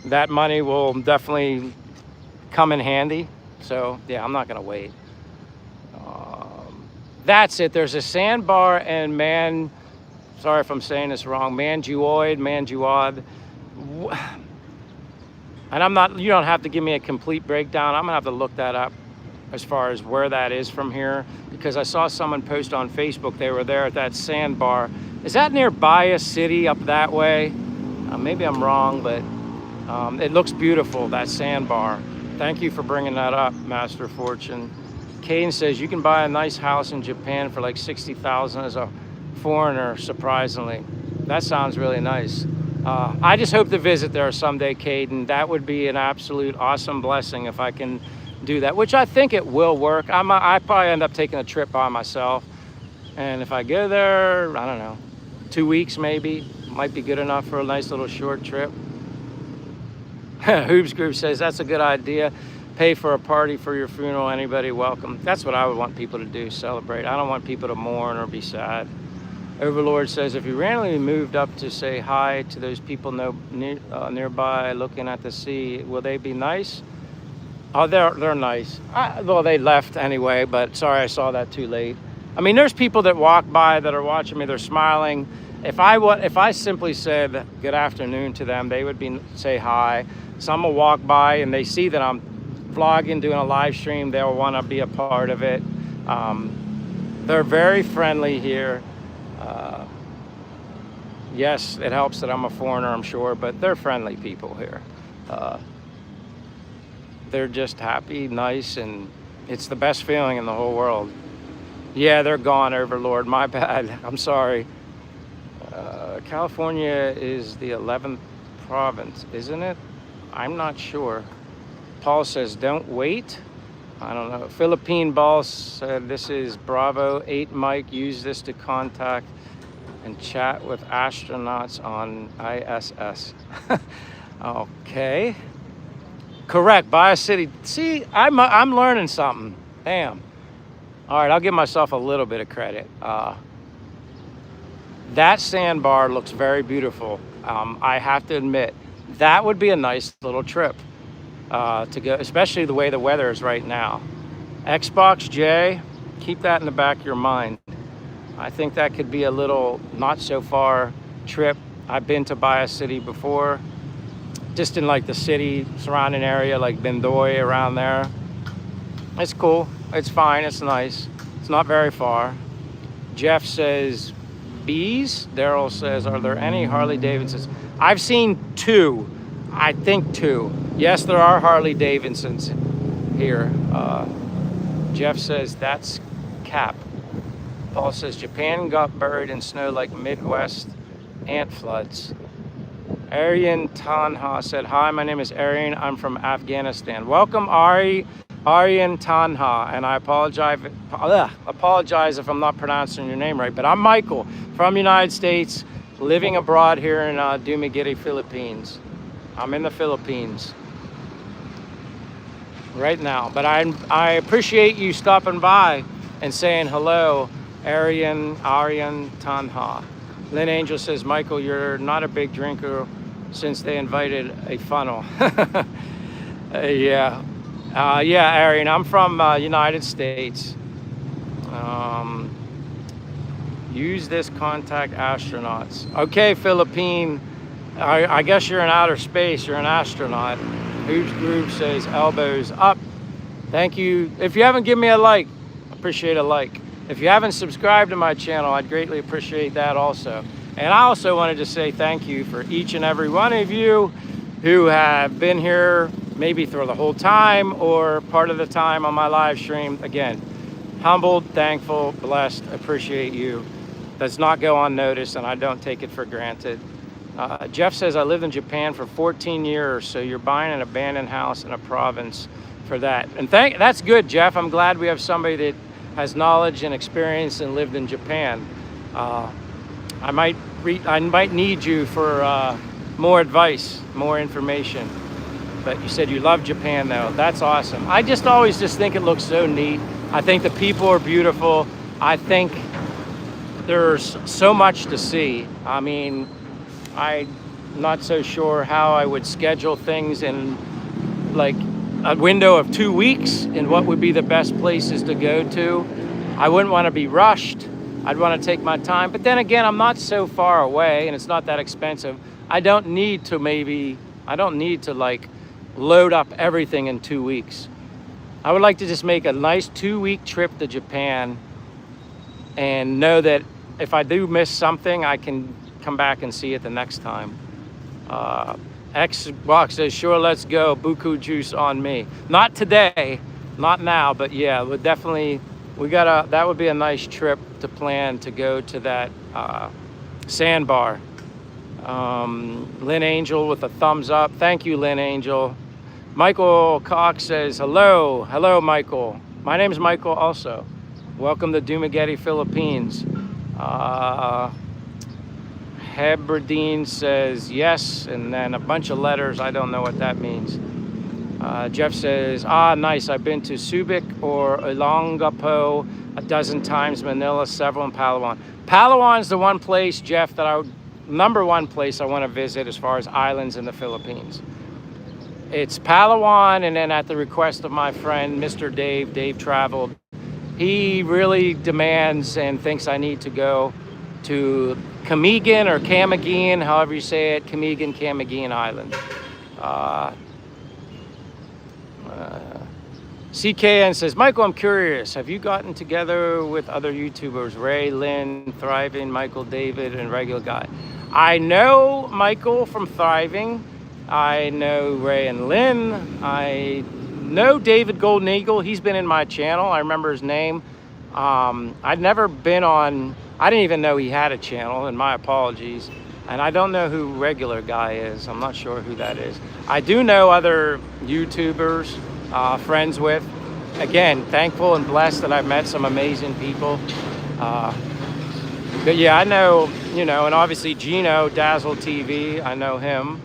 that money will definitely come in handy. So yeah, I'm not gonna wait. That's it. There's a sandbar and sorry if I'm saying this wrong, Manjuoid. And you don't have to give me a complete breakdown. I'm gonna have to look that up as far as where that is from here, because I saw someone post on Facebook, they were there at that sandbar. Is that near Bias City up that way? Maybe I'm wrong, but it looks beautiful, that sandbar. Thank you for bringing that up, Master Fortune. Caden says you can buy a nice house in Japan for like 60,000 as a foreigner, surprisingly. That sounds really nice. I just hope to visit there someday, Caden. That would be an absolute awesome blessing if I can do that, which I think it will work. I probably end up taking a trip by myself. And if I go there, I don't know, 2 weeks maybe, might be good enough for a nice little short trip. Hoobs Group says that's a good idea. Pay for a party for your funeral, anybody welcome. That's what I would want people to do, celebrate. I don't want people to mourn or be sad. Overlord says, if you randomly moved up to say hi to those people nearby looking at the sea, will they be nice? Oh, they're nice. Well, they left anyway, but sorry I saw that too late. I mean, there's people that walk by that are watching me, they're smiling. If I simply said good afternoon to them, they would say hi. Some will walk by and they see that I'm vlogging, doing a live stream, they'll want to be a part of it. They're very friendly here. Yes, it helps that I'm a foreigner, I'm sure, but they're friendly people here. they're just happy, nice, and it's the best feeling in the whole world. Yeah, they're gone, Overlord. My bad. I'm sorry. California is the 11th province, isn't it? I'm not sure. Paul says, don't wait. I don't know. Philippine Boss said, this is Bravo 8 Mike. Use this to contact and chat with astronauts on ISS. Okay. Correct. Bias City. See, I'm learning something. Damn. All right, I'll give myself a little bit of credit. That sandbar looks very beautiful. I have to admit, that would be a nice little trip to go, especially the way the weather is right now. Xbox J, keep that in the back of your mind. I think that could be a little not so far trip. I've been to Bias City before, just in like the city surrounding area, like Bendoy around there. It's cool, it's fine, it's nice. It's not very far. Jeff says, bees. Daryl says, are there any Harley Davidsons? I've seen two, I think two. Yes, there are Harley Davidsons here. Jeff says, that's Cap. Paul says, Japan got buried in snow like Midwest ant floods. Aryan Tanha said, hi, my name is Aryan. I'm from Afghanistan. Welcome, Aryan Tanha. And I apologize if I'm not pronouncing your name right, but I'm Michael from the United States, living abroad here in Dumaguete, Philippines. I'm in the Philippines right now, but I appreciate you stopping by and saying hello, Aryan Tanha. Lynn Angel says, Michael, you're not a big drinker since they invited a funnel. Yeah, Aryan, I'm from United States. Use this, contact astronauts. Okay, Philippine, I guess you're in outer space, you're an astronaut. Whose Groove says, elbows up. Thank you. If you haven't given me a like, appreciate a like. If you haven't subscribed to my channel, I'd greatly appreciate that also. And I also wanted to say thank you for each and every one of you who have been here maybe through the whole time or part of the time on my live stream. Again, humbled, thankful, blessed, appreciate you. Does not go unnoticed, and I don't take it for granted. Jeff says, I lived in Japan for 14 years, so you're buying an abandoned house in a province for that. And that's good, Jeff. I'm glad we have somebody that has knowledge and experience and lived in Japan. I might need you for more advice, more information. But you said you love Japan, though. That's awesome. I just always think it looks so neat. I think the people are beautiful. I think there's so much to see. I mean, I'm not so sure how I would schedule things in like a window of 2 weeks and what would be the best places to go to. I wouldn't want to be rushed. I'd want to take my time. But then again, I'm not so far away and it's not that expensive. I don't need to like load up everything in 2 weeks. I would like to just make a nice 2-week trip to Japan and know that if I do miss something, I can come back and see it the next time. Xbox says, sure, let's go. Buku juice on me. Not today, not now, but yeah, we'll definitely, that would be a nice trip to plan to go to that sandbar. Lynn Angel with a thumbs up. Thank you, Lynn Angel. Michael Cox says, hello. Hello, Michael. My name is Michael also. Welcome to Dumaguete, Philippines. Heberdine says yes, and then a bunch of letters. I don't know what that means. Jeff says, nice. I've been to Subic or Olongapo a dozen times, Manila, several in Palawan. Palawan's the one place, Jeff, that number one place I want to visit as far as islands in the Philippines. It's Palawan, and then at the request of my friend, Mr. Dave traveled. He really demands and thinks I need to go to Camiguin or Camiguin, however you say it, Camiguin Island. CKN says, Michael, I'm curious, have you gotten together with other YouTubers, Ray, Lynn, Thriving, Michael, David, and Regular Guy? I know Michael from Thriving. I know Ray and Lynn. I know David Golden Eagle. He's been in my channel. I remember his name. I'd never been on, I didn't even know he had a channel, and my apologies. And I don't know who Regular Guy is. I'm not sure who that is. I do know other YouTubers, friends with. Again, thankful and blessed that I've met some amazing people. But yeah, I know, you know, and obviously Gino, Dazzle TV, I know him.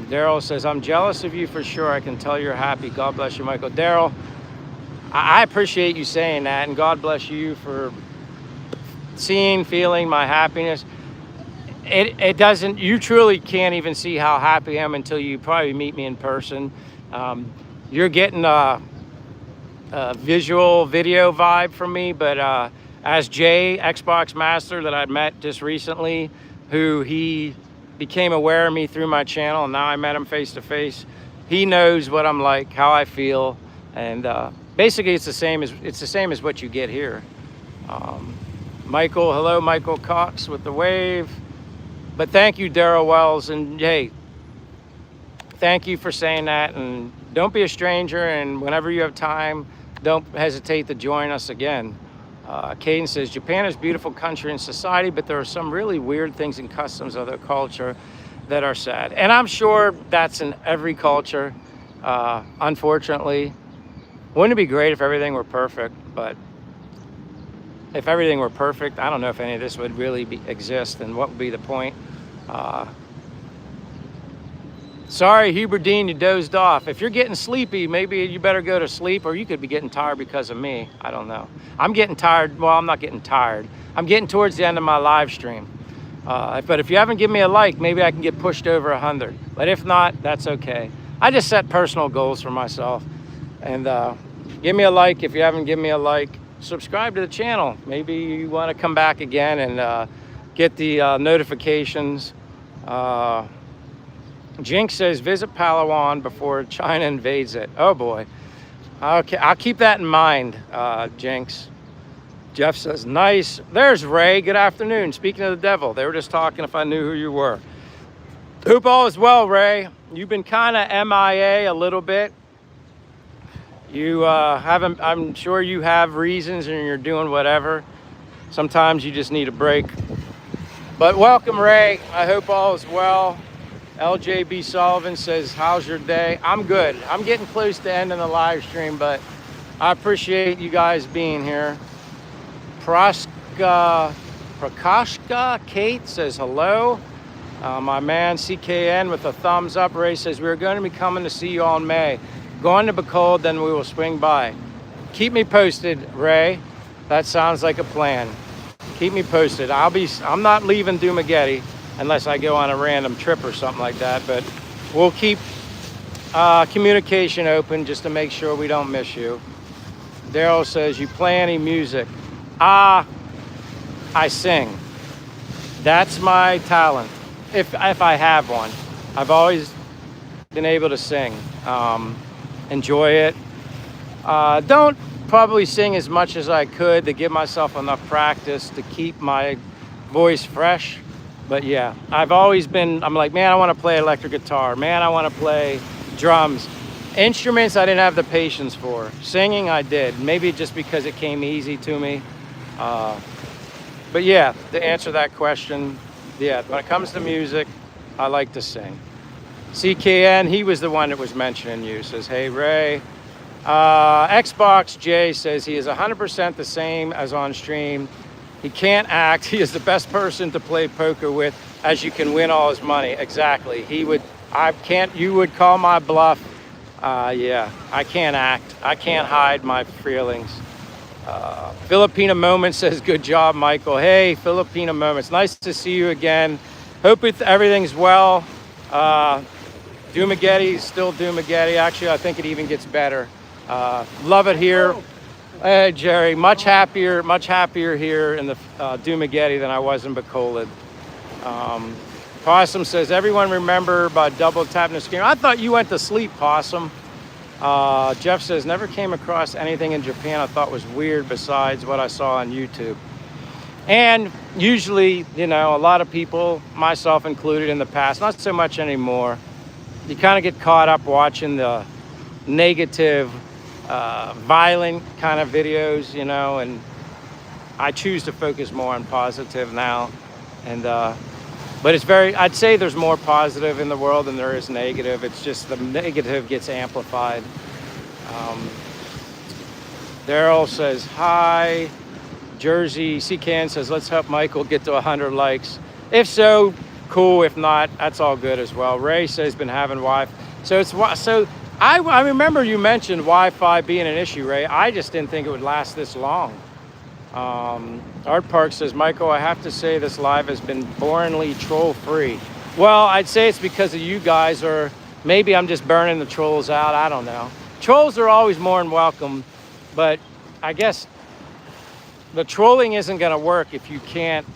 Daryl says, I'm jealous of you for sure. I can tell you're happy. God bless you, Michael. Daryl, I appreciate you saying that, and God bless you for seeing, feeling my happiness. It doesn't, you truly can't even see how happy I am until you probably meet me in person. You're getting a visual video vibe from me, but as Jay, Xbox Master, that I met just recently, who he became aware of me through my channel, and now I met him face to face. He knows what I'm like, how I feel, and basically it's the same as what you get here. Michael, hello, Michael Cox with the wave. But thank you, Daryl Wells, and hey, thank you for saying that, and don't be a stranger, and whenever you have time, don't hesitate to join us again. Caden says, Japan is a beautiful country and society, but there are some really weird things and customs of their culture that are sad. And I'm sure that's in every culture, unfortunately. Wouldn't it be great if everything were perfect? But if everything were perfect, I don't know if any of this would really exist, and what would be the point? Sorry, Hubert Dean, you dozed off. If you're getting sleepy, maybe you better go to sleep, or you could be getting tired because of me. I don't know. I'm getting tired. Well, I'm not getting tired. I'm getting towards the end of my live stream. But if you haven't given me a like, maybe I can get pushed over 100. But if not, that's okay. I just set personal goals for myself. And give me a like if you haven't given me a like. Subscribe to the channel. Maybe you want to come back again and get the notifications. Jinx says, visit Palawan before China invades it. Oh boy. Okay, I'll keep that in mind, Jinx. Jeff says, nice. There's Ray. Good afternoon. Speaking of the devil, they were just talking if I knew who you were. Hope all is well, Ray. You've been kind of MIA a little bit. You haven't, I'm sure you have reasons and you're doing whatever. Sometimes you just need a break. But welcome, Ray. I hope all is well. LJB Sullivan says, how's your day? I'm good. I'm getting close to ending the live stream, but I appreciate you guys being here. Prakashka Kate says hello. My man CKN with a thumbs up. Ray says, we're going to be coming to see you all in May. Going to be cold, then we will swing by. Keep me posted, Ray. That sounds like a plan. Keep me posted. I'm not leaving Dumagetti unless I go on a random trip or something like that, but we'll keep communication open just to make sure we don't miss you. Daryl says, you play any music? I sing. That's my talent, if I have one. I've always been able to sing. Enjoy it. Don't probably sing as much as I could to give myself enough practice to keep my voice fresh. But yeah, I've always been, I'm like, man, I want to play electric guitar. Man, I want to play drums. Instruments, I didn't have the patience for. Singing, I did. Maybe just because it came easy to me. But yeah, to answer that question, yeah, when it comes to music, I like to sing. CKN, he was the one that was mentioning you. Says, hey, Ray. Xbox J says he is 100% the same as on stream. He can't act. He is the best person to play poker with, as you can win all his money. Exactly. You would call my bluff. Yeah, I can't act. I can't hide my feelings. Filipino Moment says, good job, Michael. Hey, Filipino Moments. Nice to see you again. Hope everything's well. Dumagetti is still Dumagetti. Actually, I think it even gets better. Love it here. Hey, Jerry, much happier here in the Dumagetti than I was in Bacolod. Possum says, everyone remember about double tapping the screen. I thought you went to sleep, Possum. Jeff says, never came across anything in Japan I thought was weird besides what I saw on YouTube. And usually, you know, a lot of people, myself included in the past, not so much anymore, you kind of get caught up watching the negative, violent kind of videos, you know, and I choose to focus more on positive now. And but it's I'd say there's more positive in the world than there is negative. It's just the negative gets amplified. Daryl says hi. Jersey CCAN says, let's help Michael get to 100 likes. If so, cool. If not, that's all good as well. Ray says been having Wi-Fi. So I remember you mentioned Wi-Fi being an issue, Ray. I just didn't think it would last this long. Art Park says, Michael, I have to say this live has been boringly troll-free. Well, I'd say it's because of you guys, or maybe I'm just burning the trolls out. I don't know. Trolls are always more than welcome, but I guess the trolling isn't going to work if you can't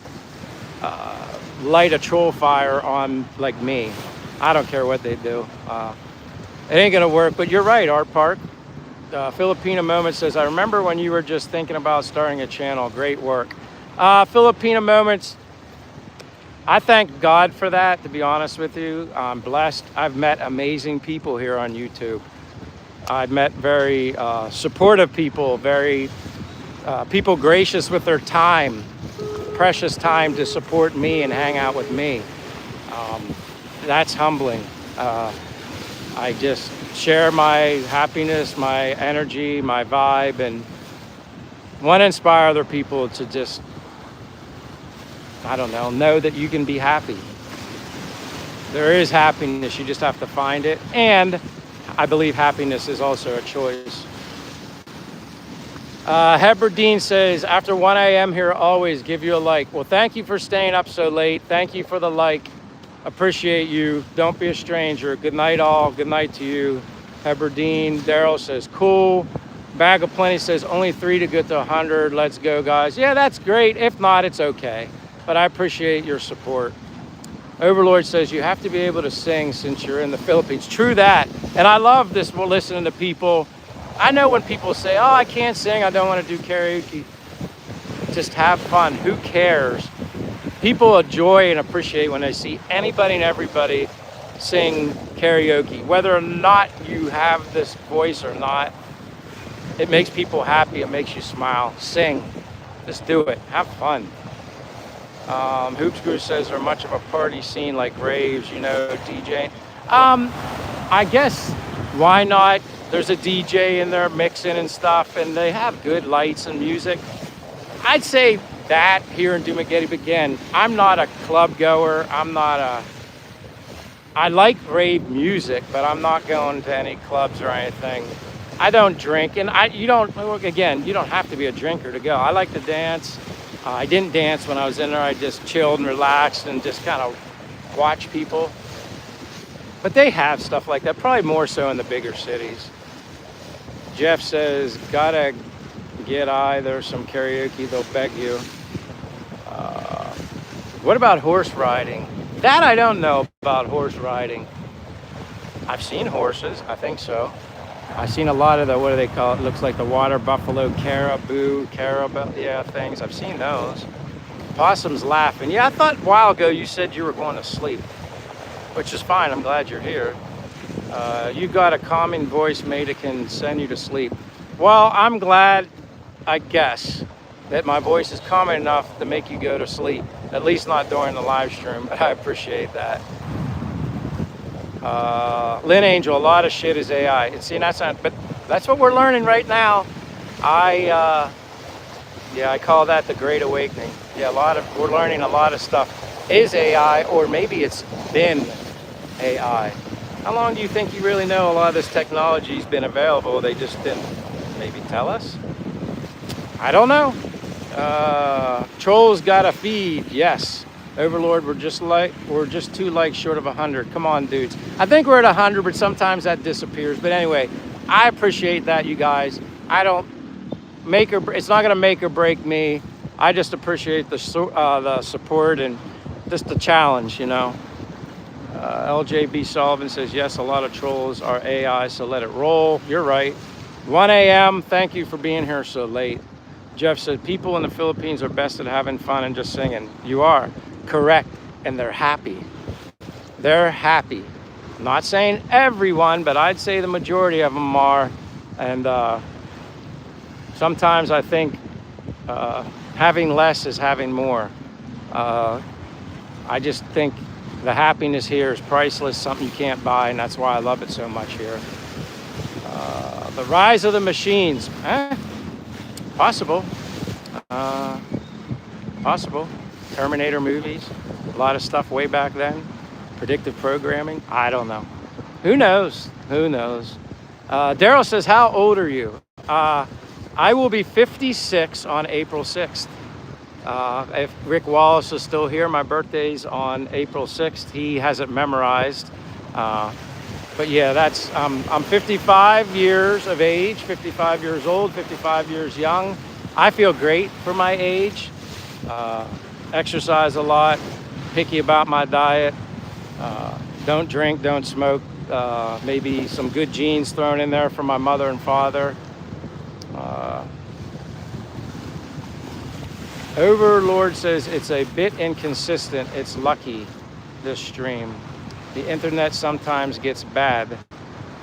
light a troll fire on, like me. I don't care what they do. It ain't going to work, but you're right, Art Park. Filipino Moment says, I remember when you were just thinking about starting a channel. Great work. Filipino Moments, I thank God for that, to be honest with you. I'm blessed. I've met amazing people here on YouTube. I've met very supportive people, very people gracious with their time, precious time to support me and hang out with me. That's humbling. I just share my happiness, my energy, my vibe, and want to inspire other people to just, I don't know that you can be happy. There is happiness, you just have to find it. And I believe happiness is also a choice. Heberdean says, after 1 a.m. here, always give you a like. Well, thank you for staying up so late. Thank you for the like. Appreciate you. Don't be a stranger. Good night, all. Good night to you. Heberdean. Daryl says, cool. Bag of Plenty says, only 3 to get to 100. Let's go, guys. Yeah, that's great. If not, it's okay. But I appreciate your support. Overlord says, you have to be able to sing since you're in the Philippines. True that. And I love this, we're listening to people. I know when people say, oh, I can't sing, I don't want to do karaoke. Just have fun. Who cares? People enjoy and appreciate when they see anybody and everybody sing karaoke. Whether or not you have this voice or not, it makes people happy. It makes you smile. Sing. Just do it. Have fun. Hoops Guru says, are much of a party scene like raves, you know, DJing? I guess, why not? There's a DJ in there mixing and stuff, and they have good lights and music. I'd say that here in Dumaguete. Again, I'm not a club goer. I like rave music, but I'm not going to any clubs or anything. I don't drink, and you don't have to be a drinker to go. I like to dance. I didn't dance when I was in there. I just chilled and relaxed and just kind of watch people. But they have stuff like that, probably more so in the bigger cities. Jeff says, gotta get there's some karaoke, they'll beg you. What about horse riding? That I don't know about horse riding. I've seen horses, I think so. I've seen a lot of the, what do they call it? Looks like the water buffalo, caribou, yeah, things. I've seen those. Possum's laughing. Yeah, I thought a while ago you said you were going to sleep, which is fine. I'm glad you're here. You got a calming voice, mate, it can send you to sleep. Well, I'm glad, I guess, that my voice is calming enough to make you go to sleep. At least not during the live stream, but I appreciate that. Lynn Angel, a lot of shit is AI. And see, but that's what we're learning right now. I call that the Great Awakening. Yeah, we're learning a lot of stuff is AI, or maybe it's been AI. How long do you think you really know a lot of this technology's been available? They just didn't maybe tell us? I don't know. Trolls got a feed, yes. Overlord, we're just 2 likes short of 100. Come on, dudes. I think we're at 100, but sometimes that disappears. But anyway, I appreciate that, you guys. I don't it's not gonna make or break me. I just appreciate the support and just the challenge, you know. LJB Sullivan says, yes, a lot of trolls are AI, so let it roll. You're right. 1 a.m., thank you for being here so late. Jeff said, people in the Philippines are best at having fun and just singing. You are correct, and they're happy. They're happy. I'm not saying everyone, but I'd say the majority of them are. And sometimes I think having less is having more. I just think the happiness here is priceless, something you can't buy, and that's why I love it so much here. The rise of the machines, possible. Possible. Terminator movies, a lot of stuff way back then. Predictive programming, I don't know. Who knows? Who knows? Daryl says, how old are you? I will be 56 on April 6th. If Rick Wallace is still here, my birthday's on April 6th. He has it memorized. But yeah, that's I'm 55 years of age, 55 years old, 55 years young. I feel great for my age. Exercise a lot, picky about my diet. Don't drink, don't smoke. Maybe some good genes thrown in there from my mother and father. Overlord says it's a bit inconsistent. It's lucky, this stream. The internet sometimes gets bad.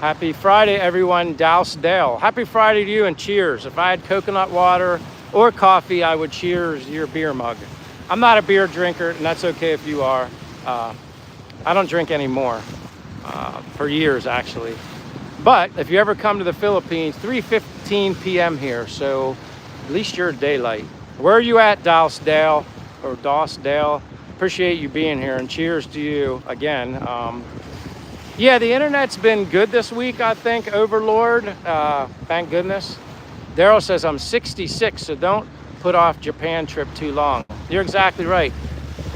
Happy Friday, everyone. Douse Dale. Happy Friday to you and cheers. If I had coconut water or coffee, I would cheers your beer mug. I'm not a beer drinker, and that's okay if you are. I don't drink anymore, for years actually. But if you ever come to the Philippines, 3:15 p.m. here, so at least you're daylight. Where are you at, Douse Dale, or Doss Dale? Appreciate you being here, and cheers to you again. Yeah, the internet's been good this week, I think, Overlord. Thank goodness. Daryl says, I'm 66, so don't put off Japan trip too long. You're exactly right.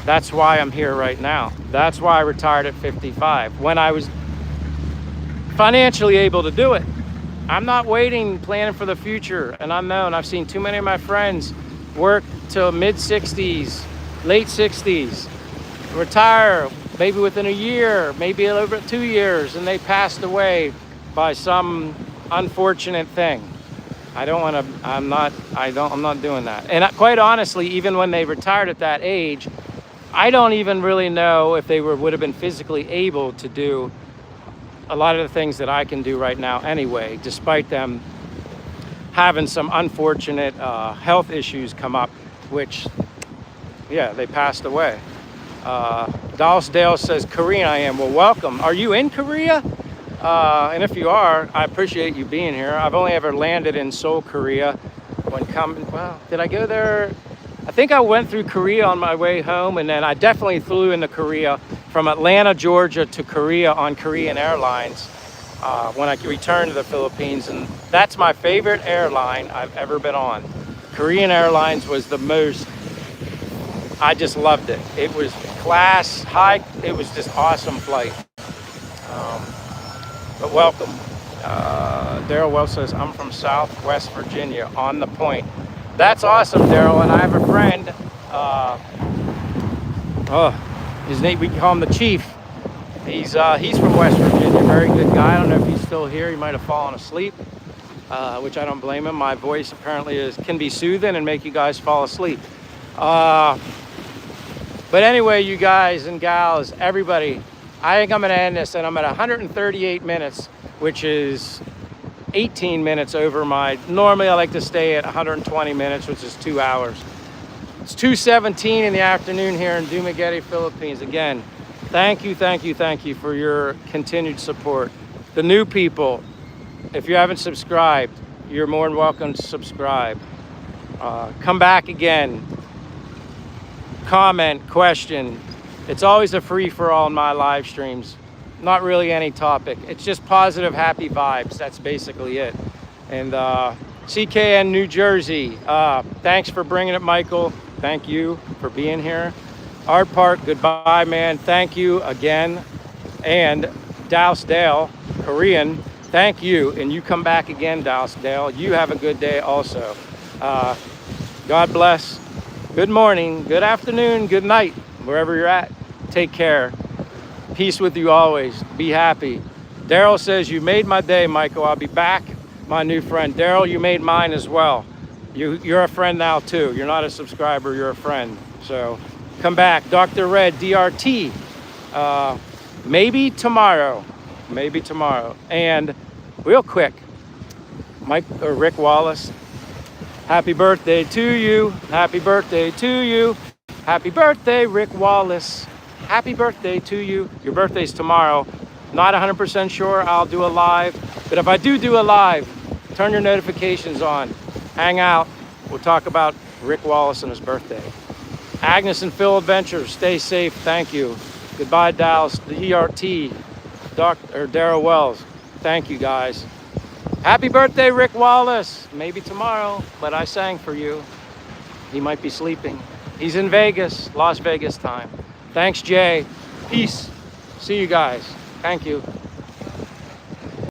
That's why I'm here right now. That's why I retired at 55, when I was financially able to do it. I'm not waiting, planning for the future, and unknown. I've seen too many of my friends work till mid-60s, late 60s, retire maybe within a year, maybe over 2 years, and they passed away by some unfortunate thing. I'm not doing that. And quite honestly, even when they retired at that age, I don't even really know if they would have been physically able to do a lot of the things that I can do right now anyway, despite them having some unfortunate health issues come up, which, yeah, they passed away. Dalsdale says, Korean I am. Well, welcome. Are you in Korea? And if you are, I appreciate you being here. I've only ever landed in Seoul, Korea. Did I go there? I think I went through Korea on my way home, and then I definitely flew into Korea from Atlanta, Georgia to Korea on Korean Airlines when I returned to the Philippines. And that's my favorite airline I've ever been on. Korean Airlines was the most, I just loved it. It was class, high, it was just awesome flight. But welcome. Daryl Wells says, I'm from Southwest Virginia, on the point. That's awesome, Daryl, and I have a friend, his name, we call him the Chief. He's from West Virginia, very good guy. I don't know if he's still here. He might have fallen asleep, which I don't blame him. My voice apparently can be soothing and make you guys fall asleep. But anyway, you guys and gals, everybody, I think I'm gonna end this, and I'm at 138 minutes, which is 18 minutes over normally I like to stay at 120 minutes, which is 2 hours. It's 2:17 in the afternoon here in Dumaguete, Philippines. Again, thank you for your continued support. The new people, if you haven't subscribed, you're more than welcome to subscribe. Come back again. Comment, question. It's always a free-for-all in my live streams. Not really any topic. It's just positive, happy vibes. That's basically it. And CKN New Jersey, thanks for bringing it, Michael. Thank you for being here. Art Park, goodbye, man. Thank you again. And Dousdale, Korean, thank you. And you come back again, Dousdale. You have a good day also. God bless. Good morning, good afternoon, good night, wherever you're at. Take care. Peace with you always. Be happy. Daryl says, you made my day, Michael. I'll be back, my new friend. Daryl, you made mine as well. You're a friend now, too. You're not a subscriber. You're a friend. So come back. Dr. Red, DRT. Maybe tomorrow. Maybe tomorrow. And real quick, Rick Wallace, happy birthday to you. Happy birthday to you. Happy birthday, Rick Wallace. Happy birthday to you. Your birthday's tomorrow. Not 100% sure I'll do a live, but if I do a live, turn your notifications on. Hang out. We'll talk about Rick Wallace and his birthday. Agnes and Phil Adventures, stay safe. Thank you. Goodbye, Dallas. The ERT, Darrell Wells. Thank you, guys. Happy birthday, Rick Wallace. Maybe tomorrow, but I sang for you. He might be sleeping. He's in Vegas, Las Vegas time. Thanks, Jay. Peace. See you guys. Thank you.